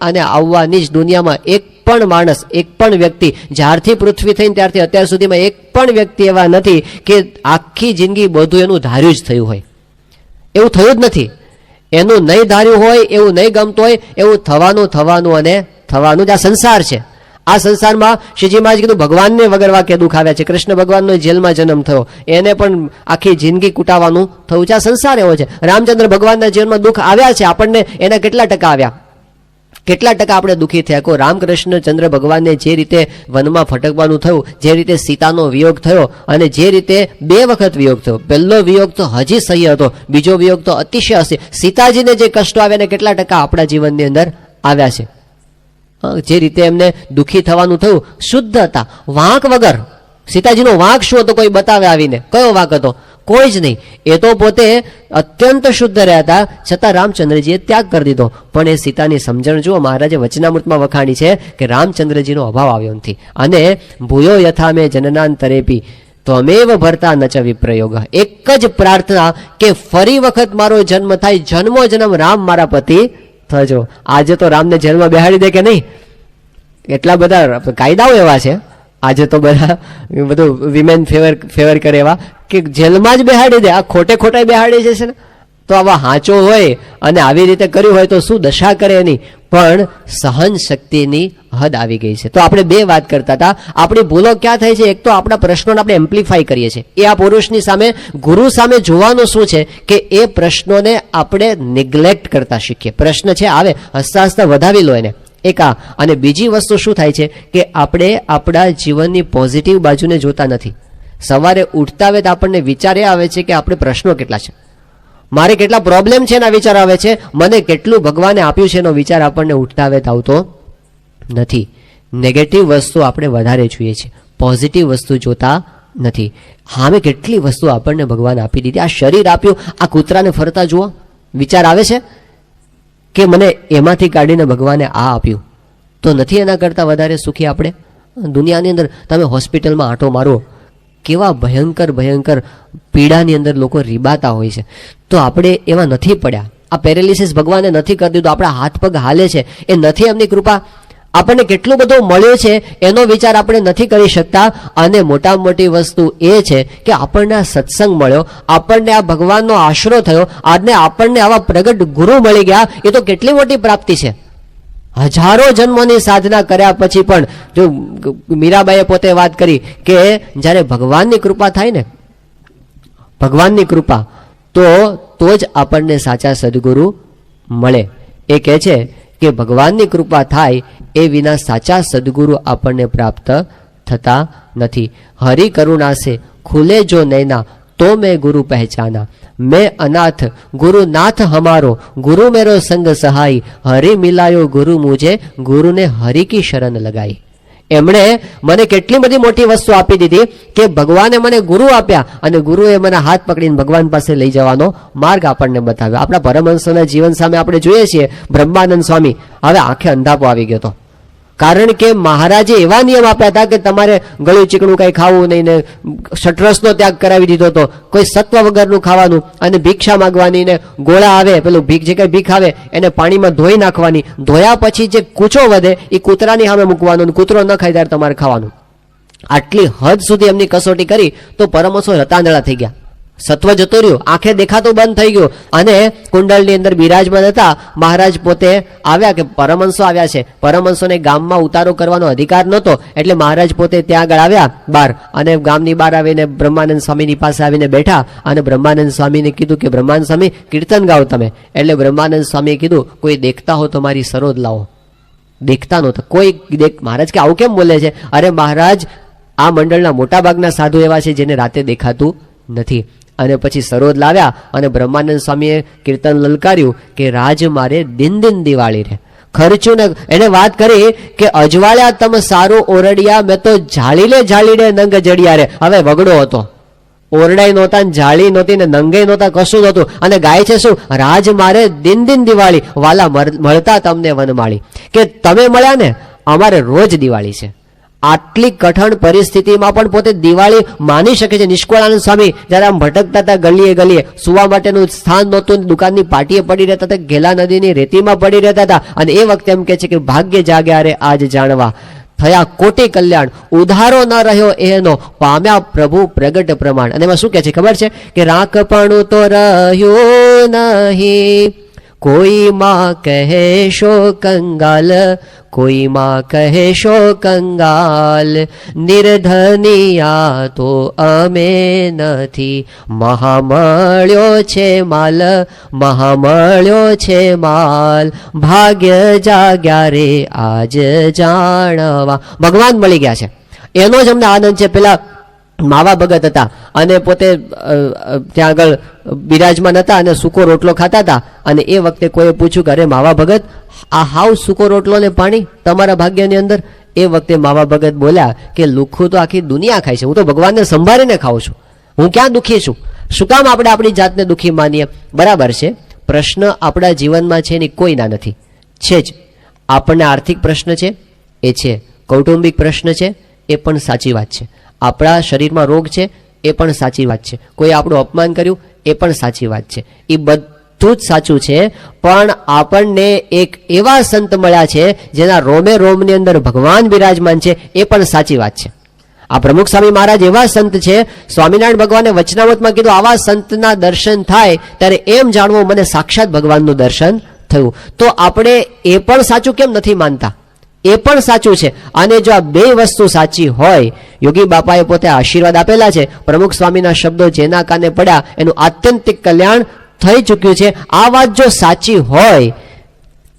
અને આવવાની જ. દુનિયામાં એક પણ માણસ, એક પણ વ્યક્તિ, જ્યારથી પૃથ્વી થઈને ત્યારથી અત્યાર સુધીમાં એક પણ વ્યક્તિ એવા નથી કે આખી જિંદગી બધું એનું ધાર્યું જ થયું હોય. એવું થયું જ નથી. એનું નહીં ધાર્યું હોય, એવું નહીં ગમતું હોય, એવું થવાનું અને થવાનું જ આ સંસાર છે. આ સંસારમાં શ્રીજી મહારાજ કીધું ભગવાનને વગર વાક્ય દુઃખ આવ્યા છે. કૃષ્ણ ભગવાનનો જેલમાં જન્મ થયો, એને પણ આખી જિંદગી કૂટાવાનું થયું છે. આ સંસાર એવો છે. રામચંદ્ર ભગવાનના જીવનમાં દુઃખ આવ્યા છે, આપણને એના કેટલા ટકા આવ્યા, કેટલા ટકા આપણે દુઃખી થયા. કો રામકૃષ્ણ ચંદ્ર ભગવાનને જે રીતે વનમાં ફટકવાનું થયું, જે રીતે સીતાનો વિયોગ થયો અને જે રીતે 2 વખત વિયોગ થયો. પહેલો વિયોગ તો હજી સહ્ય હતો, બીજો વિયોગ તો અતિશય હશે. સીતાજીને જે કષ્ટો આવ્યા ને કેટલા ટકા આપણા જીવનની અંદર આવ્યા છે. જે રીતે એમને દુઃખી થવાનું થયું, શુદ્ધ હતા, વાંક વગર. સીતાજીનો વાંક શું હતો કોઈ બતાવે આવીને? કયો વાંક હતો? કોઈ જ નહીં. એ તો પોતે અત્યંત શુદ્ધ રહ્યા હતા, છતાં રામચંદ્રજીએ ત્યાગ કરી દીધો. પણ એ સીતાની સમજણ જુઓ, મહારાજે વચનામૃતમાં વખાણી છે કે રામચંદ્રજીનો અભાવ આવ્યો નથી. અને ભૂયો યથા મેં જનનાંતરેપી, ત્વમેવ ભર્તા ન ચ વિપ્રયોગ. એક જ પ્રાર્થના કે ફરી વખત મારો જન્મ થાય, જન્મો જન્મ રામ મારા પતિ થજો. આજે તો રામને જેલમાં બેહાડી દે કે નહીં? એટલા બધા કાયદાઓ એવા છે આજે તો, બધા બધું વિમેન ફેવર કરે એવા કે જેલમાં જ બેહાડી દે. આ ખોટે ખોટા બેહાડી જશે ને, તો આવા હાંચો હોય અને આવી રીતે કર્યું હોય તો શું દશા કરે એની. પણ સહન શક્તિની હદ આવી ગઈ છે. તો આપણે બે વાત કરતા હતા. આપણી ભૂલો ક્યાં થાય છે? એક તો આપણા પ્રશ્નોને આપણે એમ્પ્લિફાય કરીએ છીએ. એ આ પુરુષની સામે, ગુરુ સામે જોવાનું શું છે કે એ પ્રશ્નોને આપણે નિગ્લેક્ટ કરતા શીખીએ. પ્રશ્ન છે આવે, હસતા હસતા વધાવી લો એને. એક આ. અને બીજી વસ્તુ શું થાય છે કે આપણે આપણા જીવનની પોઝિટિવ બાજુને જોતા નથી. સવારે ઉઠતા આવે તો આપણને વિચાર એ આવે છે કે આપણે પ્રશ્નો કેટલા છે, મારે કેટલા પ્રોબ્લેમ છે એના વિચાર આવે છે, મને કેટલું ભગવાને આપ્યું છે એનો વિચાર આપણને ઉઠતા આવે આવતો નથી. નેગેટિવ વસ્તુ આપણે વધારે જોઈએ છીએ, પોઝિટિવ વસ્તુ જોતા નથી. હામે કેટલી વસ્તુ આપણને ભગવાન આપી દીધી. આ શરીર આપ્યું, આ કૂતરાને ફરતા જુઓ, વિચાર આવે છે કે મને એમાંથી કાઢીને ભગવાને આ આપ્યું, તો નથી એના કરતાં વધારે સુખી આપણે? દુનિયાની અંદર તમે હોસ્પિટલમાં આંટો મારો, કેવા ભયંકર ભયંકર પીડાની અંદર લોકો રીબાતા હોય છે. તો આપણે એવા નથી પડ્યા. આ પેરેલિસિસ ભગવાને નથી કરી દીધું, આપણા હાથ પગ હાલે છે, એ નથી એમની કૃપા. આપણને કેટલું બધું મળ્યું છે એનો વિચાર આપણે નથી કરી શકતા. અને મોટામાં મોટી વસ્તુ એ છે કે આપણને આ સત્સંગ મળ્યો, આપણને આ ભગવાનનો આશરો થયો, આજને આપણને આવા પ્રગટ ગુરુ મળી ગયા, એ તો કેટલી મોટી પ્રાપ્તિ છે. હજારો જન્મોની સાધના કર્યા પછી પણ, જો મીરાબાઈએ પોતે વાત કરી કે જ્યારે ભગવાનની કૃપા થાય ને, ભગવાનની કૃપા, તો જ આપણને સાચા સદગુરુ મળે. એ કહે છે કે ભગવાનની કૃપા થાય એ વિના સાચા સદગુરુ આપણને પ્રાપ્ત થતા નથી. હરિ કરુણા સે ખુલે જો નૈના તો મેં ગુરુ પહેચાના, मैं अनाथ गुरु नाथ हमारो, गुरु मेरो संग सहाय, हरि मिलायो गुरु मुझे, गुरु ने हरि की शरण लगाई. એમણે મને કેટલી બધી મોટી વસ્તુ આપી દીધી કે ભગવાને મને ગુરુ આપ્યા અને ગુરુએ મને હાથ પકડીને ભગવાન પાસે લઈ જવાનો માર્ગ આપણને બતાવ્યો. આપણા પરમહંસોના જીવન સામે આપણે જોઈએ છીએ, બ્રહ્માનંદ સ્વામી હવે આંખે અંધાપો આવી ગયો હતો. કારણ કે મહારાજે એવા નિયમ આપ્યા હતા કે તમારે ગળ્યું ચીકણું કંઈ ખાવું નહીં, ને ષટ્રસનો ત્યાગ કરાવી દીધો હતો, કોઈ સત્વ વગરનું ખાવાનું, અને ભિક્ષા માગવાની, ને ગોળા આવે પેલું ભીખ, જે કંઈ ભીખ આવે એને પાણીમાં ધોઈ નાખવાની, ધોયા પછી જે કૂચો વધે એ કૂતરાની સામે મૂકવાનું, કૂતરો ન ખાય ત્યારે તમારે ખાવાનું. આટલી હદ સુધી એમની કસોટી કરી તો પરમહંસો રતાંદળા થઈ ગયા. સત્વ જતો રહ્યું, આંખે દેખાતું બંધ થઈ ગયું. અને કુંડળની અંદર બિરાજમાન હતા. મહારાજ પોતે આવ્યા કે પરમહંસો આવ્યા છે, પરમહંસોને ગામમાં ઉતારો કરવાનો અધિકાર નહોતો, એટલે મહારાજ પોતે ત્યાં આગળ આવ્યા બહાર, અને ગામની બહાર આવીને બ્રહ્માનંદ સ્વામીની પાસે આવીને બેઠા. અને બ્રહ્માનંદ સ્વામીને કીધું કે બ્રહ્માનંદ સ્વામી કીર્તન ગાઓ તમે. એટલે બ્રહ્માનંદ સ્વામીએ કીધું કોઈ દેખતા હો તો મારી સરોદ લાવો. દેખતા નહોતો કોઈ. મહારાજ કે આવું કેમ બોલે છે? અરે મહારાજ, આ મંડળના મોટા ભાગના સાધુ એવા છે જેને રાતે દેખાતું નથી. અને પછી સરોદ લાવ્યા અને બ્રહ્માનંદ સ્વામીએ કીર્તન લલકાર્યું કે રાજ મારે દિન દિન દિવાળી રે, ખર્ચું ને. એને વાત કરી કે અજવાળ્યા તમ સારું ઓરડિયા, મેં તો ઝાડીલે ઝાડીલે નંગ જડિયા રે. હવે વગડો હતો, ઓરડાઈ નહોતા, જાળી નહોતી, ને નંગે નહોતા, કશું નહોતું. અને ગાય છે શું? રાજ મારે દિન દિન દિવાળી, વાલા મળતા તમને વનમાળી. કે તમે મળ્યા ને, અમારે રોજ દિવાળી છે. આટલી કઠણ પરિસ્થિતિમાં પણ પોતે દિવાળી માની શકે છે. નિષ્કુળાનંદ સ્વામી જ્યારે આમ ભટકતા હતા ગલીએ ગલીએ, સુવા માટેનું સ્થાન નહોતું, દુકાનની પાટીએ પડી રહેતા હતા, ઘેલા નદીની રેતીમાં પડી રહેતા હતા. અને એ વખતે એમ કહે છે કે ભાગ્ય જાગ્યા રે આજ જાણવા, થયા કોટી કલ્યાણ, ઉધારો ન રહ્યો એનો, પામ્યા પ્રભુ પ્રગટ પ્રમાણ. અને એમાં શું કહે છે ખબર છે કે રાખપણું તો રહ્યું નહીં, કોઈ માં કહેશો કંગાલ, કોઈ માં કહેશો કંગાલ, નિર્ધનિયા તો અમે નથી, મહામળ્યો છે માલ, મહામળ્યો છે માલ, ભાગ્ય જાગ્યા રે આજ જાણવા. ભગવાન મળી ગયા છે એનો જ અમને આનંદ છે. પેલા માવા ભગત હતા અને પોતે ત્યાં આગળ બિરાજમાન હતા અને સૂકો રોટલો ખાતા હતા. અને એ વખતે કોઈએ પૂછ્યું કે અરે માવા ભગત, આ હાવ સૂકો રોટલો ને પાણી તમારા ભાગ્યની અંદર? એ વખતે માવા ભગત બોલ્યા કે લુખ્ખું તો આખી દુનિયા ખાય છે, હું તો ભગવાનને સંભાળીને ખાઉં છું, હું ક્યાં દુઃખી છું? શું કામ આપણે આપણી જાતને દુઃખી માનીએ? બરાબર છે, પ્રશ્ન આપણા જીવનમાં છે એની કોઈના નથી, છે જ. આપણને આર્થિક પ્રશ્ન છે, એ છે. કૌટુંબિક પ્રશ્ન છે, એ પણ સાચી વાત છે. આપણા શરીરમાં રોગ છે એ પણ સાચી વાત છે, કોઈ આપણું અપમાન કર્યું એ પણ સાચી વાત છે, એ બધું જ સાચું છે. પણ આપણને એક એવા સંત મળ્યા છે જેના રોમે રોમની અંદર ભગવાન બિરાજમાન છે, એ પણ સાચી વાત છે. આ પ્રમુખ સ્વામી મહારાજ એવા સંત છે, સ્વામિનારાયણ ભગવાને વચનામૃતમાં કીધું આવા સંતના દર્શન થાય ત્યારે એમ જાણવું મને સાક્ષાત ભગવાનનું દર્શન થયું. તો આપણે એ પણ સાચું કેમ નથી માનતા? એ પણ સાચું છે. અને જો આ બે વસ્તુ સાચી હોય, યોગી બાપાએ પોતે આશીર્વાદ આપેલા છે, પ્રમુખ સ્વામીના શબ્દો જેના કાને પડ્યા એનું આત્યંતિક કલ્યાણ થઈ ચૂક્યું છે. આ વાત જો સાચી હોય,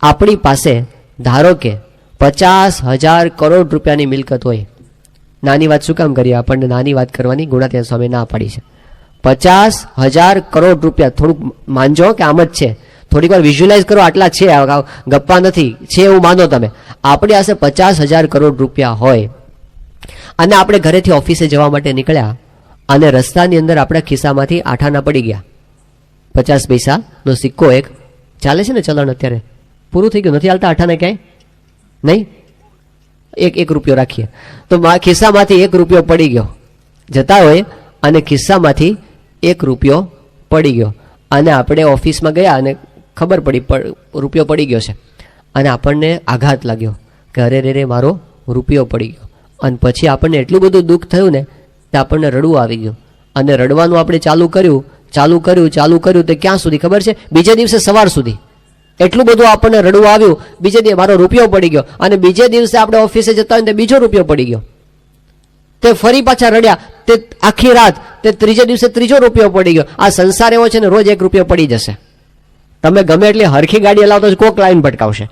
આપણી પાસે ધારો કે 50,000 કરોડ રૂપિયાની મિલકત હોય, નાની વાત શું કામ કરીએ? આપણને નાની વાત કરવાની ગુણાતીતાનંદ સ્વામી ના પાડી છે. 50,000 કરોડ રૂપિયા, થોડુંક માનજો કે આમ જ છે, થોડીક વાર વિઝ્યુલાઇઝ કરો, આટલા છે, ગપ્પા નથી, છે એવું માનો તમે. આપણી પાસે 50,000 કરોડ રૂપિયા હોય અને આપણે ઘરેથી ઓફિસે જવા માટે નીકળ્યા અને રસ્તાની અંદર આપણા ખિસ્સામાંથી આઠાના પડી ગયા, 50 પૈસાનો સિક્કો એક ચાલે છે ને ચલણ, અત્યારે પૂરું થઈ ગયું, નથી હાલતા આઠાને ક્યાંય નહીં, એક રૂપિયો રાખીએ તો ખિસ્સામાંથી 1 રૂપિયો પડી ગયો, જતા હોય અને ખિસ્સામાંથી 1 રૂપિયો પડી ગયો અને આપણે ઓફિસમાં ગયા અને ખબર પડી રૂપિયો પડી ગયો છે અને આપણને આઘાત લાગ્યો કે અરે રે મારો રૂપિયો પડી ગયો. અને પછી આપણને એટલું બધું દુઃખ થયું ને કે આપણને રડવું આવી ગયું અને રડવાનું આપણે ચાલુ કર્યું તો ક્યાં સુધી ખબર છે? બીજે દિવસે સવાર સુધી એટલું બધું આપણને રડવું આવ્યું. બીજે દિવસે મારો રૂપિયો પડી ગયો અને બીજે દિવસે આપણે ઓફિસે જતા હોય તો બીજો રૂપિયો પડી ગયો, તે ફરી પાછા રડ્યા, તે આખી રાત, તે ત્રીજે દિવસે ત્રીજો રૂપિયો પડી ગયો. આ સંસાર એવો છે ને, રોજ 1 રૂપિયો પડી જશે. તમે ગમે એટલી હરખી ગાડી હલાવતો કોક લાઈન ભટકાવશે.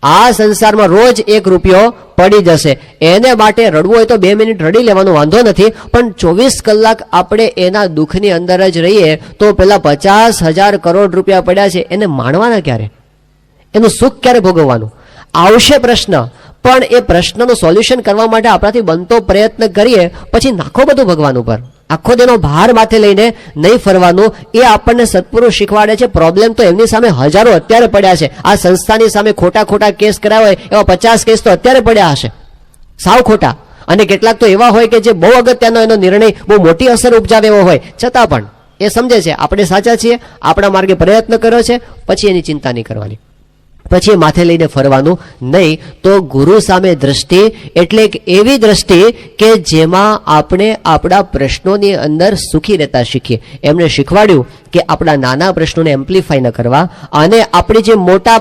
આ સંસારમાં રોજ 1 રૂપિયો પડી જશે. એને માટે રડવું હોય તો 2 મિનિટ રડી લેવાનો, વાંધો નથી, પણ 24 કલાક આપણે એના દુઃખની અંદર જ રહીએ તો પેલા 50,000 કરોડ રૂપિયા પડ્યા છે એને માણવાના ક્યારે? એનું સુખ ક્યારે ભોગવવાનું? આવશે પ્રશ્ન, પણ એ પ્રશ્નનું સોલ્યુશન કરવા માટે આપણાથી બનતો પ્રયત્ન કરીએ, પછી નાખો બધું ભગવાન ઉપર, આખો તેનો ભાર માથે લઈને નહીં ફરવાનું. એ આપણને સત્પુરુષ શીખવાડે છે. પ્રોબ્લેમ તો એમની સામે હજારો અત્યારે પડ્યા છે. આ સંસ્થાની સામે ખોટા કેસ કરાવે એવા 50 કેસ તો અત્યારે પડ્યા હશે, સાવ ખોટા. અને કેટલાક તો એવા હોય કે જે બહુ અગત્યનો એનો નિર્ણય બહુ મોટી અસર ઉપજાવે એવો હોય, છતાં પણ એ સમજે છે આપણે સાચા છીએ, આપણા માર્ગે પ્રયત્ન કર્યો છે, પછી એની ચિંતા નહીં કરવાની, પછી એ માથે લઈને ફરવાનું નહીં. તો ગુરુ સામે દ્રષ્ટિ એટલે એક એવી દ્રષ્ટિ કે જેમાં આપણે આપણા પ્રશ્નોની અંદર સુખી રહેતા શીખીએ. એમણે શીખવાડ્યું કે આપણા નાના પ્રશ્નોને એમ્પ્લિફાય ન કરવા અને આપણી જે મોટા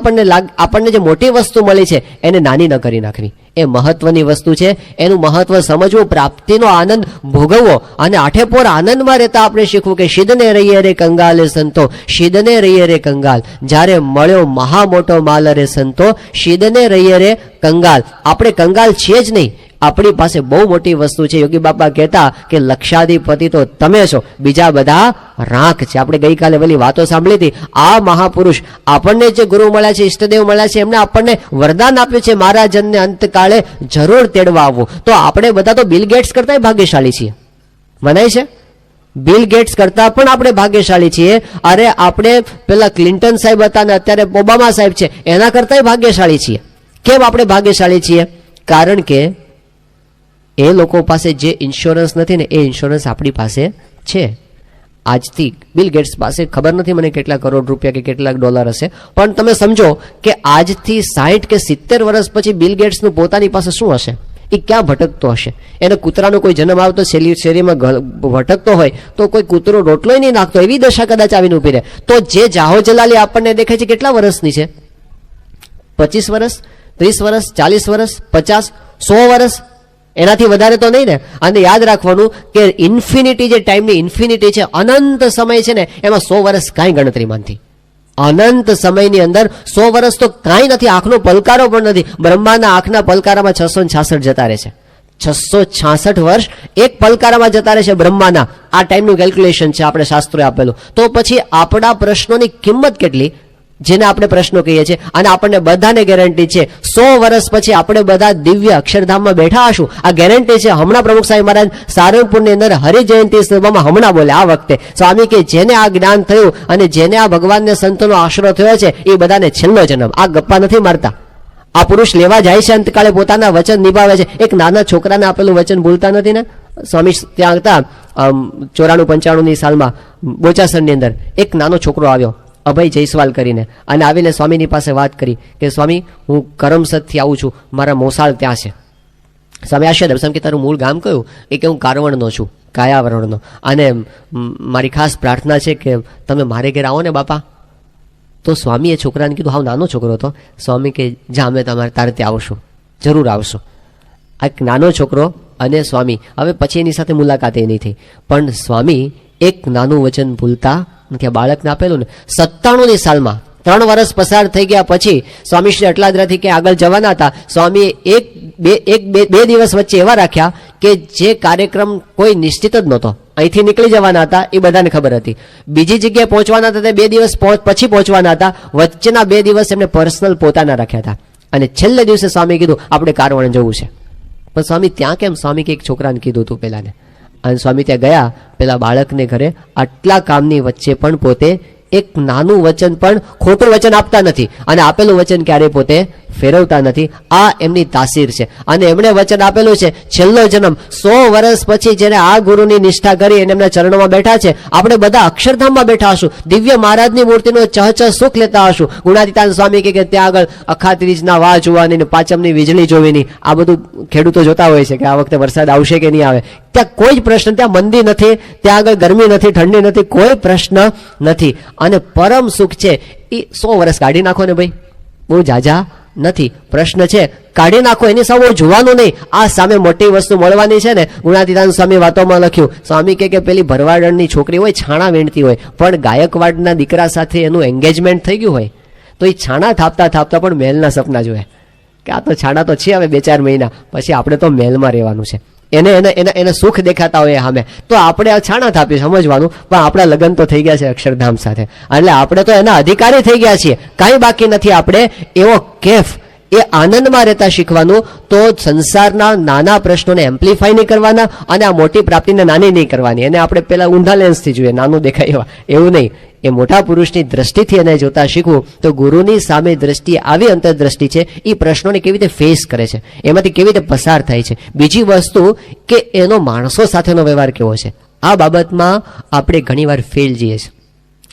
આપણને જે મોટી વસ્તુ મળી છે એને નાની ન કરી નાખવી. એ મહત્વની વસ્તુ છે, એનું મહત્વ સમજવું, પ્રાપ્તિનો આનંદ ભોગવવો અને આઠેપોર આનંદમાં રહેતા આપણે શીખવું કે શીદને રહીએ રે કંગાલ સંતો, શીદને રહીએ રે કંગાલ. જ્યારે મળ્યો મહા મોટો માલ રે સંતો, શીદને રહીએ રે કંગાલ. આપણે કંગાલ છીએ જ નહીં, આપણી પાસે બહુ મોટી વસ્તુ છે. યોગી બાપા કહેતા કે લક્ષાધિપતિ તો તમે છો, બીજા બધા રાખ છે. આપણે ગઈકાલે પેલી વાતો સાંભળી હતી. આ મહાપુરુષ આપણને જે ગુરુ મળ્યા છે, ઈષ્ટદેવ મળ્યા છે, એમને આપણને વરદાન આપ્યું છે મારા જનને અંતકાળે જરૂર તેડવા આવવું. તો આપણે બધા તો બિલ ગેટ્સ કરતા ભાગ્યશાળી છીએ, મનાય છે? બિલ ગેટ્સ કરતા પણ આપણે ભાગ્યશાળી છીએ. અરે આપણે પેલા ક્લિન્ટન સાહેબ હતા ને અત્યારે ઓબામા સાહેબ છે, એના કરતા ભાગ્યશાળી છીએ. કેમ આપણે ભાગ્યશાળી છીએ? કારણ કે એ લોકો પાસે જે ઇન્સ્યોરન્સ નથી ને એ ઇન્સ્યોરન્સ આપણી પાસે છે. આજથી બિલ ગેટ્સ પાસે ખબર નથી મને કેટલા કરોડ રૂપિયા કે કેટલાક ડોલર હશે, પણ તમે સમજો કે આજથી 60 કે 70 વર્ષ પછી બિલ ગેટ્સનું પોતાની પાસે શું હશે? એ ક્યાં ભટકતો હશે? એને કૂતરાનો કોઈ જન્મ આવતો શેરીમાં ભટકતો હોય તો કોઈ કૂતરો રોટલોય નહીં નાખતો, એવી દશા કદાચ આવીને ઉભી રહે. તો જે જાહો જલાલી આપણને દેખાય છે કેટલા વર્ષની છે? 25 વર્ષ, 30 વર્ષ, 40 વર્ષ, 50, 100 વર્ષ, એનાથી વધારે તો નહીં ને. અને યાદ રાખવાનું કે ઇન્ફિનિટી, જે ટાઈમની ઇન્ફિનિટી છે, અનંત સમય છે ને, એમાં 100 વર્ષ કાંઈ ગણતરીમાં નથી. અનંત સમયની અંદર 100 વર્ષ તો કાંઈ નથી, આંખનો પલકારો પણ નથી. બ્રહ્માના આંખના પલકારામાં 666 જતા રહે છે. 666 વર્ષ એક પલકારામાં જતા રહે છે બ્રહ્માના. આ ટાઈમનું કેલ્ક્યુલેશન છે, આપણે શાસ્ત્રોએ આપેલું. તો પછી આપણા પ્રશ્નોની કિંમત કેટલી, જેને આપણે પ્રશ્નો કહીએ છીએ. અને આપણને બધાને ગેરંટી છે 100 વર્ષ પછી આપણે બધા દિવ્ય અક્ષરધામમાં બેઠા હશું. આ ગેરંટી છે. હમણાં પ્રમુખ સાહેબ મહારાજ સારંગપુરની અંદર હરિજયંતિ સભામાં હમણાં બોલે આ વખતે સ્વામી કે જેને આ જ્ઞાન થયું અને જેને આ ભગવાનને સંતનો આશરો થયો છે એ બધાને છેલ્લો જન્મ. આ ગપ્પા નથી મારતા. આ પુરુષ લેવા જાય છે અંતકાળે, પોતાના વચન નિભાવે છે. એક નાના છોકરાને આપેલું વચન ભૂલતા નથી ને. સ્વામી ત્યાં હતા 94-95 સાલમાં બોચાસણની અંદર એક નાનો છોકરો આવ્યો અભય જયસ્વાલ કરીને, અને આવીને સ્વામીની પાસે વાત કરી કે સ્વામી હું કરમસદથી આવું છું, મારા મોસાળ ત્યાં છે. સ્વામી આશ્ચર્ય દર્શન કે તારું મૂળ ગામ કયું? એ કે હું કારવણનો છું, કાયાવરણનો, અને મારી ખાસ પ્રાર્થના છે કે તમે મારે ઘેર આવો ને બાપા. તો સ્વામીએ છોકરાને કીધું, હાવ નાનો છોકરો હતો. સ્વામી કે જા અમે તારે ત્યાં આવશું, જરૂર આવશું. આ એક નાનો છોકરો અને સ્વામી, હવે પછી એની સાથે મુલાકાત એ નહીં થઈ, પણ સ્વામી એક નાનું વચન ભૂલતા નથી. આ બાળકને આપેલું ને 97ની સાલમાં 3 વર્ષ પસાર થઈ ગયા પછી સ્વામીશ્રી અટલાદરાથી ક્યાં આગળ જવાના હતા. સ્વામીએ બે દિવસ વચ્ચે એવા રાખ્યા કે જે કાર્યક્રમ કોઈ નિશ્ચિત જ નહોતો. અહીંથી નીકળી જવાના હતા એ બધાને ખબર હતી, બીજી જગ્યાએ પહોંચવાના હતા તે 2 દિવસ પછી પહોંચવાના હતા. વચ્ચેના 2 દિવસ એમને પર્સનલ પોતાના રાખ્યા હતા, અને છેલ્લે દિવસે સ્વામી કીધું આપણે કારવણ જવું છે. પણ સ્વામી ત્યાં કેમ? સ્વામી કે એક છોકરાને કીધું હતું પેલાને, અને સ્વામી ત્યાં ગયા પેલા બાળકને ઘરે. આટલા કામની વચ્ચે પણ પોતે એક નાનું વચન પણ ખોટું વચન આપતા નથી, અને આપેલું વચન ક્યારેય પોતે ફેરવતા નથી. આ એમની તાસીર છે, અને એમણે વચન આપેલું છે છેલ્લો જન્મ 100 વર્ષ પછી જેને આ ગુરુની નિષ્ઠા કરી અને એમના ચરણોમાં બેઠા છે, આપણે બધા અક્ષરધામમાં બેઠા હશું, દિવ્ય મહારાજની મૂર્તિનો ચહચહ સુખ લેતા હશું. ગુણાતીતાન સ્વામી કે ત્યાં આગળ અખાત્રીજના વાહ જોવાની ને પાંચમની વીજળી જોવીની આ બધું ખેડૂતો જોતા હોય છે કે આ વખતે વરસાદ આવશે કે નહીં આવે. ત્યાં કોઈ જ પ્રશ્ન, ત્યાં મંદી નથી, ત્યાં આગળ ગરમી નથી, ઠંડી નથી, કોઈ પ્રશ્ન નથી, અને પરમ સુખ છે. એ 100 વર્ષ કાઢી નાખો ને ભાઈ, બહુ જાજા નથી. પ્રશ્ન છે કાઢી નાખો, એની સામે જોવાનું નહીં. આ સામે મોટી વસ્તુ મળવાની છે ને. ગુણાતીતાન સ્વામી વાતોમાં લખ્યું, સ્વામી કે પેલી ભરવાડની છોકરી હોય, છાણા વીણતી હોય, પણ ગાયકવાડના દીકરા સાથે એનું એન્ગેજમેન્ટ થઈ ગયું હોય તો એ છાણા થાપતા થાપતા પણ મહેલના સપના જોવે કે આ તો છાણા તો છે, હવે 2-4 મહિના પછી આપણે તો મહેલમાં રહેવાનું છે. એને સુખ દેખાતા હોય સામે, તો આપણે છાણા થાપી સમજવાનું, પણ આપણા લગ્ન તો થઈ ગયા છે અક્ષરધામ સાથે, એટલે આપણે તો એના અધિકારી થઈ ગયા છીએ. કાંઈ બાકી નથી. આપણે એવો કેફ, એ આનંદમાં રહેતા શીખવાનું. તો સંસારના નાના પ્રશ્નોને એમ્પ્લિફાય નહીં કરવાના, અને આ મોટી પ્રાપ્તિને નાની નહીં કરવાની. એને આપણે પેલા ઊંધા લેન્સથી જોઈએ, નાનું દેખાય એવા, એવું નહીં. એ મોટા પુરુષની દ્રષ્ટિથી એને જોતા શીખવું. તો ગુરુની સામે દ્રષ્ટિ આવી અંતરદ્રષ્ટિ છે, એ પ્રશ્નોને કેવી રીતે ફેસ કરે છે, એમાંથી કેવી રીતે પસાર થાય છે. બીજી વસ્તુ કે એનો માણસો સાથેનો વ્યવહાર કેવો છે, આ બાબતમાં આપણે ઘણીવાર ફેલ જઈએ છીએ.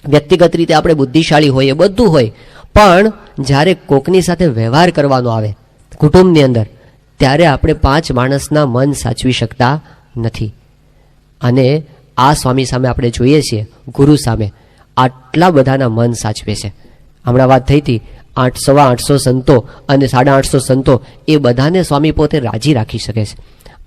વ્યક્તિગત રીતે આપણે બુદ્ધિશાળી હોઈએ, બધું હોય, પણ જ્યારે કોકની સાથે વ્યવહાર કરવાનો આવે કુટુંબની અંદર, ત્યારે આપણે 5 માણસના મન સાચવી શકતા નથી. અને આ સ્વામી સામે આપણે જોઈએ છીએ, ગુરુ સામે આટલા બધાના મન સાચવે છે. હમણાં વાત થઈ હતી 800 સંતો અને 850 સંતો, એ બધાને સ્વામી પોતે રાજી રાખી શકે છે,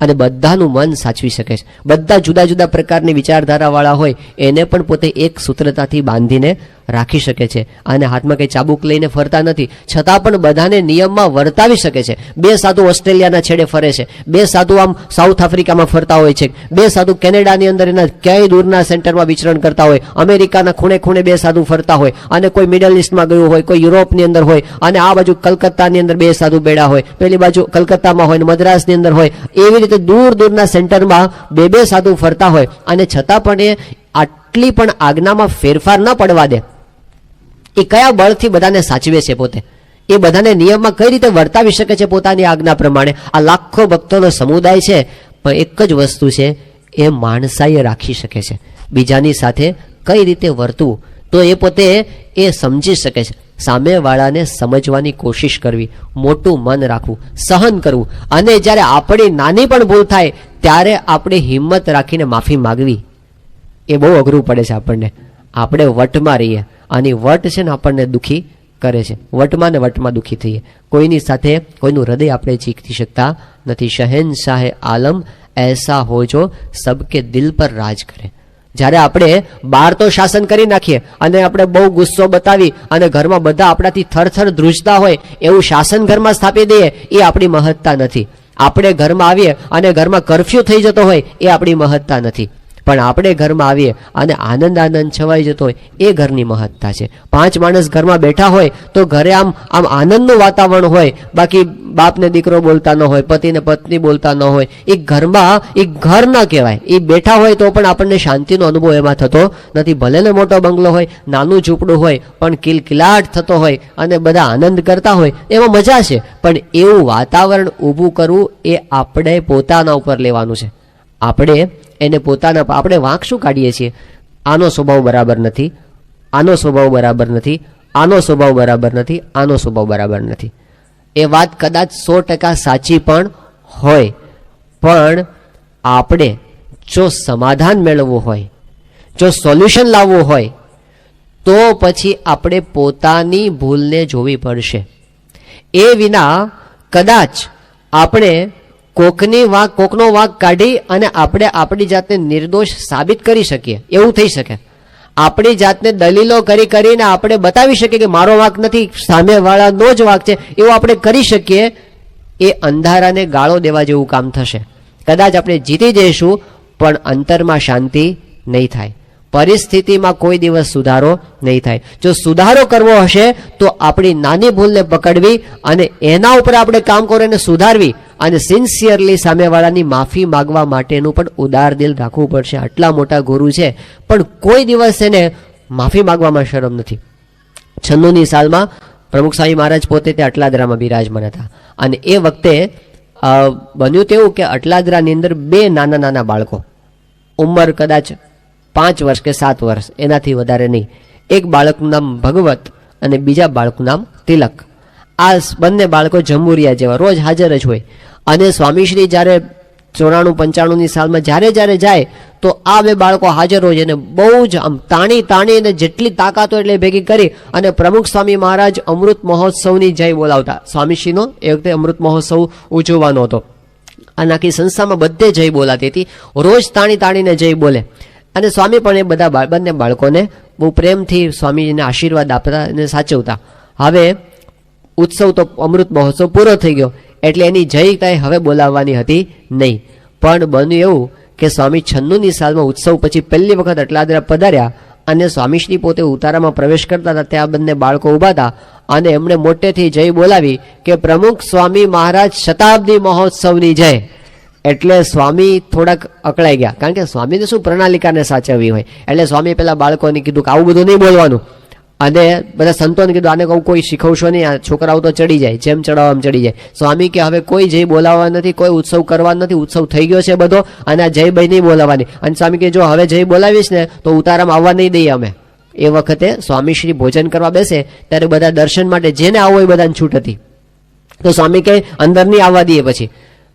અને બધાનું મન સાચવી શકે છે. બધા જુદા જુદા પ્રકારની વિચારધારાવાળા હોય એને પણ પોતે એક સૂત્રતાથી બાંધીને રાખી શકે છે, અને હાથમાં કંઈ ચાબુક લઈને ફરતા નથી, છતાં પણ બધાને નિયમમાં વર્તાવી શકે છે. 2 સાધુ ઓસ્ટ્રેલિયાના છેડે ફરે છે, 2 સાધુ આમ સાઉથ આફ્રિકામાં ફરતા હોય છે, 2 સાધુ કેનેડાની અંદર એના ક્યાંય દૂરના સેન્ટરમાં વિચરણ કરતા હોય, અમેરિકાના ખૂણે ખૂણે 2 સાધુ ફરતા હોય, અને કોઈ મિડલ ઇસ્ટમાં ગયું હોય, કોઈ યુરોપની અંદર હોય, અને આ બાજુ કલકત્તાની અંદર 2 સાધુ બેડા હોય, પેલી બાજુ કલકત્તામાં હોય ને મદ્રાસની અંદર હોય. એવી રીતે દૂર દૂરના સેન્ટરમાં 2 સાધુ ફરતા હોય, અને છતાં પણ એ આટલી પણ આજ્ઞામાં ફેરફાર ન પડવા દે. એ કયા બળથી બધાને સાચવે છે પોતે, એ બધાને નિયમમાં કઈ રીતે વર્તાવી શકે છે પોતાની આજ્ઞા પ્રમાણે. આ લાખો ભક્તોનો સમુદાય છે, પણ એક જ વસ્તુ છે, એ માણસાઈ રાખી શકે છે. બીજાની સાથે કઈ રીતે વર્તવું, તો એ પોતે એ સમજી શકે છે. સામેવાળાને સમજવાની કોશિશ કરવી, મોટું મન રાખવું, સહન કરવું, અને જ્યારે આપણી નાની પણ ભૂલ થાય ત્યારે આપણે હિંમત રાખીને માફી માગવી. એ બહુ અઘરું પડે છે આપણને. આપણે વટમાં રહીએ, અને વટ છે ને આપણને દુઃખી કરે છે. વટમાં ને વટમાં દુઃખી થઈએ, કોઈની સાથે કોઈનું હૃદય આપણે ચીખી શકતા નથી. શહેનશાહે આલમ એસા હો જો સબકે દિલ પર રાજ કરે. જ્યારે આપણે બહાર તો શાસન કરી નાખીએ, અને આપણે બહુ ગુસ્સો બતાવી અને ઘરમાં બધા આપણાથી થરથર ધ્રુજતા હોય એવું શાસન ઘરમાં સ્થાપી દઈએ, એ આપણી મહત્તા નથી. આપણે ઘરમાં આવીએ અને ઘરમાં કરફ્યુ થઈ જતો હોય, એ આપણી મહત્તા નથી. પણ આપણે ઘરમાં આવીએ અને આનંદ છવાઈ જતો હોય, એ ઘરની મહત્તા છે. 5 માણસ ઘરમાં બેઠા હોય તો ઘરે આમ આનંદનું વાતાવરણ હોય, બાકી બાપને દીકરો બોલતા ન હોય, પતિને પત્ની બોલતા ન હોય, એ ઘરમાં એ ઘર ન કહેવાય. એ બેઠા હોય તો પણ આપણને શાંતિનો અનુભવ એમાં થતો નથી. ભલે ને મોટો બંગલો હોય, નાનું ઝૂંપડું હોય, પણ કિલકિલાટ થતો હોય અને બધા આનંદ કરતા હોય, એમાં મજા છે. પણ એવું વાતાવરણ ઊભું કરવું એ આપણે પોતાના ઉપર લેવાનું છે. આપણે એને પોતાના, આપણે વાંક શું કાઢીએ છીએ? આનો સ્વભાવ બરાબર નથી, આનો સ્વભાવ બરાબર નથી, આનો સ્વભાવ બરાબર નથી, આનો સ્વભાવ બરાબર નથી. એ વાત કદાચ 100% સાચી પણ હોય, પણ આપણે જો સમાધાન મેળવવું હોય, જો સોલ્યુશન લાવવું હોય, તો પછી આપણે પોતાની ભૂલને જોવી પડશે. એ વિના કદાચ આપણે કોકનો વાંક કાઢી અને આપણે આપણી જાતને નિર્દોષ સાબિત કરી શકીએ, એવું થઈ શકે. આપણી જાતને દલીલો કરીને આપણે બતાવી શકીએ કે મારો વાંક નથી, સામેવાળાનો જ વાંક છે, એવું આપણે કરી શકીએ. એ અંધારાને ગાળો દેવા જેવું કામ થશે. કદાચ આપણે જીતી જઈશું, પણ અંતરમાં શાંતિ નહીં થાય, પરિસ્થિતિમાં કોઈ દિવસ સુધારો નહીં થાય. જો સુધારો કરવો હશે તો આપણી નાની ભૂલને પકડવી અને એના ઉપર આપણે કામ કરીને સુધારવી અને સિન્સિયરલી સામેવાળાની માફી માગવા માટેનું પણ ઉદાર દિલ રાખવું પડશે. આટલા મોટા ગુરુ છે, પણ કોઈ દિવસ એને માફી માગવામાં શરમ નથી. 96ની સાલમાં પ્રમુખ સ્વામી મહારાજ પોતે તે અટલાદરામાં બિરાજમાન હતા અને એ વખતે બન્યું તેવું કે અટલાદરાની અંદર 2 નાના નાના બાળકો, ઉંમર કદાચ 5 વર્ષ કે 7 વર્ષ, એનાથી વધારે નહીં. એક બાળકનું નામ ભગવત અને બીજા બાળકનું નામ તિલક. આ બંને બાળકો જંબુરિયા જેવા રોજ હાજર જ હોય. અને સ્વામીશ્રી જ્યારે 94-95ની સાલમાં જ્યારે જાય તો આ 2 બાળકો હાજર હોય અને બહુ જ આમ તાણીને જેટલી તાકાત હોય એટલે ભેગી કરી અને પ્રમુખ સ્વામી મહારાજ અમૃત મહોત્સવની જય બોલાવતા. સ્વામીશ્રીનો એ વખતે અમૃત મહોત્સવ ઉજવવાનો હતો. આ આખી સંસ્થામાં બધે જય બોલાતી હતી, રોજ તાણીને જય બોલે. અને સ્વામી પણ એ બધા બંને બાળકોને બહુ પ્રેમથી સ્વામીજીને આશીર્વાદ આપતા અને સાચવતા. હવે ઉત્સવ તો અમૃત મહોત્સવ પૂરો થઈ ગયો એટલે એની જય કાંઈ હવે બોલાવવાની હતી નહીં. પણ બન્યું એવું કે સ્વામી 96ની સાલમાં ઉત્સવ પછી પહેલી વખત અટલાદરા પધાર્યા અને સ્વામીશ્રી પોતે ઉતારામાં પ્રવેશ કરતા હતા. ત્યાં બંને બાળકો ઊભા હતા અને એમણે મોટેથી જય બોલાવી કે પ્રમુખ સ્વામી મહારાજ શતાબ્દી મહોત્સવની જય. એટલે સ્વામી થોડાક અકળાઈ ગયા, કારણ કે સ્વામીને શું પ્રણાલિકાને સાચવવી હોય. એટલે સ્વામી પેલા બાળકોને કીધું કે આવું બધું નહીં બોલવાનું, અને બધા સંતોને કીધું આને કોઈ શીખવશો નહીં, આ છોકરાઓ તો ચડી જાય, જેમ ચડાવવા એમ ચડી જાય. સ્વામી કે હવે કોઈ જય બોલાવવા નથી, કોઈ ઉત્સવ કરવા નથી, ઉત્સવ થઈ ગયો છે બધો, અને આ જય ભાઈ નહીં બોલાવવાની. અને સ્વામી કે જો હવે જય બોલાવીશ ને તો ઉતારામાં આવવા નહીં દઈએ અમે. એ વખતે સ્વામીશ્રી ભોજન કરવા બેસે ત્યારે બધા દર્શન માટે જેને આવવો એ બધાને છૂટ હતી. તો સ્વામી કે અંદર નહીં આવવા દઈએ. પછી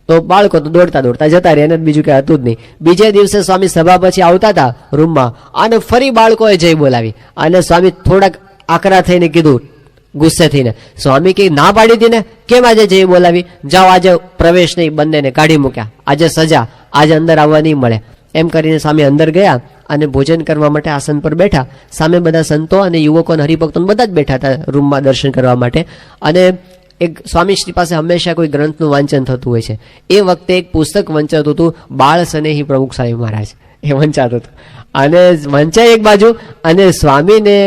તો બાળકો તો દોડતા જતા રહ્યા, એને બીજું કંઈ હતું જ નહીં. બીજે દિવસે સ્વામી સભા પછી આવતા હતા રૂમમાં અને ફરી બાળકોએ જય બોલાવી અને સ્વામી થોડાક આકરા થઈને કીધું, ગુસ્સે થઈને, સ્વામી કે ના પાડી હતી ને, કેમ આજે જય બોલાવી? જાઓ, આજે પ્રવેશ નહીં, બંનેને કાઢી મૂક્યા, આજે સજા, આજે અંદર આવવા નહીં મળે. એમ કરીને સ્વામી અંદર ગયા અને ભોજન કરવા માટે આસન પર બેઠા. સામે બધા સંતો અને યુવકો અને હરિભક્તો બધા જ બેઠા હતા રૂમમાં દર્શન કરવા માટે. અને એક સ્વામીશ્રી પાસે હંમેશા કોઈ ગ્રંથનું વાંચન થતું હોય છે. એ વખતે એક પુસ્તક વંચાતું હતું, બાળ સ્નેહી પ્રમુખ સ્વામી મહારાજ, એ વંચાતું હતું. અને વંચાય એક બાજુ અને સ્વામીને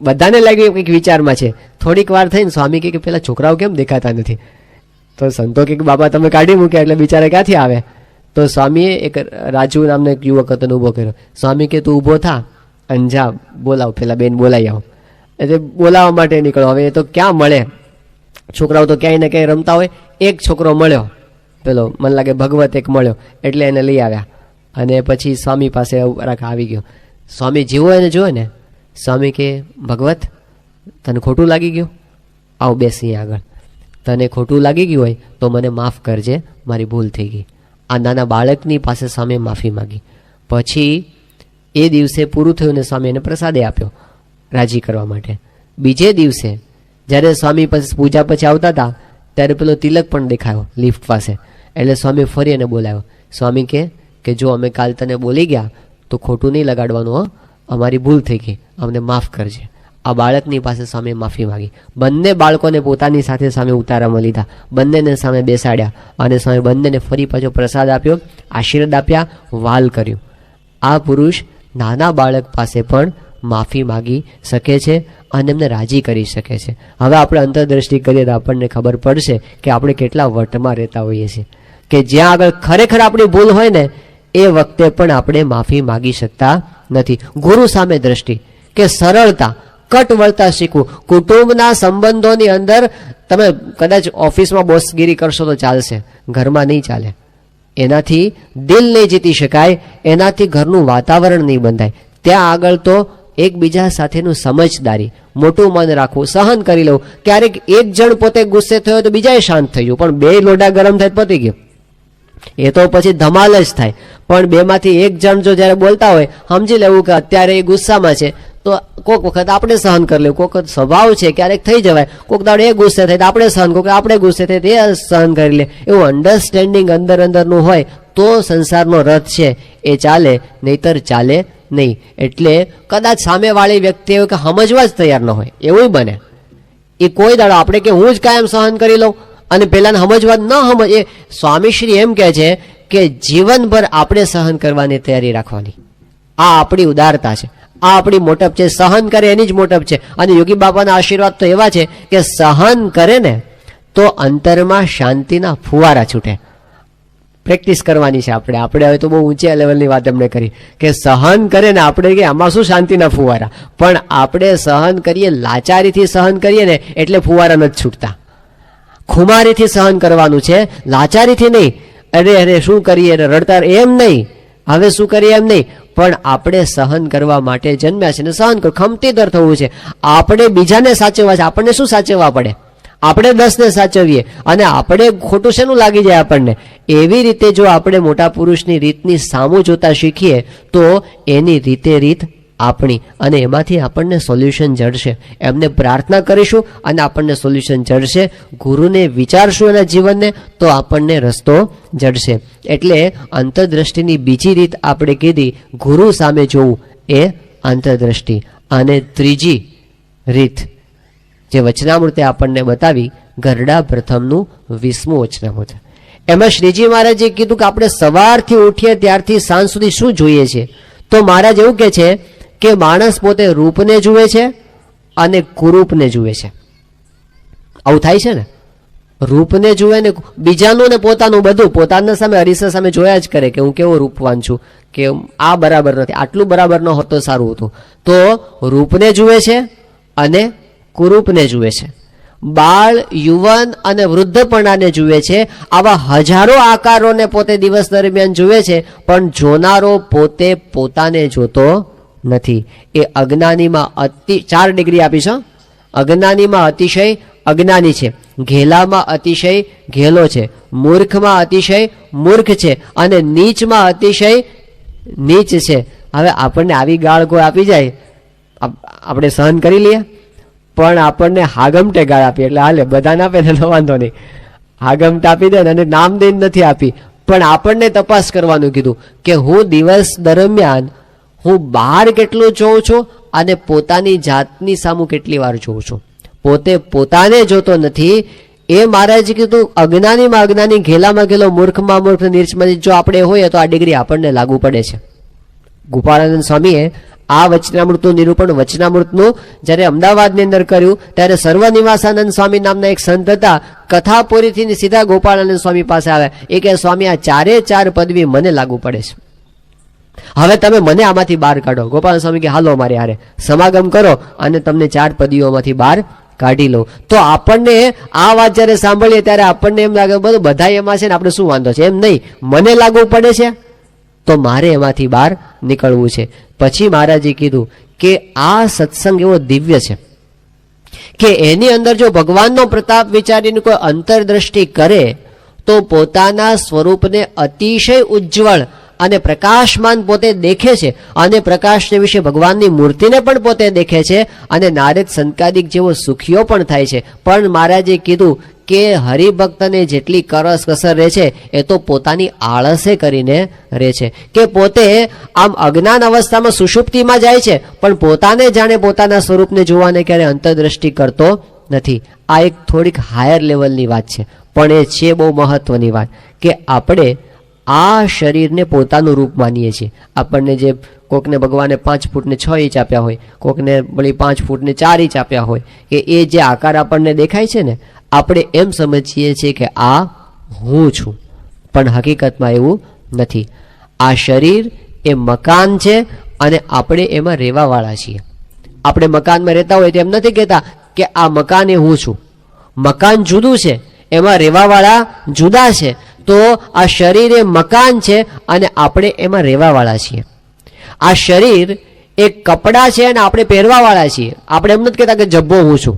બધાને લાગ્યું કંઈક વિચારમાં છે. થોડીક વાર થઈને સ્વામી કે પેલા છોકરાઓ કેમ દેખાતા નથી? તો સંતો કે બાબા તમે કાઢી મૂક્યા એટલે બિચારા ક્યાંથી આવે? તો સ્વામીએ એક રાજુ નામનો એક યુવક હતો ઊભો કર્યો. સ્વામી કે તું ઊભો થા અને જા બોલાવ, પેલા બેન બોલાવી આવો. એટલે બોલાવવા માટે નીકળો. હવે એ તો ક્યાં મળે, છોકરાઓ તો ક્યાંય ને ક્યાંય રમતા હોય. એક છોકરો મળ્યો, પેલો મને લાગે ભગવત એક મળ્યો, એટલે એને લઈ આવ્યા. અને પછી સ્વામી પાસે આવી ગયો. સ્વામી જેવો એને જોયો ને, સ્વામી કે ભગવત તને ખોટું લાગી ગયું? આવ બેસ અહીંયા આગળ. તને ખોટું લાગી ગયું હોય તો મને માફ કરજે, મારી ભૂલ થઈ ગઈ. આ નાના બાળકની પાસે સ્વામી માફી માગી. પછી એ દિવસે પૂરું થયું ને સ્વામી એને પ્રસાદે આપ્યો રાજી કરવા માટે. બીજે દિવસે જ્યારે સ્વામી પછી પૂજા પછી આવતા હતા ત્યારે પેલો તિલક પણ દેખાયો લિફ્ટ પાસે. એટલે સ્વામી ફરી એને બોલાવ્યો. સ્વામી કે જો અમે કાલ તને બોલી ગયા તો ખોટું નહીં લગાડવાનું, હો, અમારી ભૂલ થઈ ગઈ, અમને માફ કરજે. આ બાળકની પાસે સ્વામી માફી માગી. બંને બાળકોને પોતાની સાથે સામે ઉતારામાં લીધા, બંનેને સામે બેસાડ્યા અને સ્વામી બંનેને ફરી પાછો પ્રસાદ આપ્યો, આશીર્વાદ આપ્યા, વાલ કર્યું. આ પુરુષ નાના બાળક પાસે પણ માફી માગી શકે છે અને એમને રાજી કરી શકે છે. હવે આપણે અંતરદ્રષ્ટિ કરીએ તો આપણને ખબર પડશે કે આપણે કેટલા વટમાં રહેતા હોઈએ છીએ, કે જ્યાં આગળ ખરેખર આપણી ભૂલ હોય ને એ વખતે પણ આપણે માફી માગી શકતા નથી. ગુરુ સામે દ્રષ્ટિ, કે સરળતા, કટ વળતા શીખવું. કુટુંબના સંબંધોની અંદર તમે કદાચ ઓફિસમાં બોસગીરી કરશો તો ચાલશે, ઘરમાં નહીં ચાલે. એનાથી દિલ નહીં જીતી શકાય, એનાથી ઘરનું વાતાવરણ નહીં બંધાય. ત્યાં આગળ તો એકબીજા સાથેનું સમજદારી, મોટું મન રાખવું, સહન કરી લેવું. ક્યારેક એક જણ પોતે ગુસ્સે થયો તો બીજાએ શાંત થઈ ગયું, પણ બે લોઢા ગરમ થાય પતી ગયું. એ તો પછી ધમાલ જ થાય. પણ બેમાંથી એક જણ જો જ્યારે બોલતા હોય, સમજી લેવું કે અત્યારે એ ગુસ્સામાં છે, તો કોઈક વખત આપણે સહન કરી લેવું. કોઈક વખત સ્વભાવ છે, ક્યારેક થઈ જવાય. કોઈક દાડો એ ગુસ્સે થાય તો આપણે સહન, કોઈક આપણે ગુસ્સે થાય તો એ સહન કરી લે. એવું અન્ડરસ્ટેન્ડિંગ અંદર અંદરનું હોય તો સંસારનો રથ છે એ ચાલે, નહીતર ચાલે નહીં. એટલે કદાચ સામેવાળી વ્યક્તિ એવું કે સમજવા જ તૈયાર ન હોય, એવું બને. એ કોઈ દાડો આપણે કે હું જ કાયમ સહન કરી લઉં અને પેલાને સમજવા ન સમજ. એ સ્વામીશ્રી એમ કહે છે કે જીવનભર આપણે સહન કરવાની તૈયારી રાખવાની. આ આપણી ઉદારતા છે, આ આપણી મોટપ છે. સહન કરે એની જ મોટપ છે. અને યોગી બાપાના આશીર્વાદ તો એવા છે કે સહન કરે ને તો અંતરમાં શાંતિના ફુવારા છૂટે. પ્રેક્ટિસ કરવાની છે આપણે હવે તો બહુ ઊંચા લેવલની વાત એમણે કરી કે સહન કરે ને આપણે કે આમાં શું શાંતિના ફુવારા. પણ આપણે સહન કરીએ, લાચારીથી સહન કરીએ ને એટલે ફુવારા નથી છૂટતા. ખુમારીથી સહન કરવાનું છે, લાચારીથી નહીં. અરે શું કરીએ રડતા એમ નહીં, હવે શું કરીએ એમ નહીં. પણ આપણે સહન કરવા માટે જન્મ્યા છે ને સહન કરો, ખમતીદર થવું છે. આપણે બીજાને સાચવવા છે, આપણને શું સાચવવા પડે? આપણે 10ને સાચવીએ અને આપણે ખોટું શેનું લાગી જાય આપણને. એવી રીતે જો આપણે મોટા પુરુષની રીતની સામું જોતા શીખીએ તો એની રીત આપણી, અને એમાંથી આપણને સોલ્યુશન જડશે. એમને પ્રાર્થના કરીશું અને આપણને સોલ્યુશન જડશે. ગુરુને વિચારશું એના જીવનને તો આપણને રસ્તો જડશે. એટલે અંતરદ્રષ્ટિની બીજી રીત આપણે કીધી, ગુરુ સામે જોવું એ અંતરદ્રષ્ટિ. અને ત્રીજી રીત જે વચનામૃતે આપણને બતાવી, ગરડા પ્રથમનું 20મું વચનામૃત. એમાં શ્રીજી મહારાજે કીધું કે આપણે સવારથી ઉઠીએ ત્યારથી સાંજ સુધી શું જોઈએ છે. તો મહારાજ એવું કહે છે કે માણસ પોતે રૂપને જુએ છે અને કુરૂપને જુએ છે. આવું થાય છે ને, રૂપને જુએ ને બીજાનું ને પોતાનું બધું પોતાના સામે અરીસા સામે જોયા જ કરે કે હું કેવો રૂપવાન છું, કે આ બરાબર નથી, આટલું બરાબર ન હોત તો સારું હતું. તો રૂપને જુએ છે અને કુરૂપને જુએ છે. બાળ, યુવાન અને વૃદ્ધપણાને જુએ છે. આવા હજારો આકારોને પોતે દિવસ દરમિયાન જુએ છે, પણ જોનારો પોતે પોતાને જોતો નથી. એ અજ્ઞાનીમાં 4 ડિગ્રી આપીશ. અજ્ઞાનીમાં અતિશય અજ્ઞાની છે, ઘેલામાં અતિશય ઘેલો છે, મૂર્ખમાં અતિશય મૂર્ખ છે અને નીચમાં અતિશય નીચ છે. હવે આપણને આવી ગાળ કોઈ આપી જાય આપણે સહન કરી લઈએ, પણ આપણને હાગમટે ગાળ આપી એટલે હાલે, બધાને આપે ને વાંધો નહીં. હાગમટે આપી દે અને નામ દઈને નથી આપી, પણ આપણને તપાસ કરવાનું કીધું કે હું દિવસ દરમિયાન હું બહાર કેટલું જોઉં છું અને પોતાની જાતની સામું કેટલી વાર જોઉં છું. પોતે પોતાને જોતો નથી. એ મહારાજે કીધું અજ્ઞાનીમાં અજ્ઞાની, ઘેલામાં ઘેલો, મૂર્ખમાં મૂર્ખ, નીચમાં જો આપણે હોઈએ તો આ ડિગ્રી આપણને લાગુ પડે છે. ગોપાળાનંદ સ્વામીએ આ વચનામૃતનું નિરૂપણ વચનામૃતનું જ્યારે અમદાવાદની અંદર કર્યું ત્યારે સર્વનિવાસાનંદ સ્વામી નામના એક સંત હતા. કથાપુરીથી સીધા ગોપાળાનંદ સ્વામી પાસે આવ્યા. એ કે સ્વામી આ 4 પદવી મને લાગુ પડે છે, હવે તમે મને આમાંથી બહાર કાઢો. ગોપાલ સ્વામી કે હાલો મારે હારે સમાગમ કરો અને તમને 4 પદવીઓમાંથી બહાર કાઢી લો. તો આપણને આ વાત જ્યારે સાંભળીએ ત્યારે આપણને એમ લાગે બધું બધા એમાં છે ને આપણે શું વાંધો છે. એમ નહીં, મને લાગુ પડે છે તો મારે એમાંથી બહાર નીકળવું છે. પછી મહારાજે કીધું કે આ સત્સંગ એવો દિવ્ય છે કે એની અંદર જો ભગવાનનો પ્રતાપ વિચારીને કોઈ અંતરદ્રષ્ટિ કરે તો પોતાના સ્વરૂપને અતિશય ઉજ્જવળ અને પ્રકાશમાન પોતે દેખે છે, અને પ્રકાશને વિશે ભગવાનની મૂર્તિને પણ પોતે દેખે છે, અને નારદ સંકાદિક જેવો સુખીઓ પણ થાય છે. પણ મહારાજે કીધું કે હરિભક્તને જેટલી કરસ કસર રહે છે એ તો પોતાની આળસે કરીને રહે છે, કે પોતે આમ અજ્ઞાન અવસ્થામાં સુષુપ્તિમાં જાય છે પણ પોતાને જાણે પોતાના સ્વરૂપને જોવાને ક્યારે અંતરદ્રષ્ટિ કરતો નથી. આ એક થોડીક હાયર લેવલની વાત છે, પણ એ છે બહુ મહત્વની વાત કે આપણે આ શરીરને પોતાનું રૂપ માનીએ છીએ. આપણને જે કોકને ભગવાને 5 ફૂટને 6 ઇંચ આપ્યા હોય, કોકને વળી 5 ફૂટને 4 ઇંચ આપ્યા હોય, કે એ જે આકાર આપણને દેખાય છે ને આપણે એમ સમજીએ છીએ કે આ હું છું, પણ હકીકતમાં એવું નથી. આ શરીર એ મકાન છે અને આપણે એમાં રહેવાવાળા છીએ. આપણે મકાનમાં રહેતા હોય તો એમ નથી કહેતા કે આ મકાન એ હું છું. મકાન જુદું છે, એમાં રહેવાવાળા જુદા છે. તો આ શરીર એ મકાન છે અને આપણે એમાં રહેવાવાળા છીએ. આ શરીર એક કપડાં છે અને આપણે પહેરવાવાળા છીએ. આપણે એમ નથી કહેતા કે જબ્બો હું છું,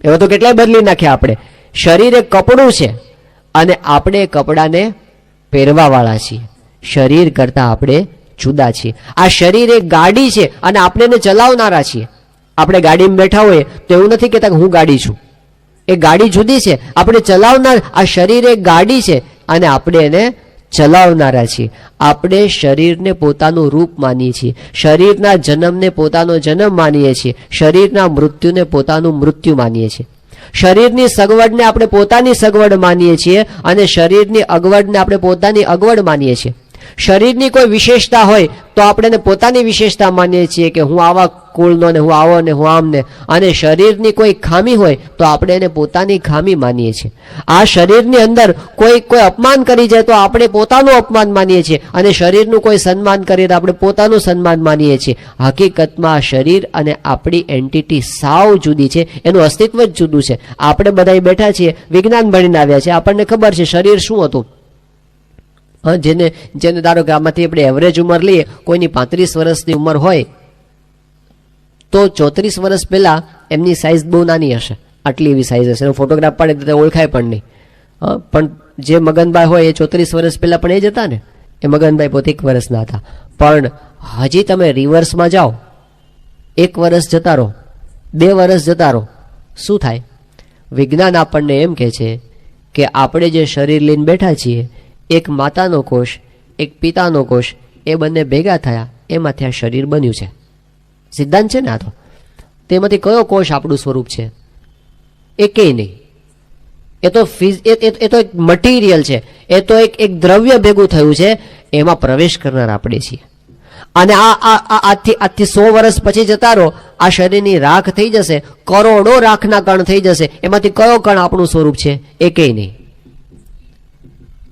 એવા તો કેટલાય બદલી નાખ્યા આપણે. શરીર એક કપડું છે અને આપણે એ કપડાને પહેરવાવાળા છીએ. શરીર કરતાં આપણે જુદા છીએ. આ શરીર એક ગાડી છે અને આપણે એને ચલાવનારા છીએ. આપણે ગાડીમાં બેઠા હોઈએ તો એવું નથી કહેતા કે હું ગાડી છું. એ ગાડી જુદી છે, આપણે ચલાવનાર. આ શરીર એક ગાડી છે અને આપણે એને ચલાવનારા છીએ. આપણે શરીરને પોતાનું રૂપ માનીએ છીએ, શરીરના જન્મને પોતાનો જન્મ માનીએ છીએ, શરીરના મૃત્યુને પોતાનું મૃત્યુ માનીએ છીએ. શરીરની સગવડને આપણે પોતાની સગવડ માનીએ છીએ અને શરીરની અગવડને આપણે પોતાની અગવડ માનીએ છીએ. શરીરની કોઈ વિશેષતા હોય તો આપણે એને પોતાની વિશેષતા માનીએ છીએ કે હું આવા કુળનો ને હું આવો ને હું આમ ને. અને શરીરની કોઈ ખામી હોય તો આપણે એને પોતાની ખામી માનીએ છીએ. આ શરીરની અંદર કોઈ અપમાન કરી જાય તો આપણે પોતાનું અપમાન માનીએ છીએ અને શરીરનું કોઈ સન્માન કરીએ તો આપણે પોતાનું સન્માન માનીએ છીએ. હકીકતમાં આ શરીર અને આપણી એન્ટિટી સાવ જુદી છે, એનું અસ્તિત્વ જ જુદું છે. આપણે બધા બેઠા છીએ, વિજ્ઞાન ભણીને આવ્યા છે, આપણને ખબર છે શરીર શું હતું. જેને ધારો કે આમાંથી આપણે એવરેજ ઉંમર લઈએ, કોઈની 35 વર્ષની ઉંમર હોય તો 34 વર્ષ પહેલાં એમની સાઇઝ બહુ નાની હશે, આટલી એવી સાઇઝ હશે. એનો ફોટોગ્રાફ પાડે તો ઓળખાય પણ નહીં. પણ જે મગનભાઈ હોય એ 34 વર્ષ પહેલાં પણ એ જ હતા ને. એ મગનભાઈ પોતે 1 વર્ષના હતા. પણ હજી તમે રિવર્સમાં જાઓ, 1 વર્ષ જતા રહો, 2 વર્ષ જતા રહો, શું થાય? વિજ્ઞાન આપણને એમ કહે છે કે આપણે જે શરીર લઈને બેઠા છીએ, એક માતાનો કોષ, એક પિતાનો કોષ, એ બંને ભેગા થયા, એમાંથી આ શરીર બન્યું છે. સિદ્ધાંત છે ને આ તો. તેમાંથી કયો કોષ આપણું સ્વરૂપ છે? એકેય નહીં. એ તો એક મટીરિયલ છે, એ તો એક દ્રવ્ય ભેગું થયું છે, એમાં પ્રવેશ કરનાર આપણે છીએ. અને આજથી 100 વર્ષ પછી જતા રહો, આ શરીરની રાખ થઈ જશે, કરોડો રાખના કણ થઈ જશે, એમાંથી કયો કણ આપણું સ્વરૂપ છે? એકેય નહીં.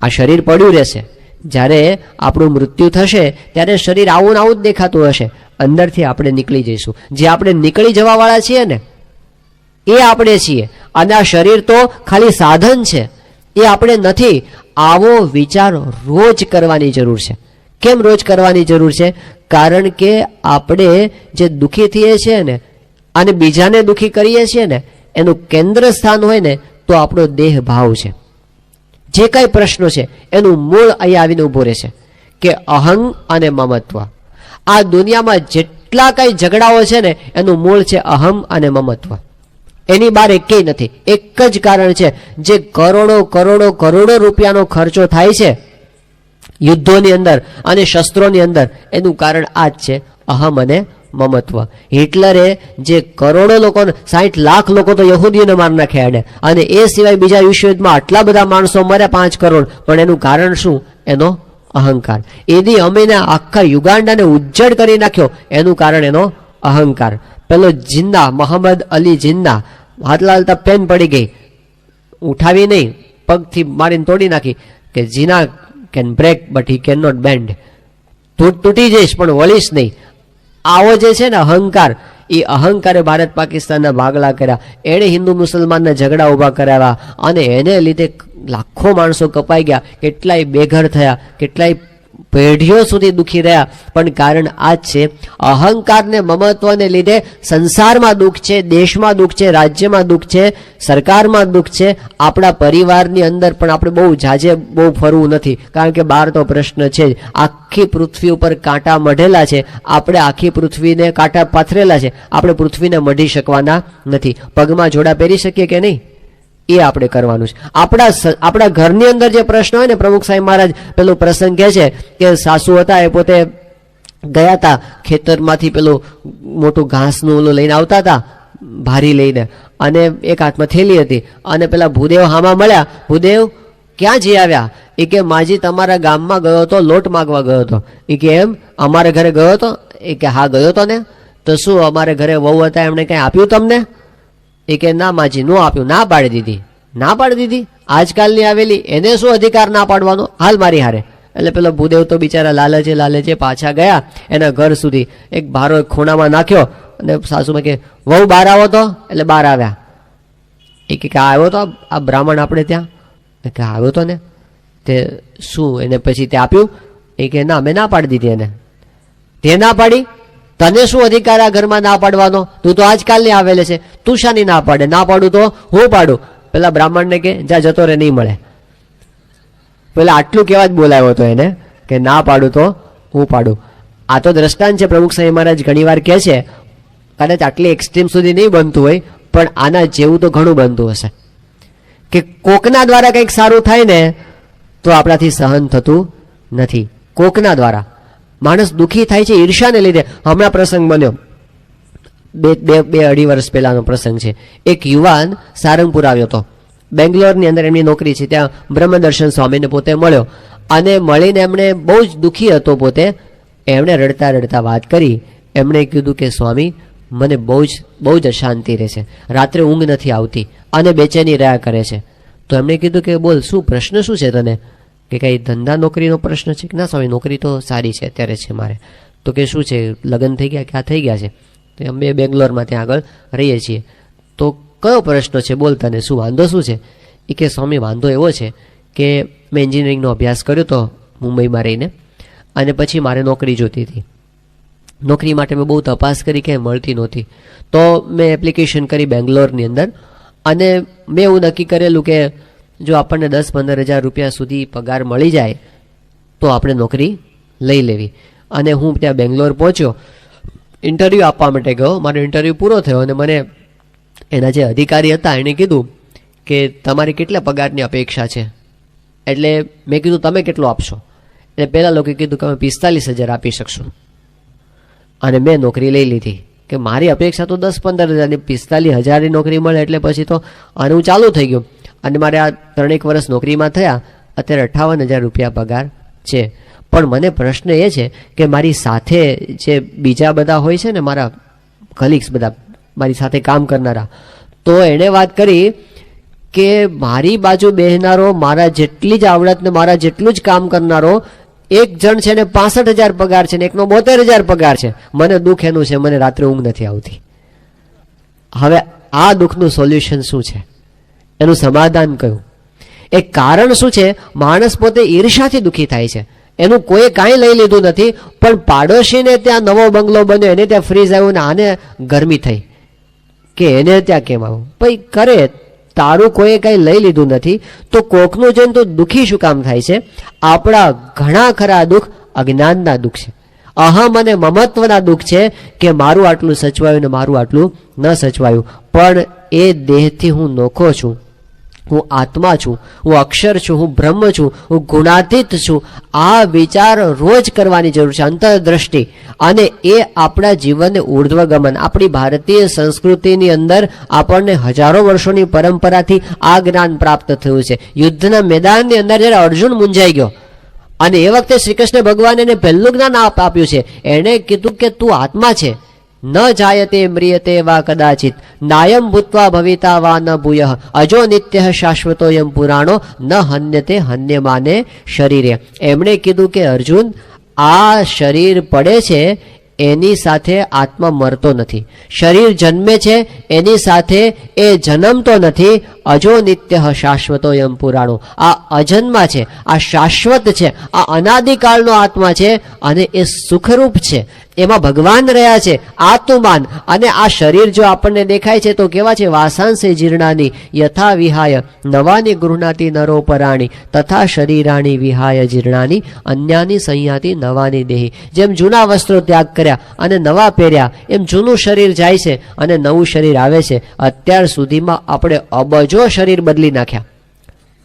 આ શરીર પડ્યું રહેશે. જ્યારે આપણું મૃત્યુ થશે ત્યારે શરીર આવું ને આવું જ દેખાતું હશે. અંદરથી આપણે નીકળી જઈશું. જે આપણે નીકળી જવાવાળા છીએ ને એ આપણે છીએ. અને આ શરીર તો ખાલી સાધન છે, એ આપણે નથી. આવો વિચાર રોજ કરવાની જરૂર છે. કેમ રોજ કરવાની જરૂર છે? કારણ કે આપણે જે દુઃખી થઈએ છીએ ને અને બીજાને દુઃખી કરીએ છીએ ને, એનું કેન્દ્ર સ્થાન હોય ને તો આપણો દેહ ભાવ છે. જે કાંઈ પ્રશ્નો છે એનું મૂળ અહીંયા આવીને ઊભો રહેશે કે અહં અને મમત્વ. આ દુનિયામાં જેટલા કાંઈ ઝઘડાઓ છે ને એનું મૂળ છે અહમ અને મમત્વ. એની બહાર એકેય નથી. એક જ કારણ છે, જે કરોડો કરોડો કરોડો રૂપિયાનો ખર્ચો થાય છે યુદ્ધોની અંદર અને શસ્ત્રોની અંદર, એનું કારણ આ જ છે, અહમ અને મમત્વ. હિટલરે જે કરોડો લોકો, 60 લાખ લોકો તો યહૂદીઓને માર નાખ્યા એને, અને એ સિવાય બીજા વિશ્વયુદ્ધમાં આટલા બધા માણસો મર્યા, 5 કરોડ. પણ એનું કારણ શું? એનો અહંકાર. એની અમીને આખા યુગાન્ડાને ઉજ્જડ કરી નાખ્યો, એનું કારણ એનો અહંકાર. પેલો જિન્ના, મોહમ્મદ અલી જિન્ના, હાથલા હાલતા પેન પડી ગઈ, ઉઠાવી નહીં, પગથી મારીને તોડી નાખી કે જીના can break but he can not bend. તૂટી જઈશ પણ વળીશ નહીં. આવો જે છે ને અહંકાર, એ અહંકારે ભારત પાકિસ્તાનના ભાગલા કર્યા, એણે હિન્દુ મુસલમાનના ઝઘડા ઊભા કરાવ્યા અને એને લીધે લાખો માણસો કપાઈ ગયા, કેટલાય બેઘર થયા, કેટલાય પેઢીઓ સુધી દુઃખી રહ્યા. પણ કારણ આ જ છે, અહંકારને મમત્વને લીધે સંસારમાં દુઃખ છે, દેશમાં દુઃખ છે, રાજ્યમાં દુઃખ છે, સરકારમાં દુઃખ છે. આપણા પરિવારની અંદર પણ આપણે બહુ ફરવું નથી, કારણ કે બહાર તો પ્રશ્ન છે જ. આખી પૃથ્વી ઉપર કાંટા મઢેલા છે, આપણે આખી પૃથ્વીને કાંટા પાથરેલા છે, આપણે પૃથ્વીને મઢી શકવાના નથી. પગમાં જોડા પહેરી શકીએ કે નહીં? એ આપણે કરવાનું છે. આપણા ઘરની અંદર જે પ્રશ્ન હોય ને, પ્રમુખ સાહેબ મહારાજ પેલો પ્રસંગ કહે છે કે સાસુ હતા, એ પોતે ગયા હતા ખેતરમાંથી પેલું મોટું ઘાસનું ઓલું લઈને આવતા હતા, ભારી લઈને, અને એક હાથમાં થેલી હતી. અને પેલા ભૂદેવ હામાં મળ્યા. ભૂદેવ ક્યાં જઈ આવ્યા? એ કે માજી તમારા ગામમાં ગયો હતો, લોટ માગવા ગયો હતો. એ કે એમ, અમારે ઘરે ગયો હતો? એ કે હા ગયો હતો ને. તો શું અમારે ઘરે વહુ હતા, એમણે કંઈ આપ્યું તમને? એ કે ના માજી, નો આપ્યું. ના પાડી દીધી. ના પાડી દીધી? આજકાલની આવેલી, એને શું અધિકાર ના પાડવાનો? હાલ મારી હારે. એટલે પેલો ભૂદેવ તો બિચારા લાલચે પાછા ગયા એના ઘર સુધી. એક ભારો એક ખૂણામાં નાખ્યો અને સાસુમાં કે વહુ બહાર આવો તો. એટલે બહાર આવ્યા. એ કે આવ્યો તો આ બ્રાહ્મણ આપણે ત્યાં? કે આવ્યો તો ને. તે શું એને પછી તે આપ્યું? એ કે ના, મેં ના પાડી દીધી એને. તે ના પાડી? તને શું અધિકાર આ ઘરમાં ના પાડવાનો? તું તો આજકાલની આવેલે છે, તું શાની ના પાડે? ના પાડું તો હું પાડું. પેલા બ્રાહ્મણને કે જા જતો રે, નહીં મળે. પેલા આટલું કેવા જ બોલાવ્યો હતો એને કે ના પાડું તો હું પાડું. આ તો દ્રષ્ટાંત છે. પ્રમુખ સ્વામી મહારાજ ઘણી વાર કહે છે, કદાચ આટલી એક્સ્ટ્રીમ સુધી નહીં બનતું હોય, પણ આના જેવું તો ઘણું બનતું હશે કે કોકના દ્વારા કંઈક સારું થાય ને તો આપણાથી સહન થતું નથી. કોકના દ્વારા માણસ દુઃખી થાય છે ઈર્ષાને લીધે. હમણાં પ્રસંગ બન્યો, બે અઢી વર્ષ પહેલાનો પ્રસંગ છે. એક યુવાન સારંગપુર આવ્યો હતો, બેંગ્લોરની અંદર એમની નોકરી છે, ત્યાં બ્રહ્મદર્શન સ્વામીને પોતે મળ્યો અને મળીને એમણે બહુ જ દુઃખી હતો પોતે. એમણે રડતા રડતા વાત કરી. એમણે કીધું કે સ્વામી, મને બહુ જ અશાંતિ રહે છે, રાત્રે ઊંઘ નથી આવતી અને બેચેની રહ્યા કરે છે. તો એમણે કીધું કે બોલ, શું પ્રશ્ન શું છે તને? કે કંઈ ધંધા નોકરીનો પ્રશ્ન છે? કે ના સ્વામી, નોકરી તો સારી છે અત્યારે છે મારે. તો કે શું છે, લગ્ન થઈ ગયા કે આ થઈ ગયા છે? તો અમે બેંગ્લોરમાં ત્યાં આગળ રહીએ છીએ. તો કયો પ્રશ્ન છે, બોલ, તને શું વાંધો શું છે? એ કે સ્વામી, વાંધો એવો છે કે મેં એન્જિનિયરિંગનો અભ્યાસ કર્યો હતો મુંબઈમાં રહીને, અને પછી મારે નોકરી જોતી હતી. નોકરી માટે મેં બહુ તપાસ કરી, ક્યાંય મળતી નહોતી. તો મેં એપ્લિકેશન કરી બેંગ્લોરની અંદર, અને મેં એવું નક્કી કરેલું કે જો આપણને 10-15 હજાર રૂપિયા સુધી પગાર મળી જાય તો આપણે નોકરી લઈ લેવી. અને હું ત્યાં બેંગ્લોર પહોંચ્યો, ઇન્ટરવ્યૂ આપવા માટે ગયો. મારો ઇન્ટરવ્યૂ પૂરો થયો અને મને એના જે અધિકારી હતા એણે કીધું કે તમારી કેટલા પગારની અપેક્ષા છે? એટલે મેં કીધું તમે કેટલો આપશો? એટલે પહેલાં લોકોએ કીધું કે અમે 45,000 આપી શકશું. અને મેં નોકરી લઈ લીધી કે મારી અપેક્ષા તો 10-15 હજારની, 45,000ની નોકરી મળે એટલે પછી તો અને હું ચાલુ થઈ ગયું. અને મારે આ 3 વર્ષ નોકરીમાં થયા, અત્યારે 58,000 રૂપિયા પગાર છે. પણ મને પ્રશ્ન એ છે કે મારી સાથે જે બીજા બધા હોય છે ને, મારા કલીગ્સ બધા મારી સાથે કામ કરનારા, તો એણે વાત કરી કે મારી બાજુ બેહનારો, મારા જેટલી જ આવડત ને મારા જેટલું જ કામ કરનારો એક જણ છે ને 65,000 પગાર છે ને એકનો 72,000 પગાર છે. મને દુઃખ એનું છે, મને રાત્રે ઊંઘ નથી આવતી. હવે આ દુઃખનું સોલ્યુશન શું છે? એનું સમાધાન કયું? એક કારણ શું છે? માણસ પોતે ઈર્ષાથી દુઃખી થાય છે. એનું કોઈ કાંઈ લઈ લીધું નથી, પણ પાડોશીને ત્યાં નવો બંગલો બન્યો, એને ત્યાં ફ્રીજ આવ્યું ને આને ગરમી થઈ કે એને ત્યાં કેમ આવું? ભાઈ કરે, તારું કોઈ કંઈ લઈ લીધું નથી તો કોકનું જોઈને તો દુઃખી શું કામ થાય છે? આપણા ઘણા ખરા દુઃખ અજ્ઞાનના દુઃખ છે, અહમ અને મમત્વના દુઃખ છે કે મારું આટલું સચવાયું ને મારું આટલું ન સચવાયું. પણ એ દેહથી હું નોખો છું, હું આત્મા છું, હું અક્ષર છું, હું બ્રહ્મ છું, હું ગુણાતીત છું. આ વિચાર રોજ કરવાની જરૂર છે, અંતરદ્રષ્ટિ. અને એ આપણા જીવનને ઉર્ધ્વગમન, આપણી ભારતીય સંસ્કૃતિની અંદર આપણને હજારો વર્ષોની પરંપરાથી આ જ્ઞાન પ્રાપ્ત થયું છે. યુદ્ધના મેદાનની અંદર જ્યારે અર્જુન મૂંઝાઈ ગયો અને એ વખતે શ્રી કૃષ્ણ ભગવાન એને પહેલું જ્ઞાન આપ્યું છે. એણે કીધું કે તું આત્મા છે, ન જાયતે મ્રિયતે વા કદાચિત, નાયમ ભૂત્વા ભવિતા વા ન ભૂયઃ, અજો નિત્ય શાશ્વતોયમ પુરાણો, ન હન્યતે હન્યમાને શરીરે. એમણે કીધું કે અર્જુન, આ શરીર પડે છે એની સાથે આત્મા મરતો નથી, શરીર જન્મે છે એની સાથે એ જન્મતો નથી. અજો નિત્ય શાશ્વતોયમ પુરાણો, આ અજન્મા છે, આ શાશ્વત છે, આ અનાદિકાળનો આત્મા છે અને એ સુખરૂપ છે, એમાં ભગવાન રહ્યા છે, આત્માન. અને આ શરીર જો આપણને દેખાય છે તો કેવા છે? વાસાંસે જીર્ણાની યથા વિહાય નવાની ગૃહનાતી નરો પરાણી, તથા શરીરાણી વિહાય જીર્ણાની અન્યાની સંયાતિ નવાની દેહી. જેમ જૂના વસ્ત્રો ત્યાગ કર્યા અને નવા પહેર્યા, એમ જૂનું શરીર જાય છે અને નવું શરીર આવે છે. અત્યાર સુધીમાં આપણે અબજો શરીર બદલી નાખ્યા,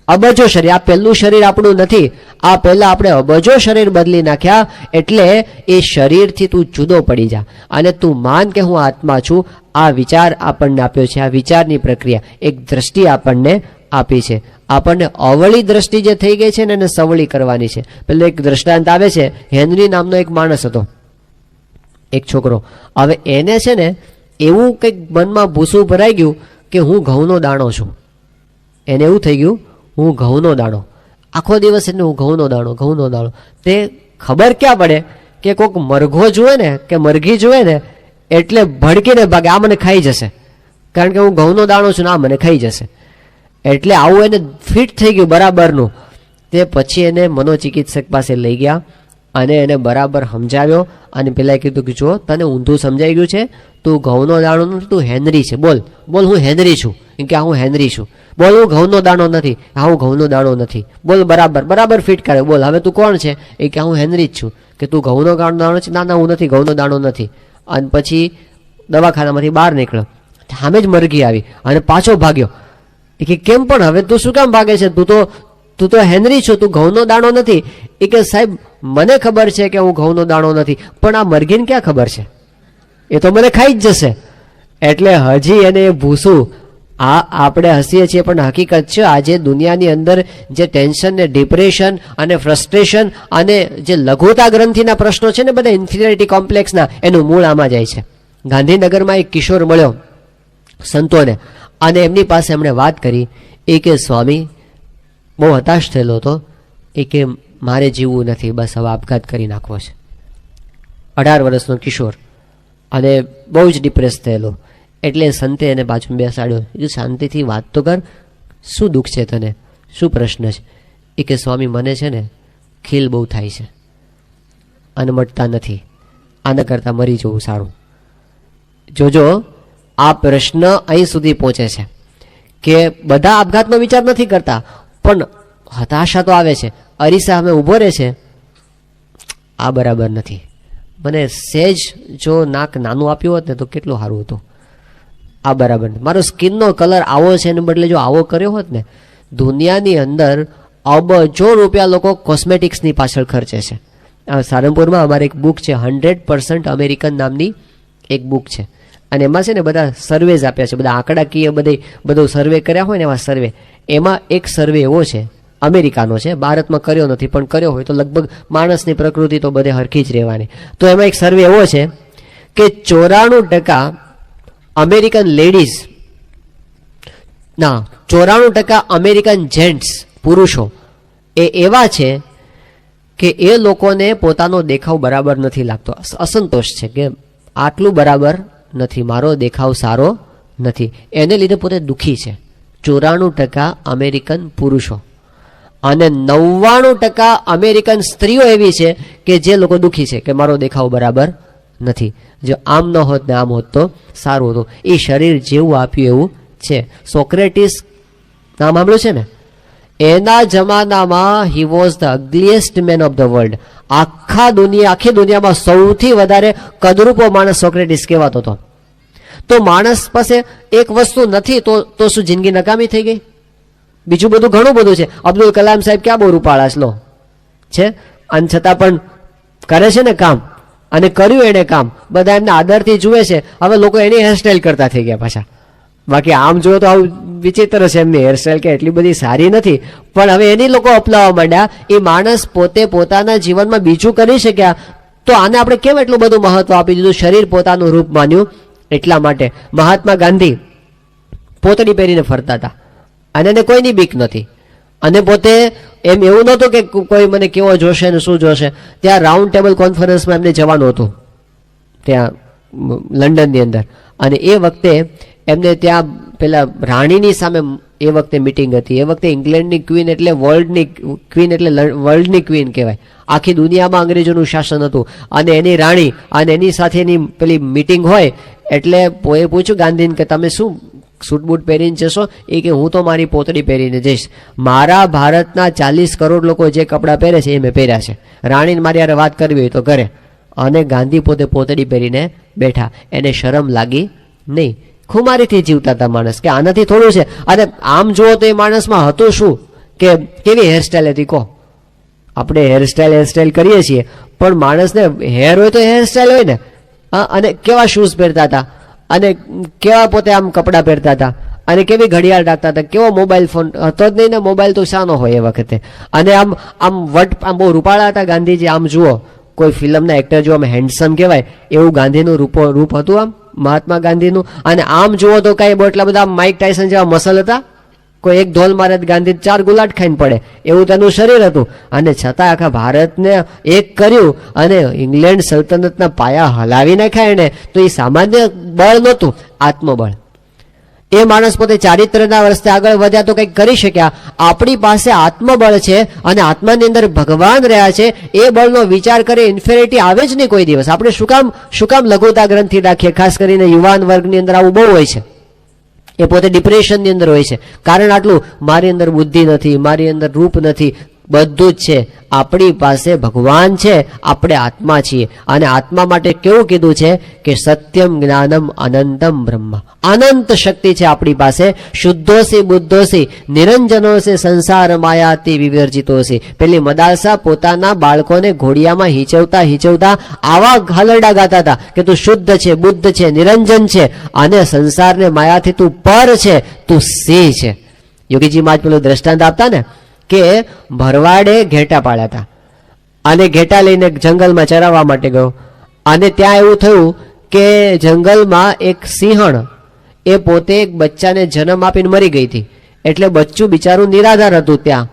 અબજો શરીર. આ પહેલું શરીર આપણું નથી, આ પહેલા આપણે અબજો શરીર બદલી નાખ્યા. એટલે એ શરીરથી તું જુદો પડી જા અને તું માન કે હું આત્મા છું. આ વિચાર આપણને આપ્યો છે, આ વિચારની પ્રક્રિયા, એક દ્રષ્ટિ આપણને આપી છે. આપણને અવળી દ્રષ્ટિ જે થઈ ગઈ છે ને એને સવળી કરવાની છે. પેલું એક દ્રષ્ટાંત આવે છે, હેનરી નામનો એક માણસ હતો, એક છોકરો. હવે એને છે ને એવું કંઈક મનમાં ભૂસું ભરાઈ ગયું કે હું ઘઉંનો દાણો છું. એને એવું થઈ ગયું હું ઘઉંનો દાણો, આખો દિવસ એને હું ઘઉંનો દાણો, ઘઉંનો દાણો. તે ખબર ક્યાં પડે કે કોઈક મરઘો જુએ ને કે મરઘી જુએ ને એટલે ભડકીને ભાગે, આ મને ખાઈ જશે, કારણ કે હું ઘઉંનો દાણો છું ને આ મને ખાઈ જશે. એટલે આવું એને ફિટ થઈ ગયું બરાબરનું. તે પછી એને મનોચિકિત્સક પાસે લઈ ગયા અને એને બરાબર સમજાવ્યો. અને પેલા કીધું કે જો તને ઊંધું સમજાઈ ગયું છે, તું ઘઉંનો દાણો નથી, તું હેનરી છે. બોલ બોલ, હું હેનરી છું. એમ કે હું હેનરી છું. બોલ, હું ઘઉંનો દાણો નથી. હા, હું ઘઉંનો દાણો નથી. બોલ, બરાબર બરાબર ફિટ કરે. બોલ, હવે તું કોણ છે? એ કે હું હેનરી જ છું. કે તું ઘઉંનો દાણો છે? ના ના, હું નથી, ઘઉંનો દાણો નથી. અને પછી દવાખાનામાંથી બહાર નીકળ્યો, સામે જ મરઘી આવી અને પાછો ભાગ્યો. એ કે કેમ પણ હવે તું શું કામ ભાગે છે? તું તો હેનરી છો, તું ઘઉંનો દાણો નથી. એ કે સાહેબ, મને ખબર છે કે હું ઘઉંનો દાણો નથી, પણ આ મરઘીને ક્યાં ખબર છે? એ તો મને ખાઈ જ જશે. એટલે હજી એને એ ભૂસું. આ આપણે હસીએ છીએ, પણ હકીકત છે આજે દુનિયાની અંદર જે ટેન્શન ને ડિપ્રેશન અને ફ્રસ્ટ્રેશન અને જે લઘુતા ગ્રંથિના પ્રશ્નો છે ને બધા ઇન્ફિરિયોરિટી કોમ્પ્લેક્સના, એનું મૂળ આમાં જાય છે. ગાંધીનગરમાં એક કિશોર મળ્યો સંતોને, અને એમની પાસે એમણે વાત કરી. એ કે સ્વામી, બહુ હતાશ થયેલો હતો. એ કે મારે જીવવું નથી, બસ હવે આપઘાત કરી નાખવો છે. 18 વર્ષનો કિશોર અને બહુ જ ડિપ્રેસ થયેલો. એટલે સંતે એને બાજુ બેસાડ્યો. એ શાંતિથી વાત તો કર, શું દુઃખ છે તને, શું પ્રશ્ન છે? એ કે સ્વામી, મને છે ને ખીલ બહુ થાય છે અને મટતા નથી, આના કરતાં મરી જવું સારું. જોજો, આ પ્રશ્ન અહીં સુધી પહોંચે છે કે બધા આપઘાતનો વિચાર નથી કરતા, પણ હતાશા તો આવે છે. અરીસા અમે ઊભો રહે છે, આ બરાબર નથી. મને સહેજ જો નાક નાનું આપ્યું હોત ને તો કેટલું સારું હતું. આ બરાબર નથી. મારો સ્કિનનો કલર આવો છે એને બદલે જો આવો કર્યો હોત ને. દુનિયાની અંદર અબજો રૂપિયા લોકો કોસ્મેટિક્સની પાછળ ખર્ચે છે. સારંગપુરમાં અમારે એક બુક છે, 100% અમેરિકન નામની એક બુક છે. અને એમાં છે ને બધા સર્વેઝ આપ્યા છે, બધા આંકડાકીય બધું સર્વે કર્યા હોય ને એવા સર્વે. એમાં એક સર્વે એવો છે, અમેરિકાનો છે, ભારતમાં કર્યો નથી, પણ કર્યો હોય તો લગભગ માણસની પ્રકૃતિ તો બધે હરખી જ રહેવાની. તો એમાં એક સર્વે એવો છે કે 94% અમેરિકન લેડીઝ, ના 94% અમેરિકન જેન્ટ્સ, પુરુષો એ એવા છે કે એ લોકોને પોતાનો દેખાવ બરાબર નથી લાગતો, અસંતોષ છે કે આટલું બરાબર નથી, મારો દેખાવ સારો નથી, એને લીધે પોતે દુઃખી છે. 94% અમેરિકન પુરુષો અને 99% અમેરિકન સ્ત્રીઓ એવી છે કે જે લોકો દુઃખી છે કે મારો દેખાવ બરાબર નથી. જો આમ ન હોત ને આમ હોત તો સારું હતું. એ શરીર જેવું આપ્યું એવું છે. સોક્રેટિસ નામ સાંભળ્યું છે ને? એના જમાનામાં he was the ugliest man of the world. આખી દુનિયામાં સૌથી વધારે કદરૂપો માણસ સોક્રેટિસ કહેવાતો હતો. તો માણસ પાસે એક વસ્તુ નથી તો શું જિંદગી નકામી થઈ ગઈ? બીજું બધું ઘણું બધું છે. અબ્દુલ કલામ સાહેબ ક્યાં બહુ રૂપાળા લો છે, અને છતાં પણ કરે છે ને કામ, અને કર્યું એને કામ. બધા એમને આદરથી જુએ છે. હવે લોકો એની હેરસ્ટાઈલ કરતા થઈ ગયા પાછા. બાકી આમ જુઓ તો આવું વિચિત્ર છે, એમની હેરસ્ટાઈલ કે એટલી બધી સારી નથી, પણ હવે એની લોકો અપનાવવા માંડ્યા. એ માણસ પોતે પોતાના જીવનમાં બીજું કરી શક્યા, તો આને આપણે કેમ એટલું બધું મહત્વ આપી દીધું? શરીર પોતાનું રૂપ માન્યું એટલા માટે. મહાત્મા ગાંધી પોતડી પહેરીને ફરતા હતા અને એને કોઈની બીક નથી, અને પોતે એમ એવું નહોતું કે કોઈ મને કેવો જોશે ને શું જોશે. ત્યાં રાઉન્ડ ટેબલ કોન્ફરન્સમાં એમને જવાનું હતું ત્યાં લંડનની અંદર, અને એ વખતે એમને ત્યાં પેલા રાણીની સામે એ વખતે મિટિંગ હતી. એ વખતે ઇંગ્લેન્ડની ક્વીન એટલે વર્લ્ડની ક્વીન, એટલે વર્લ્ડની ક્વીન કહેવાય. આખી દુનિયામાં અંગ્રેજોનું શાસન હતું, અને એની રાણી અને એની સાથેની પેલી મિટિંગ હોય. એટલે એ પૂછ્યું ગાંધીને કે તમે શું સૂટ બૂટ પહેરીને જશો? એ કે હું તો મારી પોતડી પહેરીને જઈશ. મારા ભારતના 40 કરોડ લોકો જે કપડાં પહેરે છે એ મેં પહેર્યા છે. રાણીને મારી યારે વાત કરવી હોય તો કરે. અને ગાંધી પોતે પોતડી પહેરીને બેઠા. એને શરમ લાગી નહીં. ખુમારીથી જીવતા હતા માણસ, કે આનાથી થોડું છે. અને આમ જુઓ તો એ માણસમાં હતું શું, કે કેવી હેરસ્ટાઈલ હતી કહો? આપણે હેરસ્ટાઈલ કરીએ છીએ, પણ માણસને હેર હોય તો હેરસ્ટાઈલ હોય ને. અને કેવા શૂઝ પહેરતા હતા, અને કેવા પોતે આમ કપડાં પહેરતા હતા, અને કેવી ઘડિયાળ રાખતા હતા, કેવો મોબાઈલ ફોન હતો જ નહીં ને. મોબાઈલ તો શાનો હોય એ વખતે. અને આમ બહુ રૂપાળા હતા ગાંધીજી. આમ જુઓ, કોઈ ફિલ્મના એક્ટર જો આમ હેન્ડસમ કહેવાય એવું ગાંધીનું રૂપ હતું આમ મહાત્મા ગાંધીનું. અને આમ જુઓ તો કાંઈ બહુ એટલા બધા માઇક ટાયસન જેવા મસલ હતા? કોઈ એક ધોલ મારે ગાંધી 4 ગુલાટ ખાઈને પડે એવું તેનું શરીર હતું. અને છતાં આખા ભારતને એક કર્યું, અને ઇંગ્લેન્ડ સલ્તનતના પાયા હલાવી નાખ્યા એને. તો એ સામાન્ય બળ નહોતું, આત્મબળ. એ માણસ પોતે ચારિત્રના રસ્તે આગળ વધ્યા તો કંઈક કરી શક્યા. આપણી પાસે આત્મબળ છે અને આત્માની અંદર ભગવાન રહ્યા છે. એ બળનો વિચાર કરે ઇન્ફેરિટી આવે જ નહીં કોઈ દિવસ. આપણે શું કામ લઘુતા ગ્રંથિ રાખીએ? ખાસ કરીને યુવાન વર્ગની અંદર આવું બહુ હોય છે. એ પોતે ડિપ્રેશનની અંદર હોય છે. કારણ આટલું, મારી અંદર બુદ્ધિ નથી, મારી અંદર રૂપ નથી. બધું જ છે. આપણી પાસે ભગવાન છે, આપણે આત્મા છીએ. અને આત્મા માટે કેવું કીધું છે કે સત્યમ જ્ઞાનમ અનંતમ બ્રહ્મ. અનંત શક્તિ છે આપણી પાસે. શુદ્ધોસી બુદ્ધોસી નિરંજનોસી સંસાર માયાથી વિવર્જિતોસી. પેલી મદાલસા પોતાના બાળકોને ઘોડિયામાં હિંચવતા આવા હાલરડા ગાતા હતા કે તું શુદ્ધ છે, બુદ્ધ છે, નિરંજન છે અને સંસારને માયાથી તું પર છે, તું સિંહ છે. યોગીજી મહારાજ પેલું દ્રષ્ટાંત આપતા ને કે ભરવાડે ઘેટા પાળ્યા હતા અને ઘેટા લઈને જંગલમાં ચરાવવા માટે ગયો અને ત્યાં એવું થયું કે જંગલમાં એક સિંહણ એ પોતે એક બચ્ચાને જન્મ આપીને મરી ગઈ હતી. એટલે બચ્ચું બિચારું નિરાધાર હતું. ત્યાં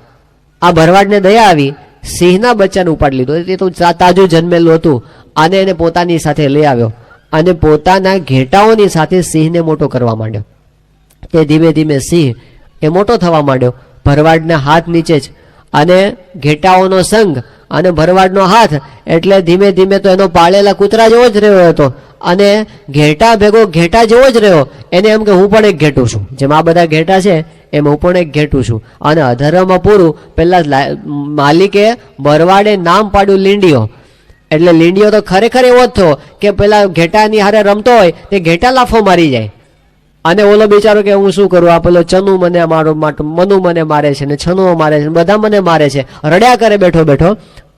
આ ભરવાડને દયા આવી, સિંહના બચ્ચાને ઉપાડી લીધું. એ તો તાજું જન્મેલું હતું અને એને પોતાની સાથે લઈ આવ્યો અને પોતાના ઘેટાઓની સાથે સિંહને મોટો કરવા માંડ્યો. તે ધીમે ધીમે સિંહ એ મોટો થવા માંડ્યો. ભરવાડના હાથ નીચે જ અને ઘેટાઓનો સંગ અને ભરવાડનો હાથ. એટલે ધીમે ધીમે તો એનો પાળેલા કૂતરા જેવો જ રહ્યો હતો અને ઘેટા ભેગો ઘેટા જેવો જ રહ્યો. એને એમ કે હું પણ એક ઘેટું છું, જેમ આ બધા ઘેટા છે એમ હું પણ એક ઘેટું છું. અને અધરમાં પૂરું પેલા માલિકે ભરવાડે નામ પાડ્યું લીંડિયો. એટલે લીંડિયો તો ખરેખર એવો જ થયો કે પેલા ઘેટાની હારે રમતો હોય તે ઘેટા લાફો મારી જાય અને ઓલો બિચારો કે હું શું કરું, આ પેલો ચનુ મને મનુ મને મારે છે ને છનુ મારે છે, બધા મને મારે છે, રડ્યા કરે બેઠો બેઠો.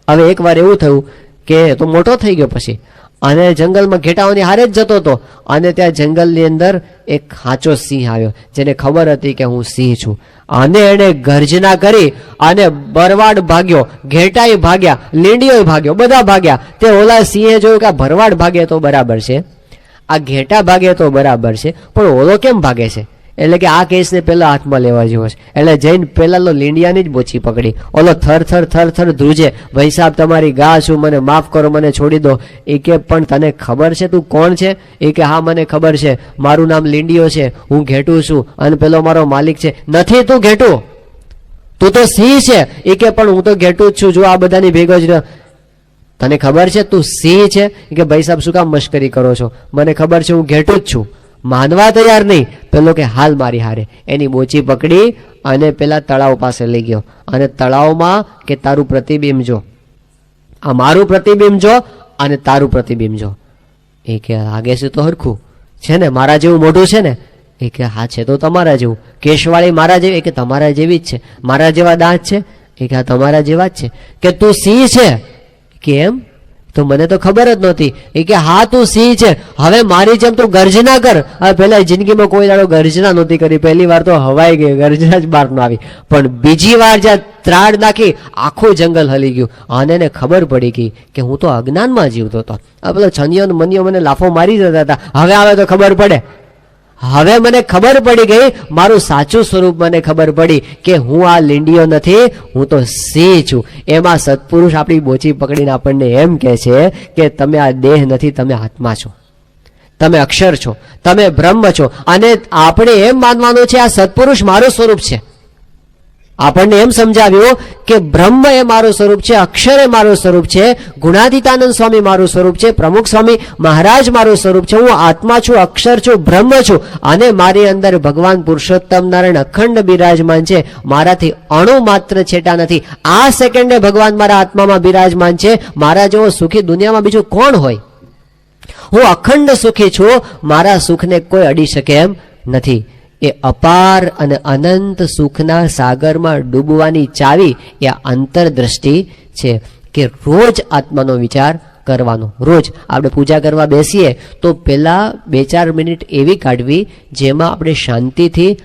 હવે એકવાર એવું થયું કે તો મોટો થઈ ગયો પછી અને જંગલમાં ઘેટાઓની હારે જ જતો હતો અને ત્યાં જંગલની અંદર એક ખાંચો સિંહ આવ્યો જેને ખબર હતી કે હું સિંહ છું. અને એણે ગર્જના કરી અને ભરવાડ ભાગ્યો, ઘેટાય ભાગ્યા, લીંડીઓ ભાગ્યો, બધા ભાગ્યા. તે ઓલા સિંહે જોયું કે આ ભરવાડ ભાગે તો બરાબર છે, આ ઘેટા ભાગે તો બરાબર છે, પણ ઓલો કેમ ભાગે છે? એટલે કે આ કેસને પેલા હાથમાં લેવા જેવો છે. એટલે જઈને પેલા લીંડિયાની જ બોચી પકડી. ઓલો થર ધ્રુજે, ભાઈ સાહેબ તમારી ગા છું, મને માફ કરો, મને છોડી દો. એ કે પણ તને ખબર છે તું કોણ છે? એ કે હા મને ખબર છે, મારું નામ લીંડિયો છે, હું ઘેટું છું અને પેલો મારો માલિક છે. નથી, તું ઘેટું, તું તો સિંહ છે. એ કે પણ હું તો ઘેટું જ છું, જો આ બધાની ભેગો જ. તને ખબર છે તું સિંહ છે? કે ભાઈ સાહેબ શું કામ મશ્કરી કરો છો? મને ખબર છે હું ઘેટું જ છું. માનવા તૈયાર નહીં. પેલો કે હાલ મારી હારે. એની બોચી પકડી અને પેલા તળાવ પાસે લઈ ગયો અને તળાવમાં કે તારું પ્રતિબિંબ જો, આ મારું પ્રતિબિંબ જો અને તારું પ્રતિબિંબ જો. એ કે આગે છે તો હરખું છે ને, મારા જેવું મોઢું છે ને? એ કે હા છે તો તમારા જેવું. કેશવાળી મારા જેવી? એ કે તમારા જેવી જ છે. મારા જેવા દાંત છે? એ કે હા તમારા જેવા જ છે. કે તું સિંહ છે? કેમ? તો મને તો ખબર જ નહોતી. એ કે હા તું સિંહ છે, હવે મારી જેમ તું ગર્જના કર. હવે પહેલા જિંદગીમાં કોઈ દાડો ગર્જના નહોતી કરી, પહેલી વાર તો હવાઈ ગઈ, ગર્જના જ બહાર ન આવી. પણ બીજી વાર જ્યાં ત્રાડ નાખી આખું જંગલ હલી ગયું અને એને ખબર પડી ગઈ કે હું તો અજ્ઞાનમાં જીવતો હતો. આ પેલો છનિયો મનિયો મને લાફો મારી જતા હતા, હવે આવે તો ખબર પડે. હવે મને ખબર પડી ગઈ, મારું સાચું સ્વરૂપ મને ખબર પડી કે હું આ લીંડીયો નથી, હું તો સિંહ છું. એમાં સત્પુરુષ આપણી બોચી પકડીને આપણને એમ કહે છે કે તમે આ દેહ નથી, તમે આત્મા છો, તમે અક્ષર છો, તમે બ્રહ્મ છો. અને આપણે એમ માનવાનું છે આ સત્પુરુષ મારું સ્વરૂપ છે. આપણને એમ સમજાવ્યું કે બ્રહ્મ એ મારું સ્વરૂપ છે, અક્ષર એ મારું સ્વરૂપ છે, ગુણાતીતાનંદ સ્વામી મારું સ્વરૂપ છે, પ્રમુખ સ્વામી મહારાજ મારું સ્વરૂપ છે. હું આત્મા છું, અક્ષર છું, બ્રહ્મ છું અને મારી અંદર ભગવાન પુરુષોત્તમ નારાયણ અખંડ બિરાજમાન છે. મારાથી અણુ માત્ર છેટા નથી. આ સેકન્ડે ભગવાન મારા આત્મામાં બિરાજમાન છે. મારા જેવો સુખી દુનિયામાં બીજું કોણ હોય? હું અખંડ સુખી છું, મારા સુખને કોઈ અડી શકે એમ નથી. એ અપાર અને અનંત સુખના સાગરમાં ડૂબવાની ચાવી એ અંતરદ્રષ્ટિ છે કે રોજ આત્માનો વિચાર કરવાનો. રોજ આપણે પૂજા કરવા બેસીએ તો પહેલા 2-4 મિનિટ એવી કાઢવી જેમાં આપણે શાંતિથી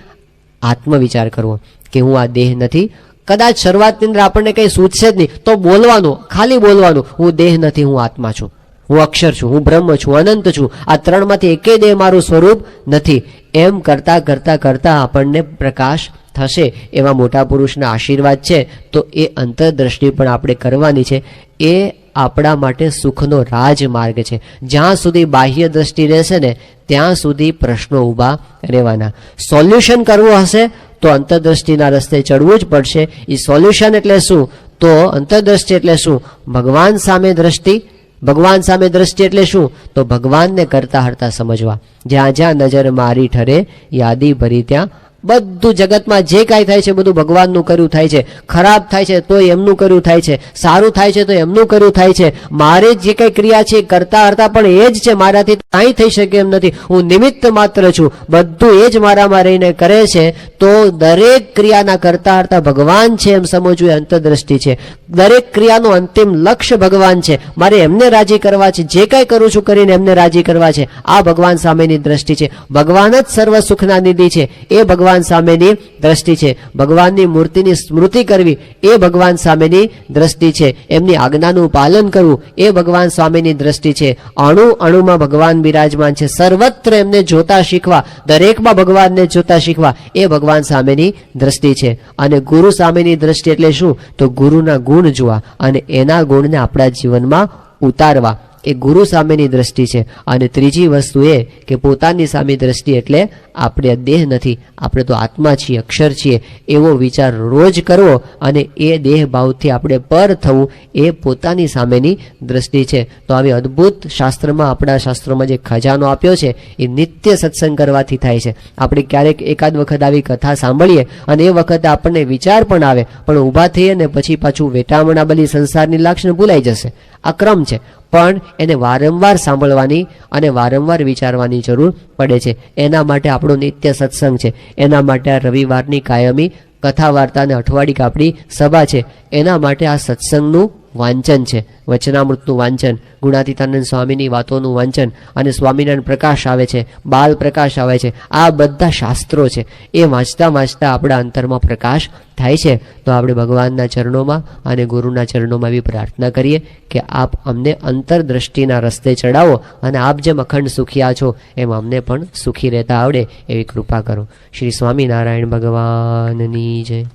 આત્મવિચાર કરવો કે હું આ દેહ નથી. કદાચ શરૂઆતની અંદર આપણને કંઈ સૂચશે જ નહીં તો બોલવાનું, ખાલી બોલવાનું, હું દેહ નથી, હું આત્મા છું, હું અક્ષર છું, હું બ્રહ્મ છું, અનંત છું, આ ત્રણમાંથી એકેય દેહ મારું સ્વરૂપ નથી. એમ કરતા કરતા કરતા આપણને પ્રકાશ થશે એવા મોટા પુરુષના આશીર્વાદ છે, તો એ અંતરદ્રષ્ટિ પણ આપણે કરવાની છે. એ આપણા માટે સુખનો રાજમાર્ગ છે. જ્યાં સુધી બાહ્ય દ્રષ્ટિ રહેશે ને ત્યાં સુધી પ્રશ્નો ઊભા રહેવાના. સોલ્યુશન કરવું હશે તો અંતરદ્રષ્ટિના રસ્તે ચડવું જ પડશે. એ સોલ્યુશન એટલે શું? તો અંતરદ્રષ્ટિ એટલે શું? ભગવાન સામે દ્રષ્ટિ. ભગવાન સામે દ્રષ્ટિ એટલે શું? તો ભગવાનને કરતા હરતા સમજવા. જ્યાં જ્યાં નજર મારી ઠરે યાદી ભરી ત્યાં. બધું જગતમાં જે કાંઈ થાય છે બધું ભગવાનનું કર્યું થાય છે. ખરાબ થાય છે તો એમનું કર્યું થાય છે, સારું થાય છે તો એમનું કર્યું થાય છે. મારે જે કંઈ ક્રિયા છે કરતા હરતા પણ એ જ છે, મારાથી કાંઈ થઈ શકે એમ નથી. હું નિમિત્ત માત્ર છું, બધું એ જ મારામાં રહીને કરે છે. તો દરેક ક્રિયાના કરતા હરતા ભગવાન છે એમ સમજવું એ અંતરદ્રષ્ટિ છે. દરેક ક્રિયાનું અંતિમ લક્ષ્ય ભગવાન છે, મારે એમને રાજી કરવા છે. જે કાંઈ કરું છું કરીને એમને રાજી કરવા છે, આ ભગવાન સામેની દ્રષ્ટિ છે. ભગવાન જ સર્વ સુખના નિધિ છે, એ ભગવાન સામેની દ્રષ્ટિ છે. ભગવાનની મૂર્તિની સ્મૃતિ કરવી એ ભગવાન સામેની દ્રષ્ટિ છે. એમની આજ્ઞાનું પાલન કરવું એ ભગવાન સામેની દ્રષ્ટિ છે. અણુ અણુમાં ભગવાન બિરાજમાન છે. સર્વત્ર એમને જોતા શીખવા, દરેકમાં ભગવાનને જોતા શીખવા એ ભગવાન સામેની દ્રષ્ટિ છે. અને ગુરુ સામેની દ્રષ્ટિ એટલે શું? તો ગુરુના ગુણ જોવા અને એના ગુણને આપણા જીવનમાં ઉતારવા, એ ગુરુ સામેની દ્રષ્ટિ છે. અને ત્રીજી વસ્તુ એ કે પોતાની સામે દ્રષ્ટિ એટલે આપણે દેહ નથી, આપણે તો આત્મા છીએ, અક્ષર છીએ, એવો વિચાર રોજ કરવો અને એ દેહ ભાવથી આપણે પર થવું એ પોતાની સામેની દ્રષ્ટિ છે. તો આવી અદ્ભુત શાસ્ત્રમાં, આપણા શાસ્ત્રોમાં જે ખજાનો આપ્યો છે એ નિત્ય સત્સંગ કરવાથી થાય છે. આપણે ક્યારેક એકાદ વખત આવી કથા સાંભળીએ અને એ વખતે આપણને વિચાર પણ આવે, પણ ઊભા થઈએ ને પછી પાછું વેટામણા બલી સંસારની લાક્ષણ ભૂલાઈ જશે. આ ક્રમ છે. પણ એને વારંવાર સાંભળવાની અને વારંવાર વિચારવાની જરૂર પડે છે. એના માટે આપણો નિત્ય સત્સંગ છે. એના માટે આ રવિવારની કાયમી કથા વાર્તા અને અઠવાડિક આપણી સભા છે. એના માટે આ સત્સંગનું વાંચન છે, વચનામૃતનું વાંચન, ગુણાતીતાનંદ સ્વામીની વાતોનું વાંચન, અને સ્વામિનારાયણ પ્રકાશ આવે છે, બાલ પ્રકાશ આવે છે. આ બધા શાસ્ત્રો છે. એ વાંચતા વાંચતા આપણા અંતરમાં પ્રકાશ થાય છે. તો આપણે ભગવાનના ચરણોમાં અને ગુરુના ચરણોમાં એવી પ્રાર્થના કરીએ કે આપ અમને અંતરદ્રષ્ટિના રસ્તે ચડાવો અને આપ જેમ અખંડ સુખિયા છો એમ અમને પણ સુખી રહેતા આવડે એવી કૃપા કરો. શ્રી સ્વામિનારાયણ ભગવાનની જય.